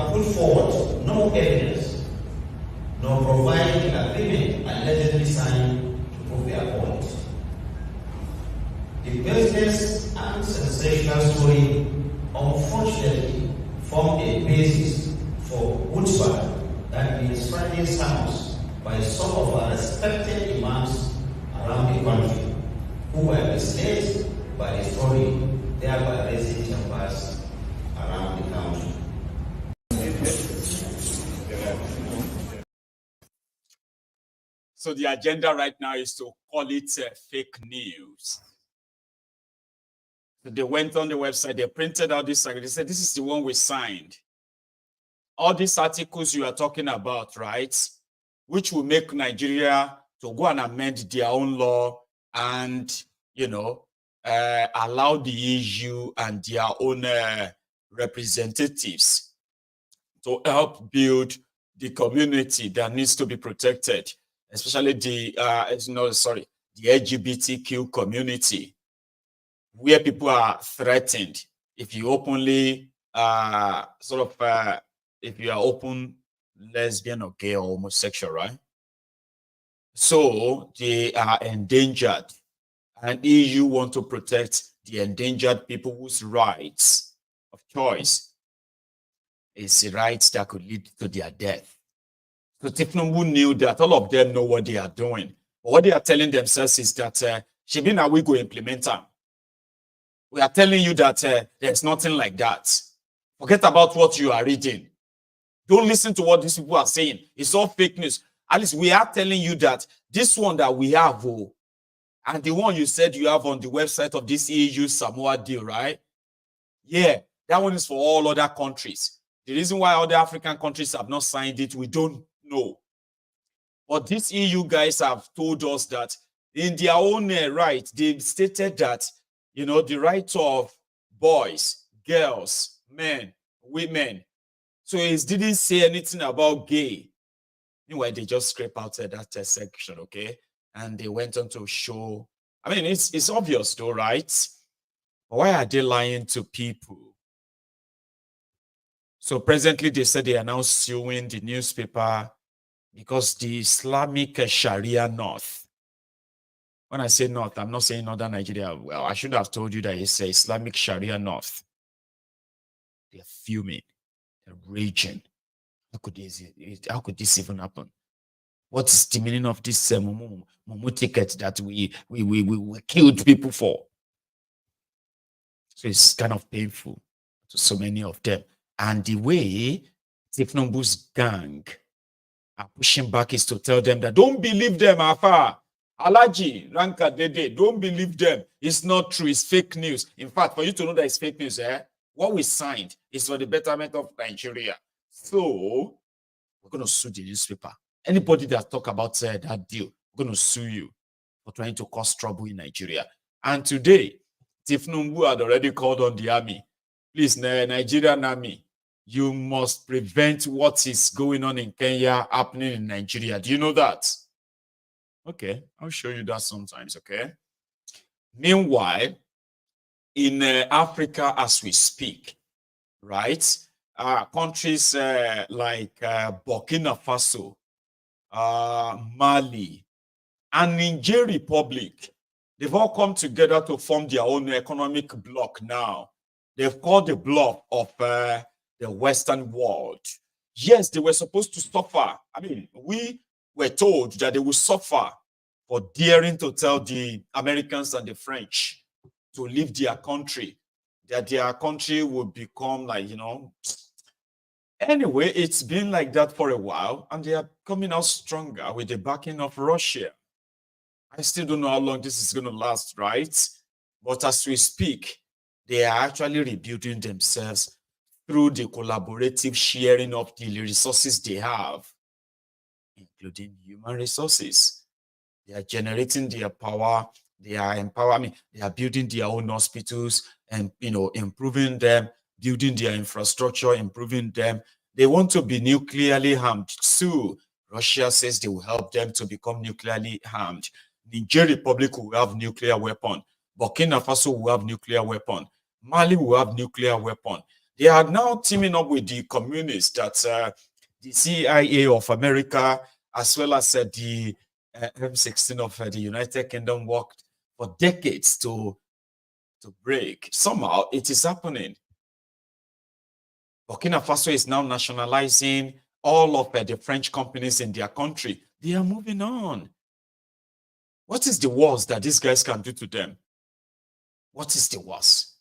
have put forward no evidence nor provided the agreement allegedly signed to prove their point. The business and sensational story unfortunately formed a basis for khutbah that means Friday sermons by some of our respected imams around the country who were misled by the story, thereby raising tempers around the country. So the agenda right now is to call it fake news. So they went on the website, they printed out this, they said, this is the one we signed. All these articles you are talking about, right, which will make Nigeria to go and amend their own law and, you know, allow the EU and their own representatives to help build the community that needs to be protected, especially the the LGBTQ community, where people are threatened if you openly if you are open lesbian or gay or homosexual, right? So they are endangered, and EU want to protect the endangered people whose rights of choice is the rights that could lead to their death. So thiefnubu knew that all of them know what they are doing. But what they are telling themselves is that Shibina, we go implement them. We are telling you that there's nothing like that. Forget about what you are reading. Don't listen to what these people are saying. It's all fake news. At least we are telling you that this one that we have, and the one you said you have on the website of this EU Samoa deal, right? Yeah, that one is for all other countries. The reason why other African countries have not signed it, we don't know. But these EU guys have told us that in their own right, they've stated that, you know, the rights of boys, girls, men, women. So it didn't say anything about gay. Anyway, they just scrape out that section, okay? And they went on to show, I mean, it's obvious though, right? But why are they lying to people? So presently they said they are now suing the newspaper because the Islamic Sharia North. When I say North, I'm not saying Northern Nigeria. Well, I should have told you that it's Islamic Sharia North. They're fuming. They're raging. How could this even happen? What is the meaning of this Momo ticket that we killed people for? So it's kind of painful to so many of them. And the way thiefnubu's gang are pushing back is to tell them that don't believe them, Afa. Alaji, Ranka Dede, don't believe them. It's not true. It's fake news. In fact, for you to know that it's fake news, what we signed is for the betterment of Nigeria. So we're going to sue the newspaper. Anybody that talk about that deal, we're going to sue you for trying to cause trouble in Nigeria. And today, thiefnubu had already called on the army. Please, Nigerian army, you must prevent what is going on in Kenya happening in Nigeria. Do you know that? Okay, I'll show you that sometimes, okay? Meanwhile, in Africa as we speak, right? Countries like Burkina Faso, Mali, and Niger Republic, they've all come together to form their own economic bloc now. They've called the bloc of the Western world. Yes, they were supposed to suffer. I mean, we were told that they would suffer for daring to tell the Americans and the French to leave their country, that their country would become like, you know. Anyway, it's been like that for a while, and they are coming out stronger with the backing of Russia. I still don't know how long this is going to last, right? But as we speak, they are actually rebuilding themselves through the collaborative sharing of the resources they have, including human resources. They are generating their power. They are empowering. They are building their own hospitals and, you know, improving them, building their infrastructure, improving them. They want to be nuclearly armed too. Russia says they will help them to become nuclearly armed. Niger Republic will have nuclear weapon. Burkina Faso will have nuclear weapon. Mali will have nuclear weapon. They are now teaming up with the communists that the CIA of America, as well as the M16 of the United Kingdom worked for decades to break. Somehow it is happening. Burkina Faso is now nationalizing all of the French companies in their country. They are moving on. What is the worst that these guys can do to them? What is the worst?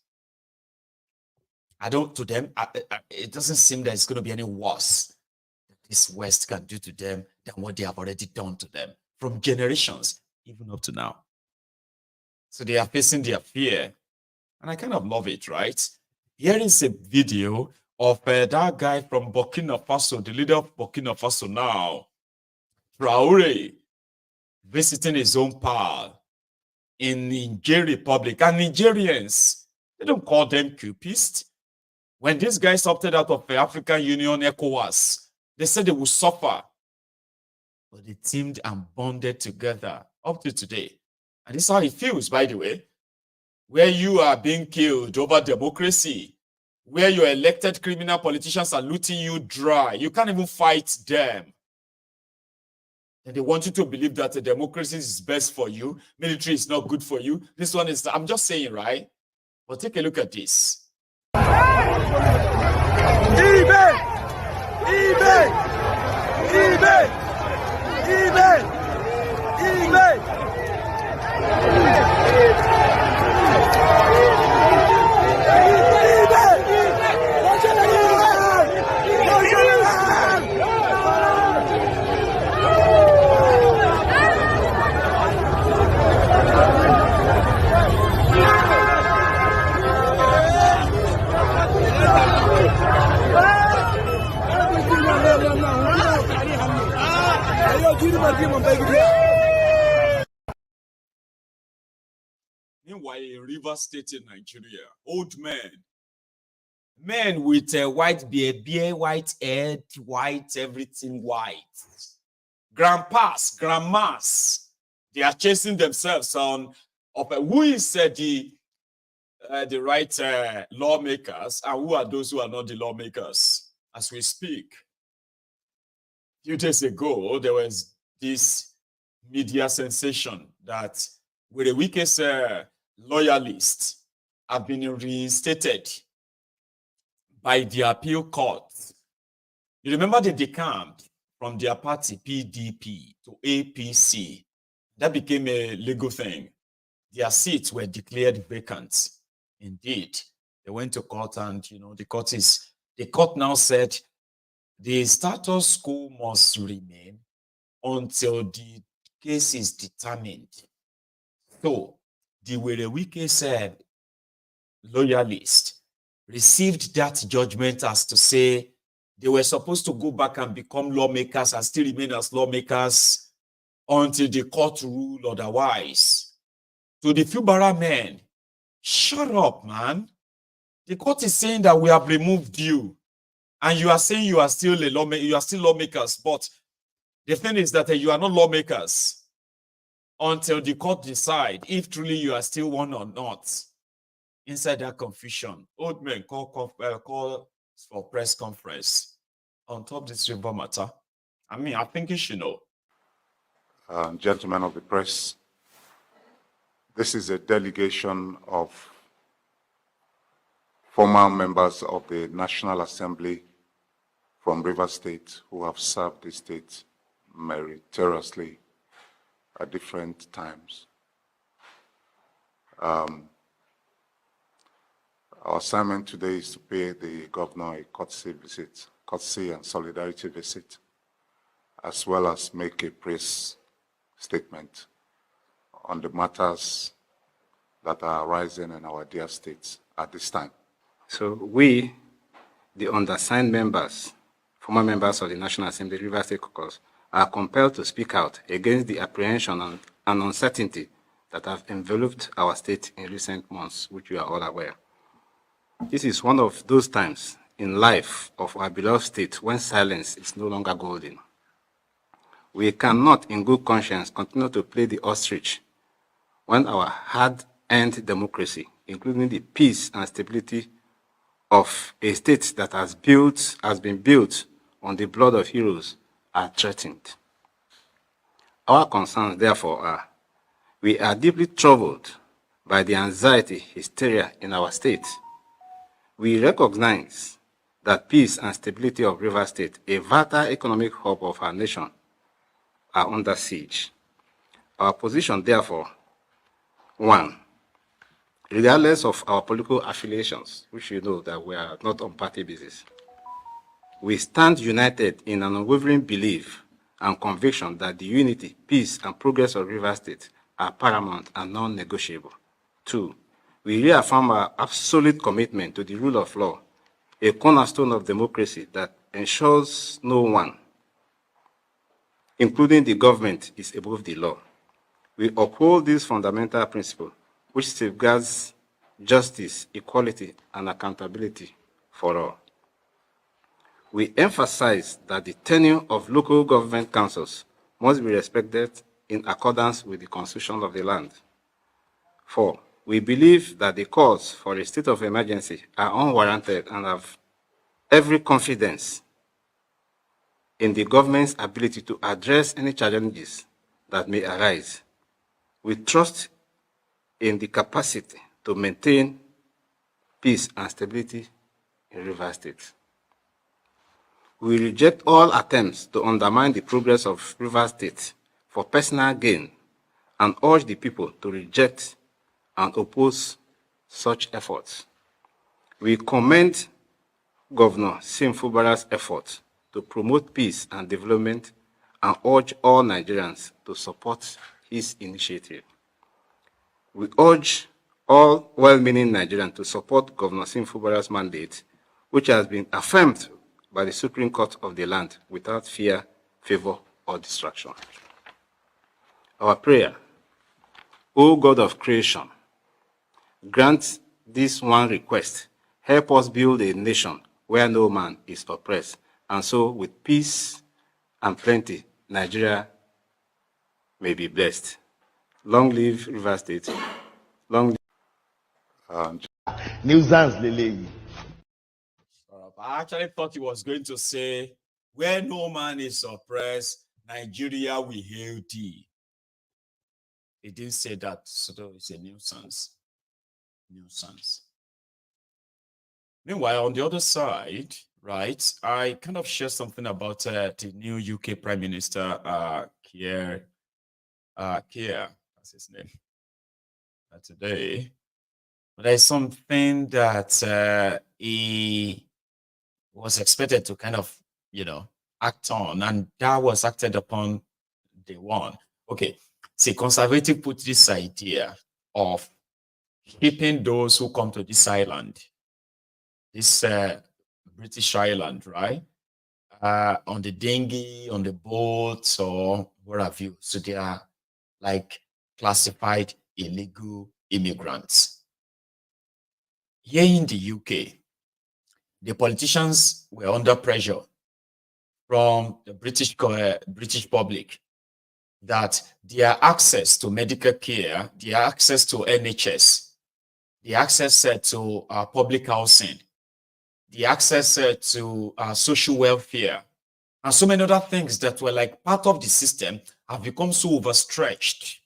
It doesn't seem that it's going to be any worse that this West can do to them than what they have already done to them from generations, even up to now. So they are facing their fear. And I kind of love it, right? Here is a video of that guy from Burkina Faso, the leader of Burkina Faso now, Traoré, visiting his own pal in Niger Republic. And Nigerians, they don't call them cupists. When these guys opted out of the African Union, ECOWAS, they said they would suffer. But they teamed and bonded together up to today. And this is how it feels, by the way, where you are being killed over democracy, where your elected criminal politicians are looting you dry. You can't even fight them. And they want you to believe that the democracy is best for you. Military is not good for you. This one is, I'm just saying, right? But take a look at this. Meanwhile, in Rivers State in Nigeria, old men with a white beard, white head, white, everything white. Grandmas, they are chasing themselves on of who is the right lawmakers and who are those who are not the lawmakers as we speak. A few days ago, there was this media sensation that with the Wike's loyalists have been reinstated by the appeal court. You remember they decamped from their party PDP to APC. That became a legal thing. Their seats were declared vacant. Indeed, they went to court, and the court now said the status quo must remain until the case is determined. So the Wike's loyalists received that judgment as to say they were supposed to go back and become lawmakers and still remain as lawmakers until the court ruled otherwise. To the Fubara men, shut up, man. The court is saying that we have removed you, and you are saying you are still a lawmaker. You are still lawmakers, but the thing is that you are not lawmakers until the court decide if truly you are still one or not. Inside that confusion, old men call for press conference on top this river matter. I mean, I think you should know. Gentlemen of the press, this is a delegation of former members of the National Assembly from Rivers State who have served the state meritoriously at different times. Our assignment today is to pay the governor a courtesy and solidarity visit, as well as make a press statement on the matters that are arising in our dear states at this time. So we, the undersigned members, former members of the National Assembly Rivers State Caucus, are compelled to speak out against the apprehension and uncertainty that have enveloped our state in recent months, which we are all aware. This is one of those times in life of our beloved state when silence is no longer golden. We cannot, in good conscience, continue to play the ostrich when our hard-earned democracy, including the peace and stability of a state that has been built on the blood of heroes are threatened. Our concerns, therefore, are: we are deeply troubled by the anxiety, hysteria in our state. We recognize that peace and stability of Rivers State, a vital economic hub of our nation, are under siege. Our position, therefore: 1, regardless of our political affiliations, which you know that we are not on party basis, we stand united in an unwavering belief and conviction that the unity, peace, and progress of Rivers State are paramount and non-negotiable. 2, we reaffirm our absolute commitment to the rule of law, a cornerstone of democracy that ensures no one, including the government, is above the law. We uphold this fundamental principle, which safeguards justice, equality, and accountability for all. We emphasize that the tenure of local government councils must be respected in accordance with the constitution of the land. 4, we believe that the calls for a state of emergency are unwarranted and have every confidence in the government's ability to address any challenges that may arise. We trust in the capacity to maintain peace and stability in Rivers State. We reject all attempts to undermine the progress of Rivers State for personal gain and urge the people to reject and oppose such efforts. We commend Governor Sim Fubara's efforts to promote peace and development and urge all Nigerians to support his initiative. We urge all well-meaning Nigerians to support Governor Sim Fubara's mandate, which has been affirmed by the Supreme Court of the land without fear, favor, or distraction. Our prayer: O God of creation, grant this one request. Help us build a nation where no man is oppressed, and so with peace and plenty, Nigeria may be blessed. Long live Rivers State. Long live. Nuisance, Lele. I actually thought he was going to say, where no man is oppressed, Nigeria will hail thee. He didn't say that, so it's a nuisance. Nuisance. Meanwhile, on the other side, right, I kind of share something about the new UK Prime Minister, Keir, that's his name, today. But there's something that he was expected to kind of, act on, and that was acted upon day one. Okay, see, conservative put this idea of keeping those who come to this island, this British island, right, on the dinghy, on the boats, or what have you. So they are like classified illegal immigrants. Here in the UK, the politicians were under pressure from the British public that their access to medical care, their access to NHS, the access to public housing, the access to social welfare, and so many other things that were like part of the system have become so overstretched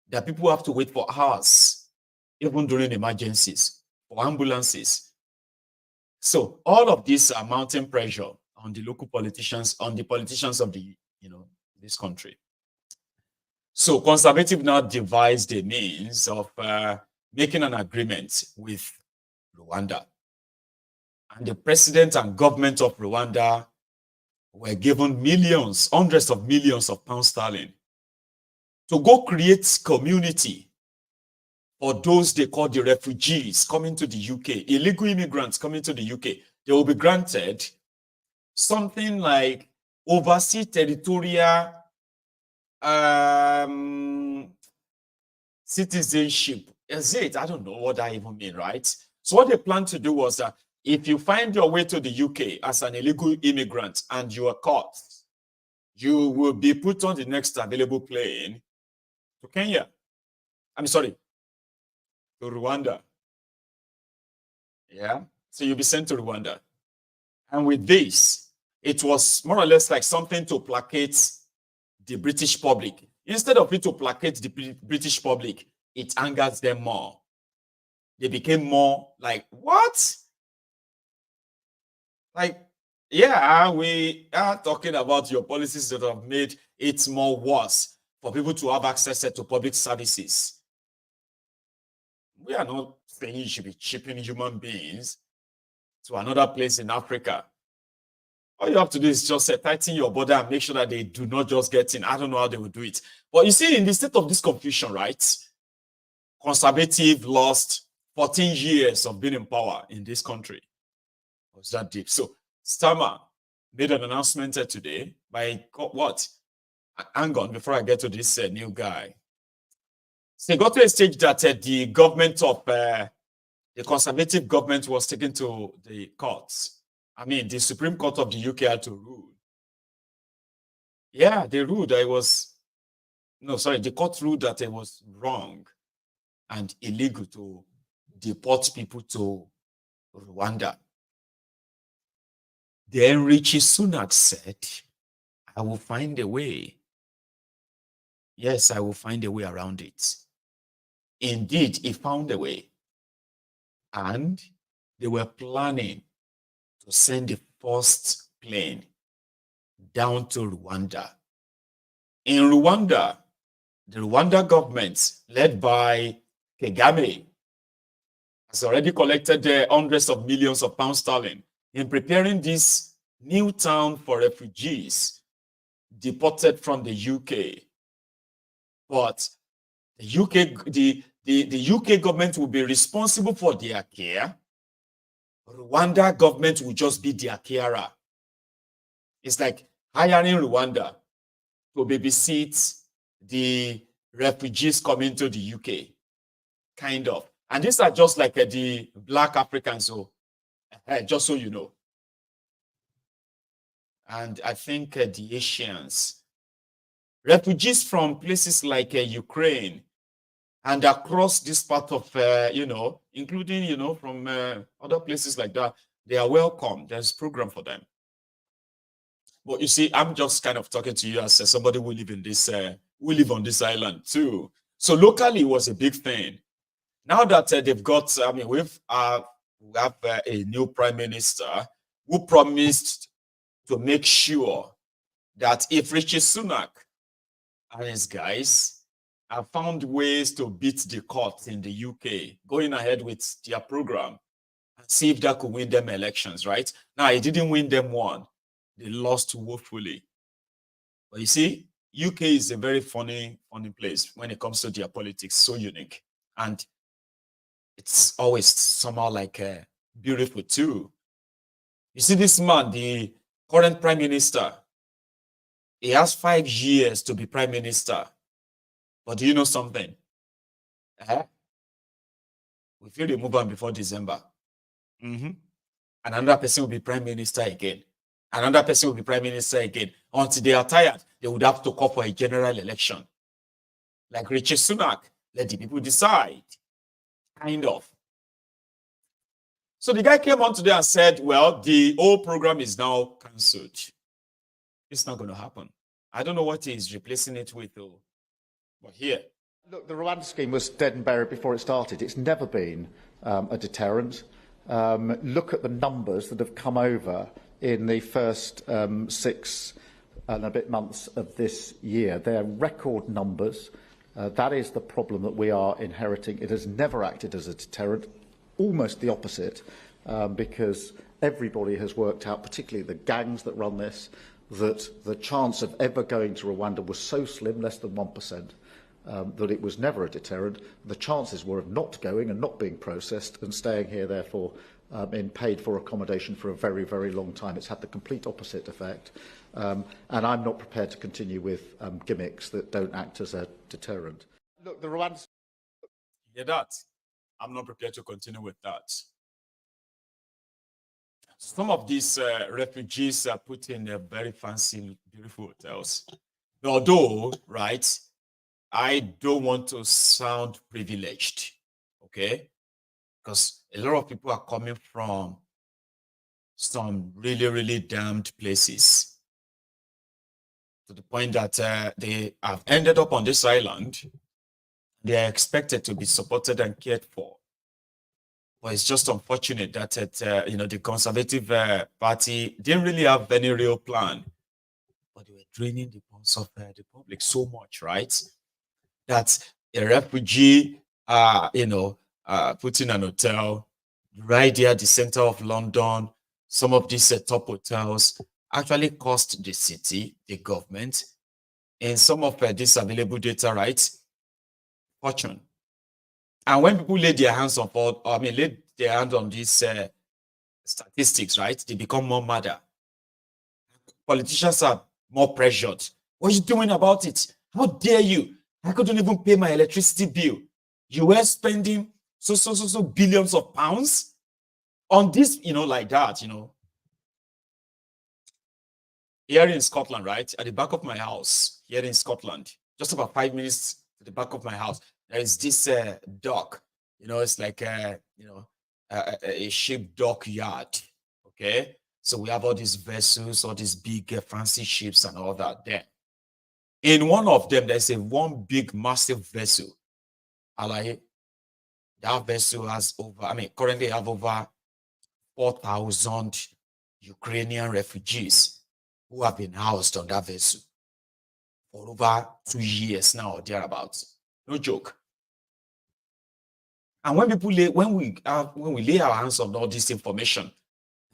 that people have to wait for hours, even during emergencies, for ambulances. So all of this are mounting pressure on the local politicians, on the politicians of the, this country. So conservative now devised a means of making an agreement with Rwanda. And the president and government of Rwanda were given millions, hundreds of millions of pounds sterling to go create community for those they call the refugees coming to the UK, illegal immigrants coming to the UK. They will be granted something like overseas territorial citizenship. Is it? I don't know what that even means, right? So what they plan to do was that if you find your way to the UK as an illegal immigrant and you are caught, you will be put on the next available plane to Kenya. I'm sorry, to Rwanda. Yeah. So you'll be sent to Rwanda. And with this, it was more or less like something to placate the British public. Instead of it to placate the British public, it angers them more. They became more like, what? Like, yeah, we are talking about your policies that have made it more worse for people to have access to public services. We are not saying you should be shipping human beings to another place in Africa. All you have to do is just tighten your border and make sure that they do not just get in. I don't know how they will do it. But you see, in the state of this confusion, right? Conservative lost 14 years of being in power in this country. It was that deep. So Starmer made an announcement today by what? Hang on, before I get to this new guy. So they got to a stage that the government of the conservative government was taken to the courts. I mean, the Supreme Court of the UK had to rule. Yeah, they ruled that it was, no, sorry, the court ruled that it was wrong and illegal to deport people to Rwanda. Then Richie Sunak said, I will find a way. Yes, I will find a way around it. Indeed, he found a way. And they were planning to send the first plane down to Rwanda. In Rwanda, the Rwanda government, led by Kagame, has already collected hundreds of millions of pounds sterling in preparing this new town for refugees deported from the UK. But the UK government will be responsible for their care. Rwanda government will just be their carer. It's like hiring Rwanda to babysit the refugees coming to the UK, kind of. And these are just like the Black Africans, so just so you know. And I think the Asians, refugees from places like Ukraine and across this part of, including, from other places like that, they are welcome. There's a program for them. But you see, I'm just kind of talking to you as somebody who live in this, who live on this island too. So locally, it was a big thing. Now that they've got, we have a new prime minister who promised to make sure that if Richie Sunak and his guys have found ways to beat the courts in the UK, going ahead with their program and see if that could win them elections, right? Now, he didn't win them one. They lost woefully. But you see, UK is a very funny place when it comes to their politics, so unique. And it's always somehow like beautiful too. You see this man, the current prime minister, he has 5 years to be prime minister. But do you know something? We feel they move on before December. And another person will be prime minister again. Another person will be prime minister again. Until they are tired, they would have to call for a general election. Like Richie Sunak, let the people decide. Kind of. So the guy came on today and said, well, the whole program is now cancelled. It's not going to happen. I don't know what he's replacing it with, though. But here. Look, the Rwanda scheme was dead and buried before it started. It's never been a deterrent. Look at the numbers that have come over in the first 6 and a bit months of this year. They're record numbers. That is the problem that we are inheriting. It has never acted as a deterrent, almost the opposite, because everybody has worked out, particularly the gangs that run this, that the chance of ever going to Rwanda was so slim, less than 1%, that it was never a deterrent. The chances were of not going and not being processed and staying here, therefore, in paid-for accommodation for a very, very long time. It's had the complete opposite effect. And I'm not prepared to continue with gimmicks that don't act as a deterrent. Look, the Rwanda... Yeah, that. I'm not prepared to continue with that. Some of these refugees are put in very fancy, beautiful hotels. Although, right, I don't want to sound privileged, okay? because a lot of people are coming from some really, really damned places to the point that they have ended up on this island. They are expected to be supported and cared for. But it's just unfortunate that the Conservative Party didn't really have any real plan. But they were draining the pulse of the public so much, right? That a refugee, put in an hotel right there at the center of London. Some of these top hotels actually cost the city, the government, and some of this available data, right? Fortune. And when people lay their hands on these statistics, right? They become more madder. Politicians are more pressured. What are you doing about it? How dare you? I couldn't even pay my electricity bill. You were spending so billions of pounds on this, like that, Here in Scotland, right? At the back of my house, here in Scotland, just about 5 minutes to the back of my house, there is this dock. It's like a ship dockyard. Okay, so we have all these vessels, all these big fancy ships and all that there. In one of them, there's one big massive vessel. That vessel has currently have over 4,000 Ukrainian refugees who have been housed on that vessel for over 2 years now or thereabouts. No joke. And when we lay our hands on all this information,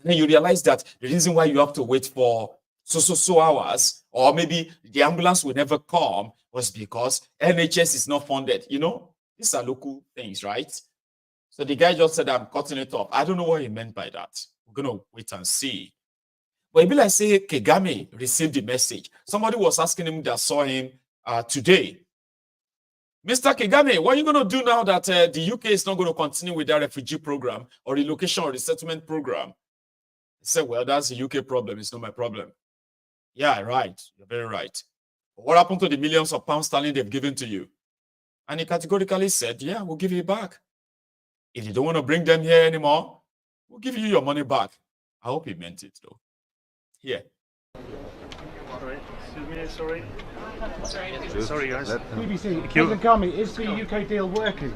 then you realize that the reason why you have to wait for so hours, or maybe the ambulance will never come, was because NHS is not funded. These are local things, right? So the guy just said, I'm cutting it off. I don't know what he meant by that. We're going to wait and see. But it'd be like say Kagame received the message. Somebody was asking him that saw him today. Mr. Kagame, what are you going to do now that the UK is not going to continue with that refugee program or relocation or resettlement program? He said, well, that's the UK problem. It's not my problem. Yeah, right. You're very right. But what happened to the millions of pounds sterling they've given to you? And he categorically said, yeah, we'll give you back. If you don't want to bring them here anymore, we'll give you your money back. I hope he meant it, though. Here. Sorry, excuse me, sorry guys. BBC, President Kagame, is the UK deal working?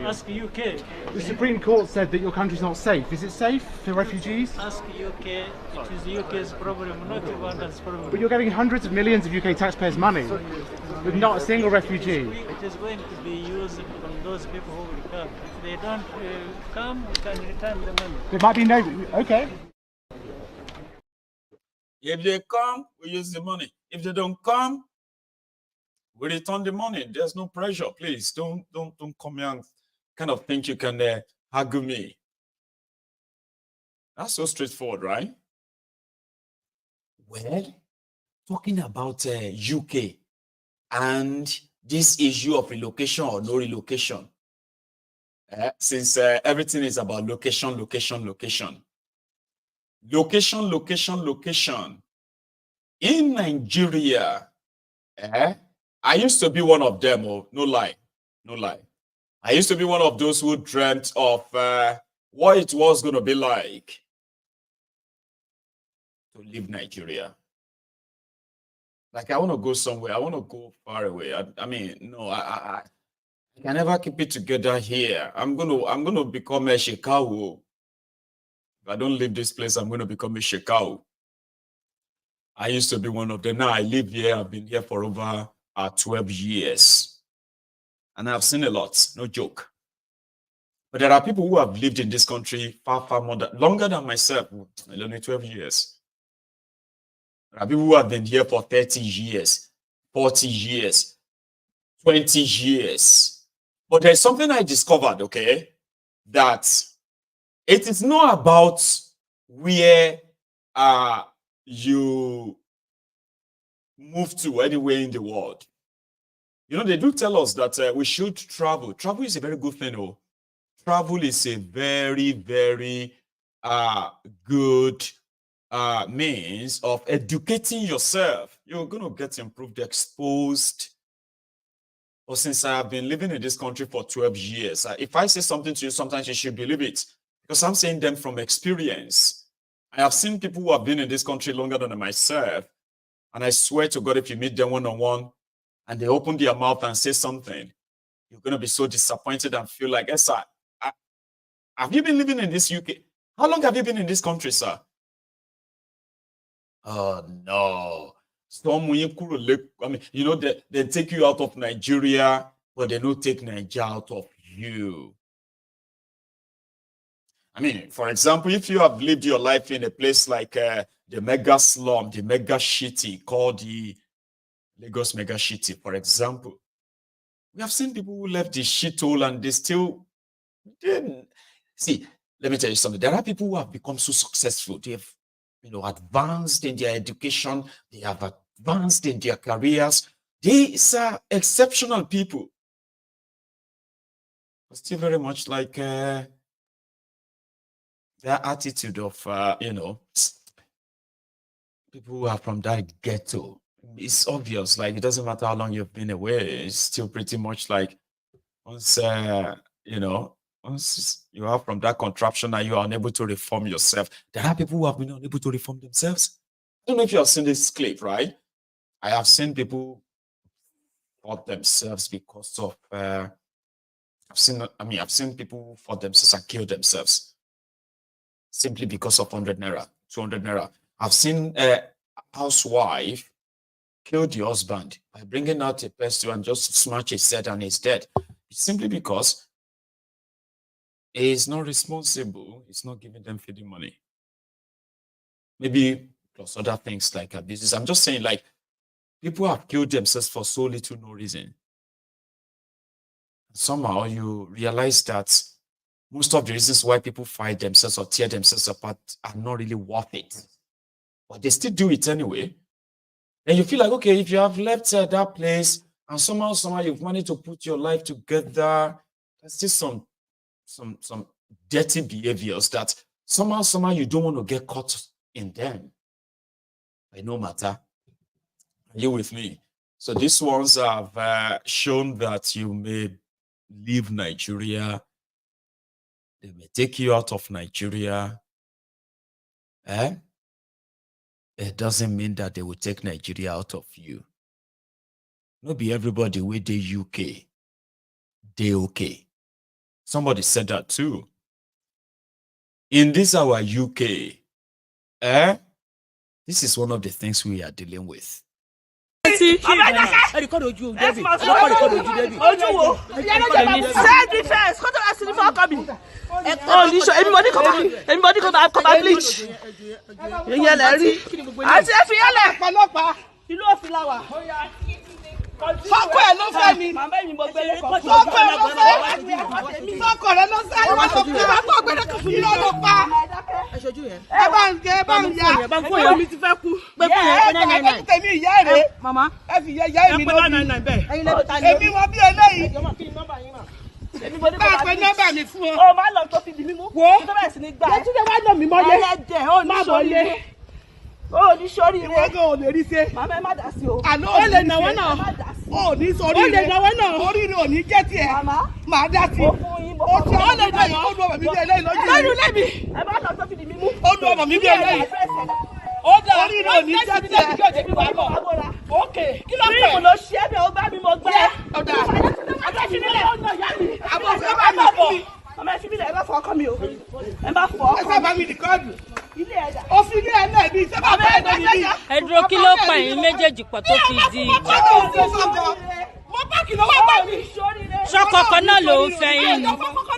Ask UK. The Supreme Court said that your country's not safe. Is it safe for refugees? Ask UK. It is the UK's problem, not Uganda's problem. But you're getting hundreds of millions of UK taxpayers' money with not a single refugee. It is going to be used on those people who will come. If they don't come, we can return the money. There might be no... Okay. If they come, we use the money. If they don't come, we return the money. There's no pressure. Please don't come here and kind of think you can haggle me. That's so straightforward, right? Well, talking about UK and this issue of relocation or no relocation, since everything is about location. In Nigeria, I used to be one of them, no lie. I used to be one of those who dreamt of what it was going to be like to leave Nigeria. Like, I want to go somewhere. I want to go far away. I can never keep it together here. I'm gonna become a Shekau. If I don't leave this place, I'm going to become a Shekau. I used to be one of them. Now I live here. I've been here for over 12 years. And I've seen a lot, no joke. But there are people who have lived in this country far longer than myself, only 12 years. There are people who have been here for 30 years, 40 years, 20 years. But there's something I discovered, okay, that it is not about where you move to anywhere in the world. They do tell us that we should travel. Travel is a very good thing. Travel is a very, very good means of educating yourself. You're going to get improved, exposed or since I have been living in this country for 12 years. If I say something to you, sometimes you should believe it, because I'm saying them from experience. I have seen people who have been in this country longer than myself, and I swear to God, if you meet them one-on-one and they open their mouth and say something, you're going to be so disappointed and feel like, yes, sir, have you been living in this UK? How long have you been in this country, sir? Oh, no. Some, I mean, you know, they take you out of Nigeria, but they don't take Nigeria out of you. I mean, for example, if you have lived your life in a place like the mega slum, the mega shitty, called the Lagos mega shitty, for example, we have seen people who left the shithole and they still didn't. See, let me tell you something. There are people who have become so successful. They have, you know, advanced in their education. They have advanced in their careers. These are exceptional people. But still very much like their attitude of, you know, people who are from that ghetto. It's obvious, like, it doesn't matter how long you've been away. It's still pretty much like, once, you know, once you are from that contraption and you are unable to reform yourself, there are people who have been unable to reform themselves. I don't know if you have seen this clip, right? I have seen people fought themselves because of, I've seen people fought themselves and killed themselves simply because of 100 naira, 200 naira. I've seen a housewife kill the husband by bringing out a pestle and just smash his head and he's dead. It's simply because he is not responsible. He's not giving them feeding money. Maybe plus other things like abuses. I'm just saying, like, people have killed themselves for so little no reason. Somehow you realize that most of the reasons why people fight themselves or tear themselves apart are not really worth it. But they still do it anyway. And you feel like, okay, if you have left that place and somehow you've managed to put your life together, there's still some dirty behaviors that somehow you don't want to get caught in them. But no matter. Are you with me? So these ones have shown that you may leave Nigeria. They may take you out of Nigeria. It doesn't mean that they will take Nigeria out of you. Not be everybody with the UK. They okay. Somebody said that too. In this our UK, this is one of the things we are dealing with. Fọ́kọ̀ ẹ̀ ló fẹ́ mi. Fọ́kọ̀ ẹ̀ ló fẹ́ mi. Fọ́kọ̀ rẹ̀ ló fẹ́ mi. Wọ́n tó kí wọ́n tó gbẹ́dẹ́ kò fún mi lọ́dọ̀ pa. Ẹ bá ń gé, ẹ bá ń ya. Ẹ mi ti fẹ́ kú. Ẹ bá tẹ̀mí ìyá rẹ̀. Ẹ fi ìyá mi lóbi. Èmi wọ́n bí eléyìí. Bá a pe nọ́mbà mi fún ọ. O máa lọ tó fi di mímú. Wo? Tó bẹ̀rẹ̀ sí ní gbà. Lẹ́tí lè wá lọ mí mọ́lé. Ẹlẹ́dẹ̀ ó ní sórí rẹ̀. Ó ní sórí rẹ̀. Ìwọ́n gan ò lè rí ṣe. Màmá ẹ má dà sí o. Àná ó lè náwó náà. Ó ní sórí rẹ̀. Ó lè náwó náà. Orí rẹ̀ ò ní jẹ́ tiẹ̀. Màá dá sí. Ó ti ó lè dá yìí. Ó lu ọmọ mi bí eléyìí lójú. Lẹ́nu lẹ́bi. Ẹ má lọ tó fi di mímú. Ó lu ọmọ mi bí eléyìí. Ó dá orí rẹ̀ ò ní jẹ́ tiẹ̀. Ókè. Kí ló fẹ́? Mo lọ ṣe é bẹ́ẹ̀ ó bá mi mọ gbẹ́. Ọ̀dà. Ọ̀dà fi mi lẹ̀. Àbọ̀ fẹ́ bá mi bọ̀. Ọmọ ẹ fi mi lẹ̀ ẹ bá fọ ọkọ mi o. Ẹ bá fọ ọkọ mi. Ẹ sábà mi rìkọ́ọ̀dù. Ilé ẹ̀dá. Ó fi ilé ẹ̀ náà bí sábà bẹ́ẹ̀ náà bí. Ẹ dúró kí ló pa yín méjèèjì pọ̀ tó fi di ìjà. Mo bá kìlọ̀ wá bá mi. Ṣọ́kọ̀kọ̀ náà ló ń fẹ́ yín ni.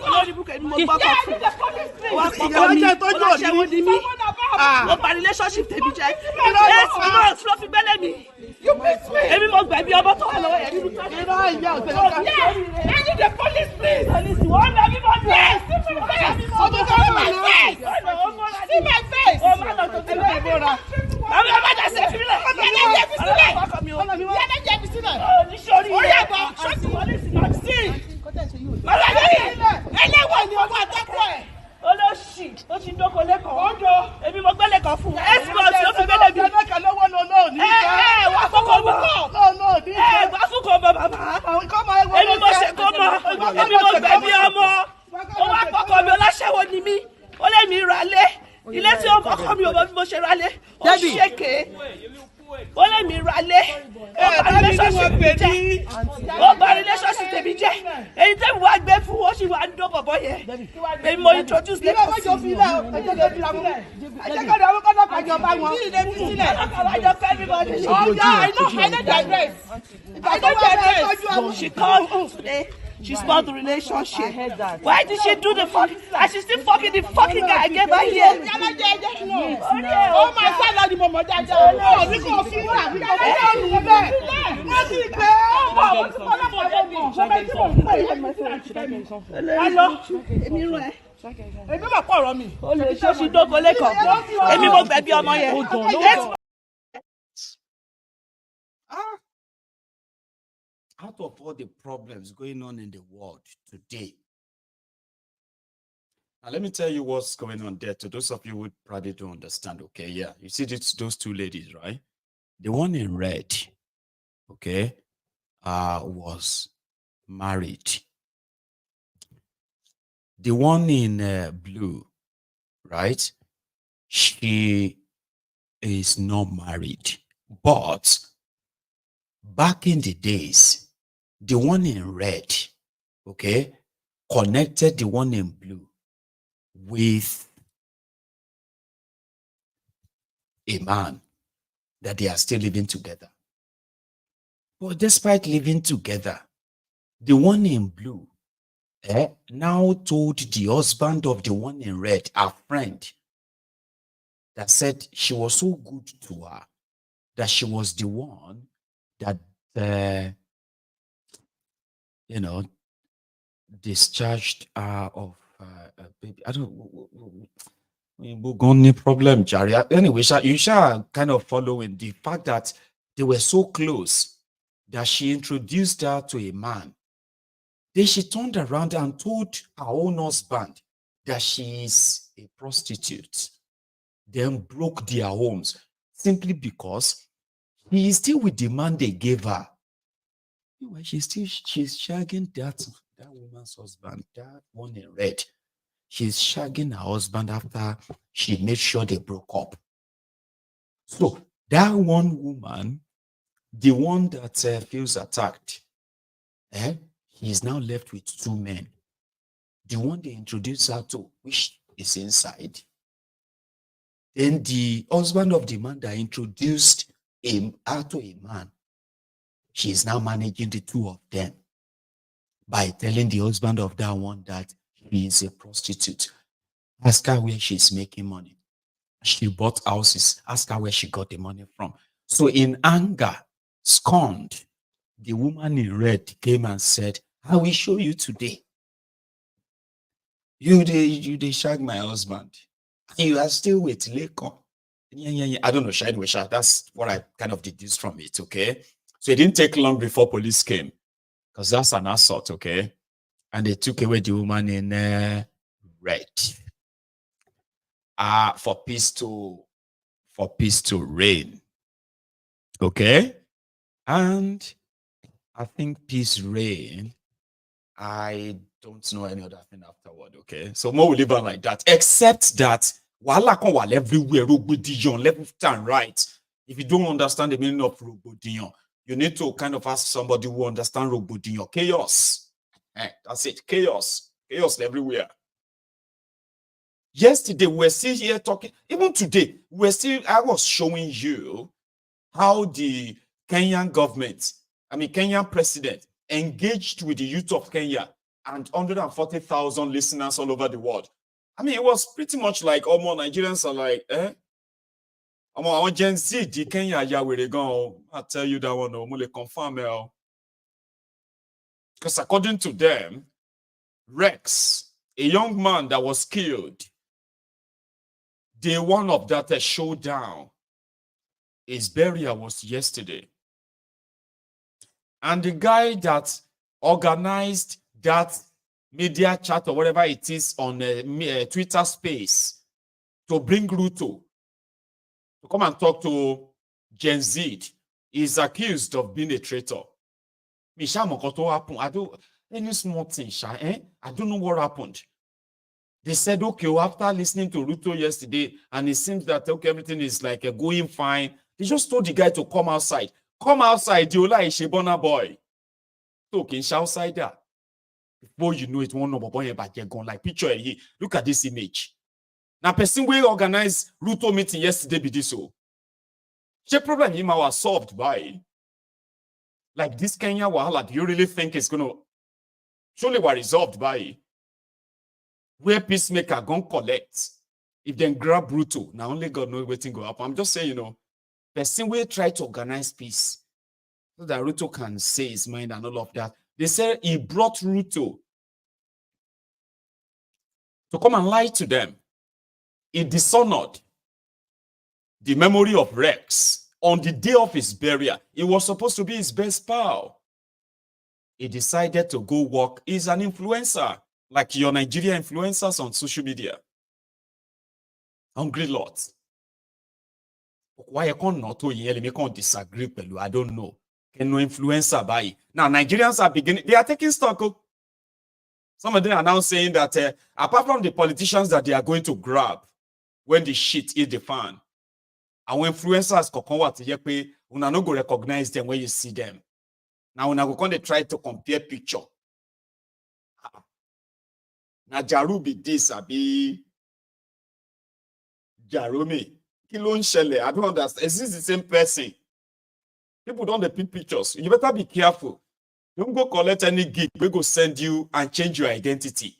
Olórí búkẹ́ ni mo gbọ́ kọ́ fún. Wà á Ìyàwó jẹ́ tó jù òní. Mo di mí. Mo pa relationship tèmi jẹ́. Yes, months ló fi gbẹ́lẹ̀ mi. Èmi mo gbẹ̀ bí ọmọ tó wà lọ́wọ́ yẹn nínú tó ṣe. I need the police please. Police wọ́n lọ bí mo dé. See my face. O máa lọ tó ti lọ ìbora. Àwọn ọmọ ọjà ṣe fi lẹ̀. Yẹ́nẹ́ jẹ́ fi sílẹ̀. Yẹ́nẹ́ jẹ́ fi sílẹ̀. Oníṣòrí rẹ̀. Ó yàgbọ́. Ṣọ́ọ̀tì police náà sí. Màlá yìí. Ẹlẹ́wọ̀n ni ọmọ àtọ́kọ̀ ẹ̀. Olóṣì ó ti ń dóko lẹ́kọ̀ọ́. Ondo. Èmi mo gbẹ́ lẹ́kọ̀ọ́ fún. Export ló fi gbẹ́lẹ̀ mi. Ẹ̀ẹ́dẹ́gbẹ̀ka lọ́wọ́ lọ́ọ́ ní. Wà fún kò bọ̀. Lọ́ọ́ ní. Wà fún kò bọ̀ bàbá. Kọ́ máa ó lè mi ralé ó bá relationship tèmi jẹ́ èyí tẹ́mi wá gbé fún ó sì wá ń dó bọ̀bọ̀ yẹn èmi mo introduce lẹ́kọ̀ọ́ sí i. ẹ̀jẹ̀ kọ́dọ̀ kọ́dọ̀ pàjọ bá wọn àjọ fẹ́ mi bọ́dí. ọjà I don't digress. She called today. She spoiled the relationship. I heard that. Why did she do the fuck? And she's still fucking the fucking guy I gave her here. Oh my God, I'm the mama. Oh, we go see that. We go hello. Èmi máa pọ̀ ọ̀rọ̀ mi. Olùṣọ́ ṣì dóko lẹ́kọ̀ọ́. Èmi mo gbẹ̀bí ọmọ yẹn. Out of all the problems going on in the world today, now let me tell you what's going on there. To those of you who probably don't understand, okay, yeah, you see those two ladies, right? The one in red, okay, was married. The one in blue, right? She is not married, but back in the days, the one in red, okay, connected the one in blue with a man that they are still living together. But despite living together, the one in blue now told the husband of the one in red, a friend, that said she was so good to her that she was the one that discharged of a baby. I don't. We're going to problem, Jerry. Anyway, you shall kind of following the fact that they were so close that she introduced her to a man. Then she turned around and told her own husband that she is a prostitute. Then broke their homes simply because he is still with the man they gave her. Anyway, she's shagging that woman's husband, that one in red. She's shagging her husband after she made sure they broke up. So that one woman, the one that feels attacked, he is now left with two men. The one they introduced her to, which is inside. Then the husband of the man that introduced him to a man, she is now managing the two of them by telling the husband of that one that he is a prostitute. Ask her where she's making money. She bought houses. Ask her where she got the money from. So in anger, scorned, the woman in red came and said, I will show you today. You they shag my husband. You are still with Lekon. Yeah. I don't know, Shine Wisha. That's what I kind of deduced from it, okay? So it didn't take long before police came, because that's an assault, okay? And they took away the woman in red. For peace to reign. Okay? And I think peace reign. I don't know any other thing afterward, okay? So more will live on like that. Except that while everywhere, Robodion, left and right. If you don't understand the meaning of Robodion, you need to kind of ask somebody who understands Robodion. Chaos. That's it. Chaos. Chaos everywhere. Yesterday, we were still here talking. Even today, I was showing you how the Kenyan government, Kenyan president, engaged with the youth of Kenya and 140,000 listeners all over the world. It was pretty much like all more Nigerians are like, I want Gen Z, the Kenya, yeah, where they go. I'll tell you that one, I'm going to confirm it. Because according to them, Rex, a young man that was killed, day one of that showdown, his burial was yesterday. And the guy that organized that media chat or whatever it is on Twitter space to bring Ruto to come and talk to Gen Z is accused of being a traitor. I don't any small thing, I don't know what happened. They said, okay, after listening to Ruto yesterday, and it seems that okay, everything is like going fine, They just told the guy to come outside. Come outside, you like Shebona boy. So can outside that. Before you know it, one number boy gone like picture here. Look at this image. Now, person we organize Ruto meeting yesterday be this so. The problem him was solved by like this Kenya wahala. Do you really think it's gonna surely were resolved by where peacemaker gon collect if then grab Ruto? Now only God knows waiting go up. I'm just saying, person will try to organize peace so that Ruto can say his mind and all of that. They said he brought Ruto to come and lie to them. He dishonored the memory of Rex on the day of his burial. He was supposed to be his best pal. He decided to go work. He's an influencer, like your Nigerian influencers on social media. Hungry lots. Why I can't disagree with you? I don't know. Can no influencer buy? Now Nigerians are beginning. They are taking stock. Some of them are now saying that apart from the politicians that they are going to grab when the shit hit the fan, our influencers una no go recognize them when you see them. Now una go come they try to compare picture. Now Jaru be this, abi Jarome. Kilon Shele. I don't understand. Is this the same person? People don't pick pictures. You better be careful. Don't go collect any gig. We go send you and change your identity.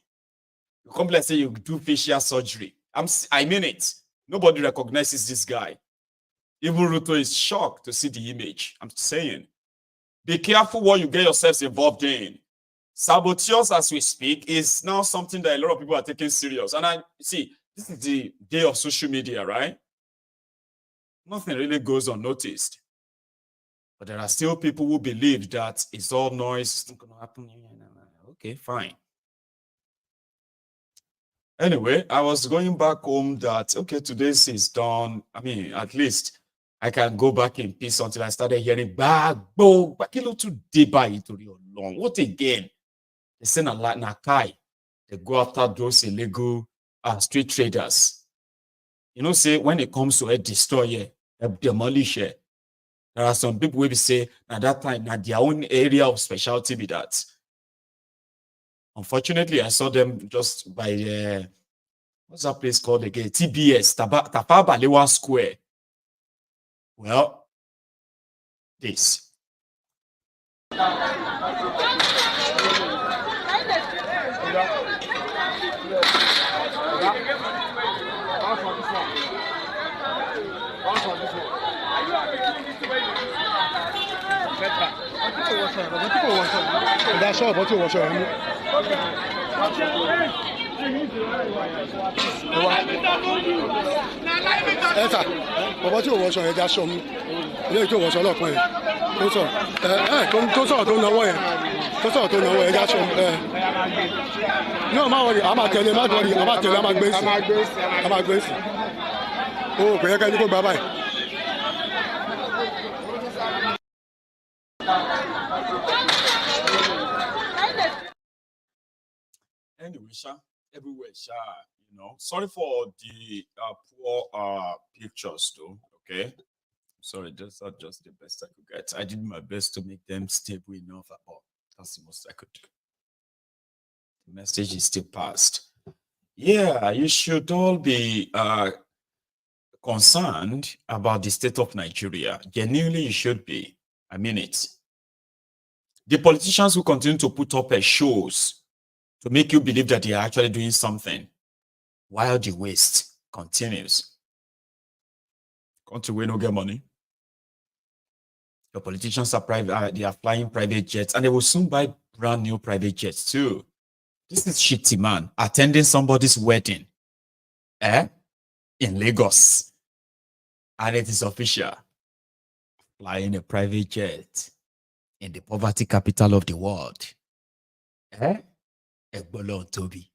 You come let's say you do facial surgery. I mean it. Nobody recognizes this guy. Even Ruto is shocked to see the image. I'm saying, be careful what you get yourselves involved in. Saboteurs, as we speak, is now something that a lot of people are taking serious. And I see, this is the day of social media, right? Nothing really goes unnoticed. But there are still people who believe that it's all noise. It's not going to happen. Okay, fine. Anyway, I was going back home that, okay, today's is done. I mean, at least I can go back in peace until I started hearing back to deba into your long. What again? They send a lot Nakai. They go after those illegal street traders. You know, say when it comes to a destroyer, a demolisher, there are some people who will say at that time, at their own area of specialty be that. Unfortunately, I saw them just by what's that place called again? TBS, Tafa Balewa Square. Well, this. That's all, but you watch it. Esa, bàbá tí ò wọṣọ yẹn já sọ mú ilé tí ò wọṣọ lọ́pọ̀ yẹn tó sọ tó sọ̀rọ̀ tó náwó yẹn tó sọ̀rọ̀ tó náwó yẹn já sọ mú náà má wọlé a máa tẹ̀lé má wọlé a máa tẹ̀lé a máa gbé sí o kò yẹ ká ẹni kó gbà báyìí. Anyway, everywhere, sorry for the poor pictures, though. Okay, sorry, that's not just the best I could get. I did my best to make them stable enough, but that's the most I could do. The message is still passed. Yeah, you should all be concerned about the state of Nigeria. Genuinely, you should be. I mean it. The politicians who continue to put up shows to make you believe that they are actually doing something while the waste continues. Country will not get money. The politicians are private, they are flying private jets, and they will soon buy brand new private jets too. This is shitty, man. Attending somebody's wedding in Lagos. And it is official. Flying a private jet in the poverty capital of the world. Egbolon Toby.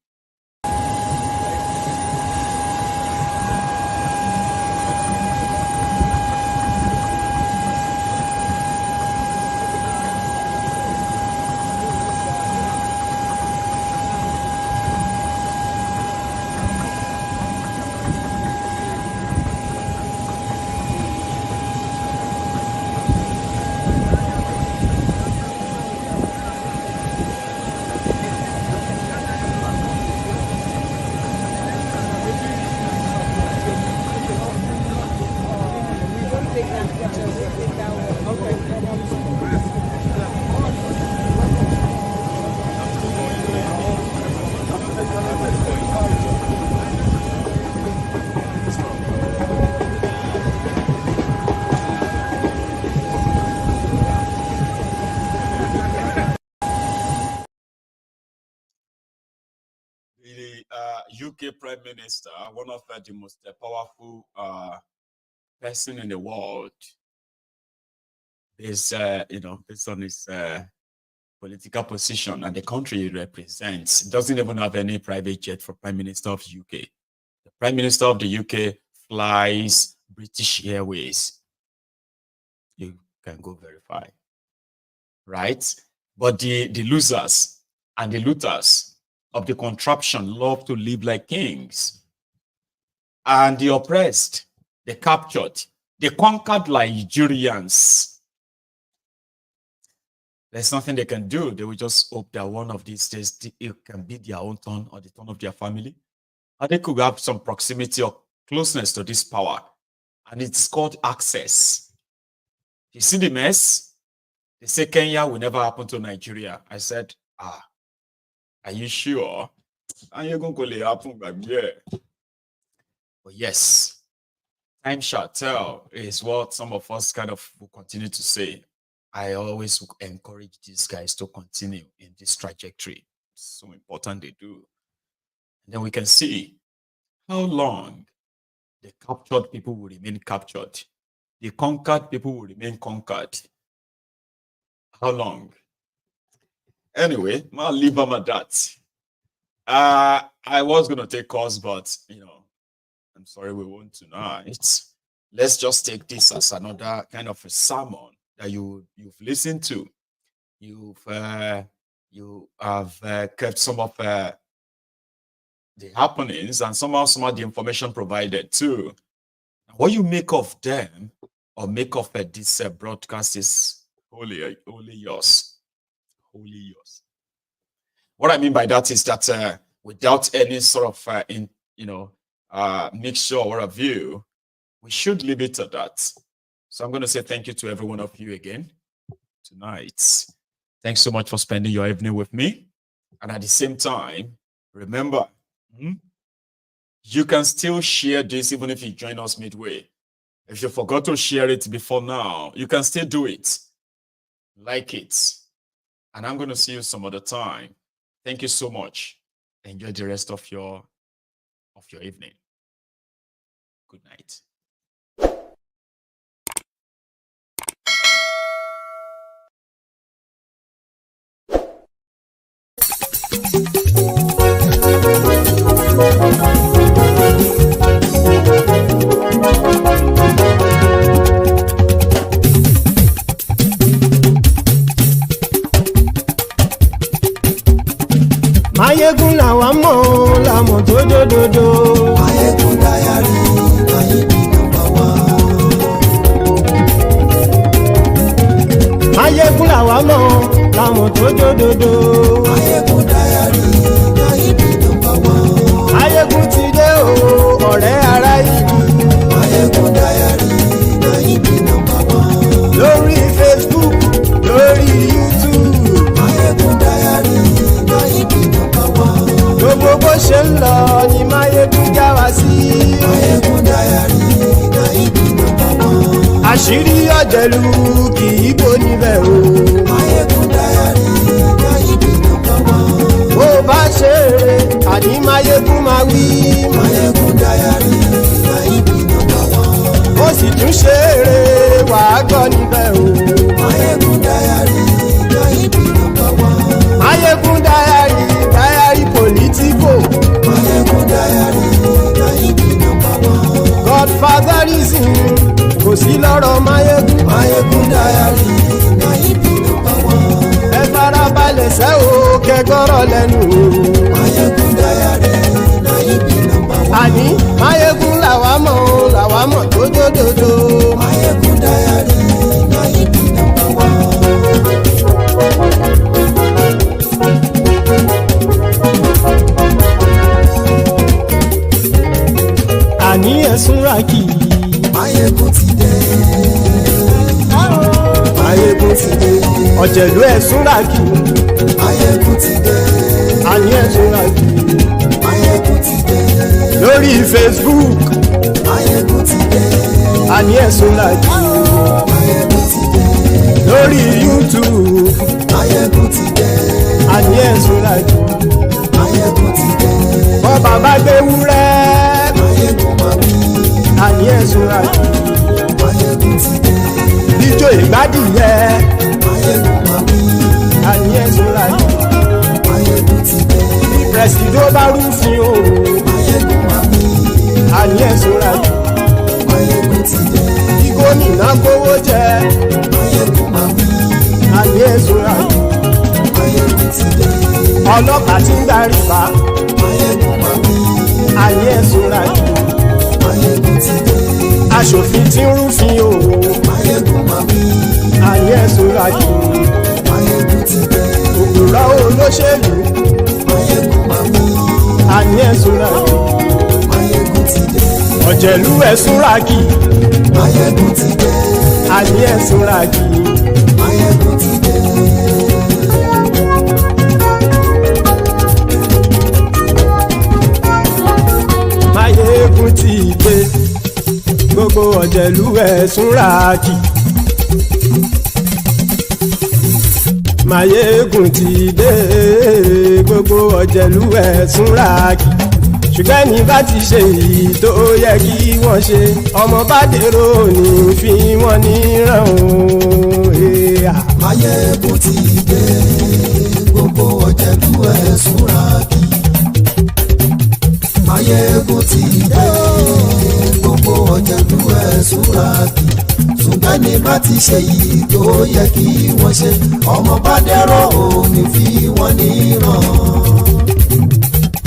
The UK Prime Minister, one of the most powerful person in the world, is based on his political position and the country he represents, doesn't even have any private jet for Prime Minister of the UK. The Prime Minister of the UK flies British Airways. You can go verify, right? But the losers and the looters of the contraption love to live like kings. And the oppressed, the captured, the conquered Nigerians, there's nothing they can do. They will just hope that one of these days it can be their own turn or the turn of their family. And they could have some proximity or closeness to this power. And it's called access. You see the mess? They say Kenya will never happen to Nigeria. I said, are you sure? And you're going to happen back there. But yes, time shall tell is what some of us kind of will continue to say. I always encourage these guys to continue in this trajectory. It's so important they do. And then we can see how long the captured people will remain captured. The conquered people will remain conquered. How long? Anyway, I'll leave them at that. I was going to take calls, but, I'm sorry we won't tonight. Let's just take this as another kind of a sermon that you've listened to. You have kept some of the happenings and some of the information provided too. What you make of them or make of this broadcast is wholly yours. Wholly yours. What I mean by that is that without any sort of mixture or a view, we should leave it at that. So I'm going to say thank you to every one of you again tonight. Thanks so much for spending your evening with me. And at the same time, remember, you can still share this even if you join us midway. If you forgot to share it before now, you can still do it. Like it. And I'm going to see you some other time. Thank you so much. Enjoy the rest of your evening. Good night. Mayegun làwa mọ̀ làmọ̀ tó dòdòdò. Mayegun dayari Mayegun number one. Mayegun làwa mọ̀ làmọ̀ tó dòdòdò. Mayegun dayari Mayegun number one. Mayegun ti dé o ọ̀rẹ́ ara ìlú. Mayegun dayari Mayegun number one. Lórí Facebook lórí YouTube. Mayegun dayari Mayegun number one. Gbogbo bó ṣe ń lọ ni Mayegun já wa sí. Mayegun dayari Mayegun number one. Àṣírí ọ̀jẹ̀lú kì í bò níbẹ̀ o. Mayegun dayari Mayegun number one. Bó bá ṣe eré àní Mayegun máa wí. Mayegun dayari Mayegun number one. Ó sì tún ṣe eré wàá gbọ́ níbẹ̀ o. Mayegun dayari Mayegun number one. Mayegun dayari politico. Mayegun dayari Mayegun number one. Godfatherism kò sí lọ́rọ̀ Mayegun. Mayegun dayari Mayegun number one. Ẹ farabalẹ̀ sẹ́ o kẹgọ́rọ̀ lẹ́nu o. Mayegun dayari Mayegun number one. Àní Mayegun làwa mọ̀ tó dòdòdò. Mayegun dayari Mayegun number one. Àní ẹ̀sùn rákì. Mayegun ti dé. ọ̀jẹ̀lú ẹ̀sùn ràkì. Máyégún ti dé. Àní ẹ̀sùn ràkì. Máyégún ti dé. Lórí Facebook. Máyégún ti dé. Àní ẹ̀sùn ràkì. Máyégún ti dé. Lórí YouTube. Máyégún ti dé. Àní ẹ̀sùn ràkì. Máyégún ti dé. Bọ́ bàbá gbé wúrẹ́. Máyégún máa wí. Àní ẹ̀sùn ràkì. Máyégún ti dé. Ijó ìgbádìyẹ. Máyégún máa wí. Àní ẹ̀sùn ràkì. Máyégún ti dé. Presido bá rúfin o. Máyégún máa wí. Àní ẹ̀sùn ràkì. Máyégún ti dé. Kí gómìnà gbówó jẹ. Máyégún máa wí. Àní ẹ̀sùn ràkì. Máyégún ti dé. Ọlọ́pàá tí ń darí bá. Máyégún máa wí. Àní ẹ̀sùn ràkì. Máyégún ti dé. Aṣòfin tí ń rúfin o. Máyégún máa wí. Àní ẹ̀sùn ràkì. Máyégún ti dé. Òpùrọ́ olóṣèlú. Máyégún máa wí. Àní ẹ̀sùn ràkì. Máyégún ti dé. Ọ̀jẹ̀lú ẹ̀sùn ràkì. Máyégún ti dé. Àní ẹ̀sùn ràkì. Máyégún ti dé. Máyégún ti dé. Gbogbo ọ̀jẹ̀lú ẹ̀sùn ràkì. Máyégún ti dé. Gbogbo ọ̀jẹ̀lú ẹ̀sùn ràkì. Ṣùgbọ́n ní bá ti ṣe èyí tó yẹ kí wọ́n ṣe, ọmọ bá dèrò ní fi wọ́n níran o. Máyégún ti dé. Gbogbo ọ̀jẹ̀lú ẹ̀sùn ràkì. Máyégún ti dé. Gbogbo ọ̀jẹ̀lú ẹ̀sùn ràkì. Ṣùgbọ́n ní bá ti ṣe èyí tó yẹ kí wọ́n ṣe, ọmọ bá dèrò ní fi wọ́n níran.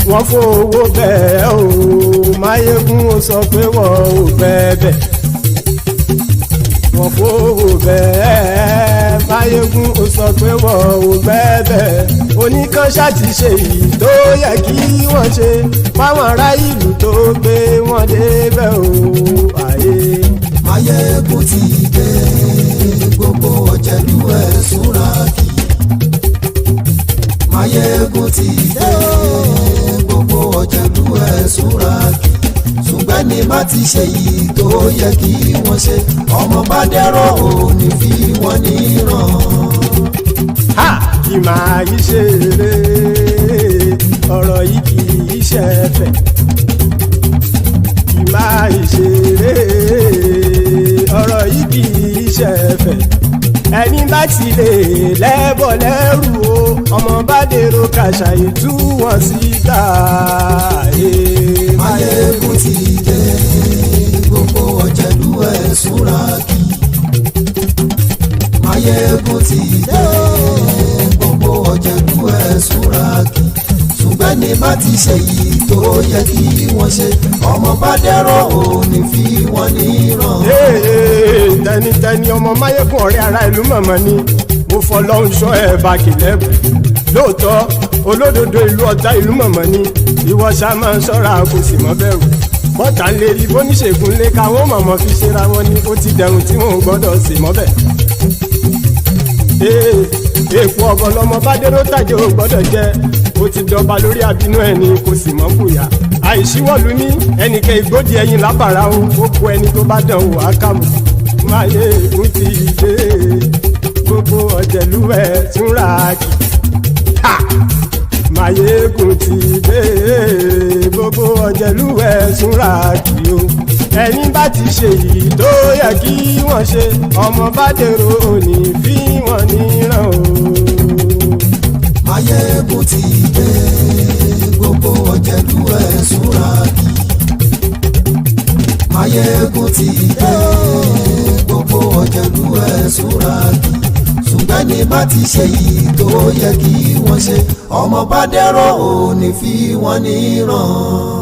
Wọ́n fowó bẹ́ẹ̀ o, Máyégún ó sọ pé wọ́n ò bẹ́ẹ̀. Wọ́n fowó bẹ́ẹ̀, Máyégún ó sọ pé wọ́n ò bẹ́ẹ̀. Oníkanṣá ti ṣe èyí tó yẹ kí wọ́n ṣe, fáwọn ará ìlú tó gbé wọn débẹ̀ o. Máyégún ti dé. Gbogbo ọ̀jẹ̀lú ẹ̀sùn ràkì. Máyégún ti dé. Gbogbo ọ̀jẹ̀lú ẹ̀sùn ràkì. Ṣùgbọ́n ní bá ti ṣe yìí tó yẹ kí wọ́n ṣe, ọmọ bá dẹ́rọ̀ ò ní fi wọ́n níran. Ha! Kì máa yí ṣe eré, ọ̀rọ̀ yìí kì í ṣe ẹ̀fẹ̀. Kì máa yí ṣe eré, ọ̀rọ̀ yìí kì í ṣe ẹ̀fẹ̀. Ẹni bá ti lè lẹ́bọ̀ lẹ́rù o, ọmọ bá dèrò kàṣàyè tú wọn síta. Máyégún ti dé. Gbogbo ọ̀jẹ̀lú ẹ̀sùn ràkì. Máyégún ti dé. Gbogbo ọ̀jẹ̀lú ẹ̀sùn ràkì. Ṣùgbọ́n ní bá ti ṣe yìí tó yẹ kí wọ́n ṣe, ọmọ bá dẹ́rọ̀ ò ní fi wọ́n níran. Tẹnitẹni ọmọ Máyégún ọ̀rẹ́ ara ìlú mọ̀mọ́ ni mo fọlọ́run ṣọ́ ẹ̀ bá kìlẹ́bù. Lóòótọ́ olódodo ìlú ọ̀tá ìlú mọ̀mọ́ ni ìwọ ṣá máa ń ṣọ́ra kò sì mọ́ bẹ̀rù. Bọ́tà ń lè rí bóníṣègùn lé káwọn mọ̀mọ́ fi ṣera wọn ni ó ti dẹrùn tí wọn ò gbọ́dọ̀ sì mọ́ bẹ̀. Èèpo ọ̀bọ lọmọ bá dérò tàjẹ́ ò gbọ́dọ̀ jẹ́, ó ti dọba lórí àbínú ẹni kò sì mọ́ fòyà. Àìsíwọ́lu ní ẹnìkẹ́ ìgbódì ẹyin lábàrá o, ó kó ẹni tó bá dán o àkàmù. Máyégún ti dé. Gbogbo ọ̀jẹ̀lú ẹ̀sùn ràkì. Máyégún ti dé. Gbogbo ọ̀jẹ̀lú ẹ̀sùn ràkì o. Ẹni bá ti ṣe yìí tó yẹ kí wọ́n ṣe, ọmọ bá dèrò òní fi wọ́n níran o. Máyégún ti dé. Gbogbo ọ̀jẹ̀lú ẹ̀sùn ràkì. Máyégún ti dé. Gbogbo ọ̀jẹ̀lú ẹ̀sùn ràkì. Ṣùgbọ́n ní bá ti ṣe yìí tó yẹ kí wọ́n ṣe, ọmọ bá dẹ́rọ̀ ò ní fi wọ́n níran.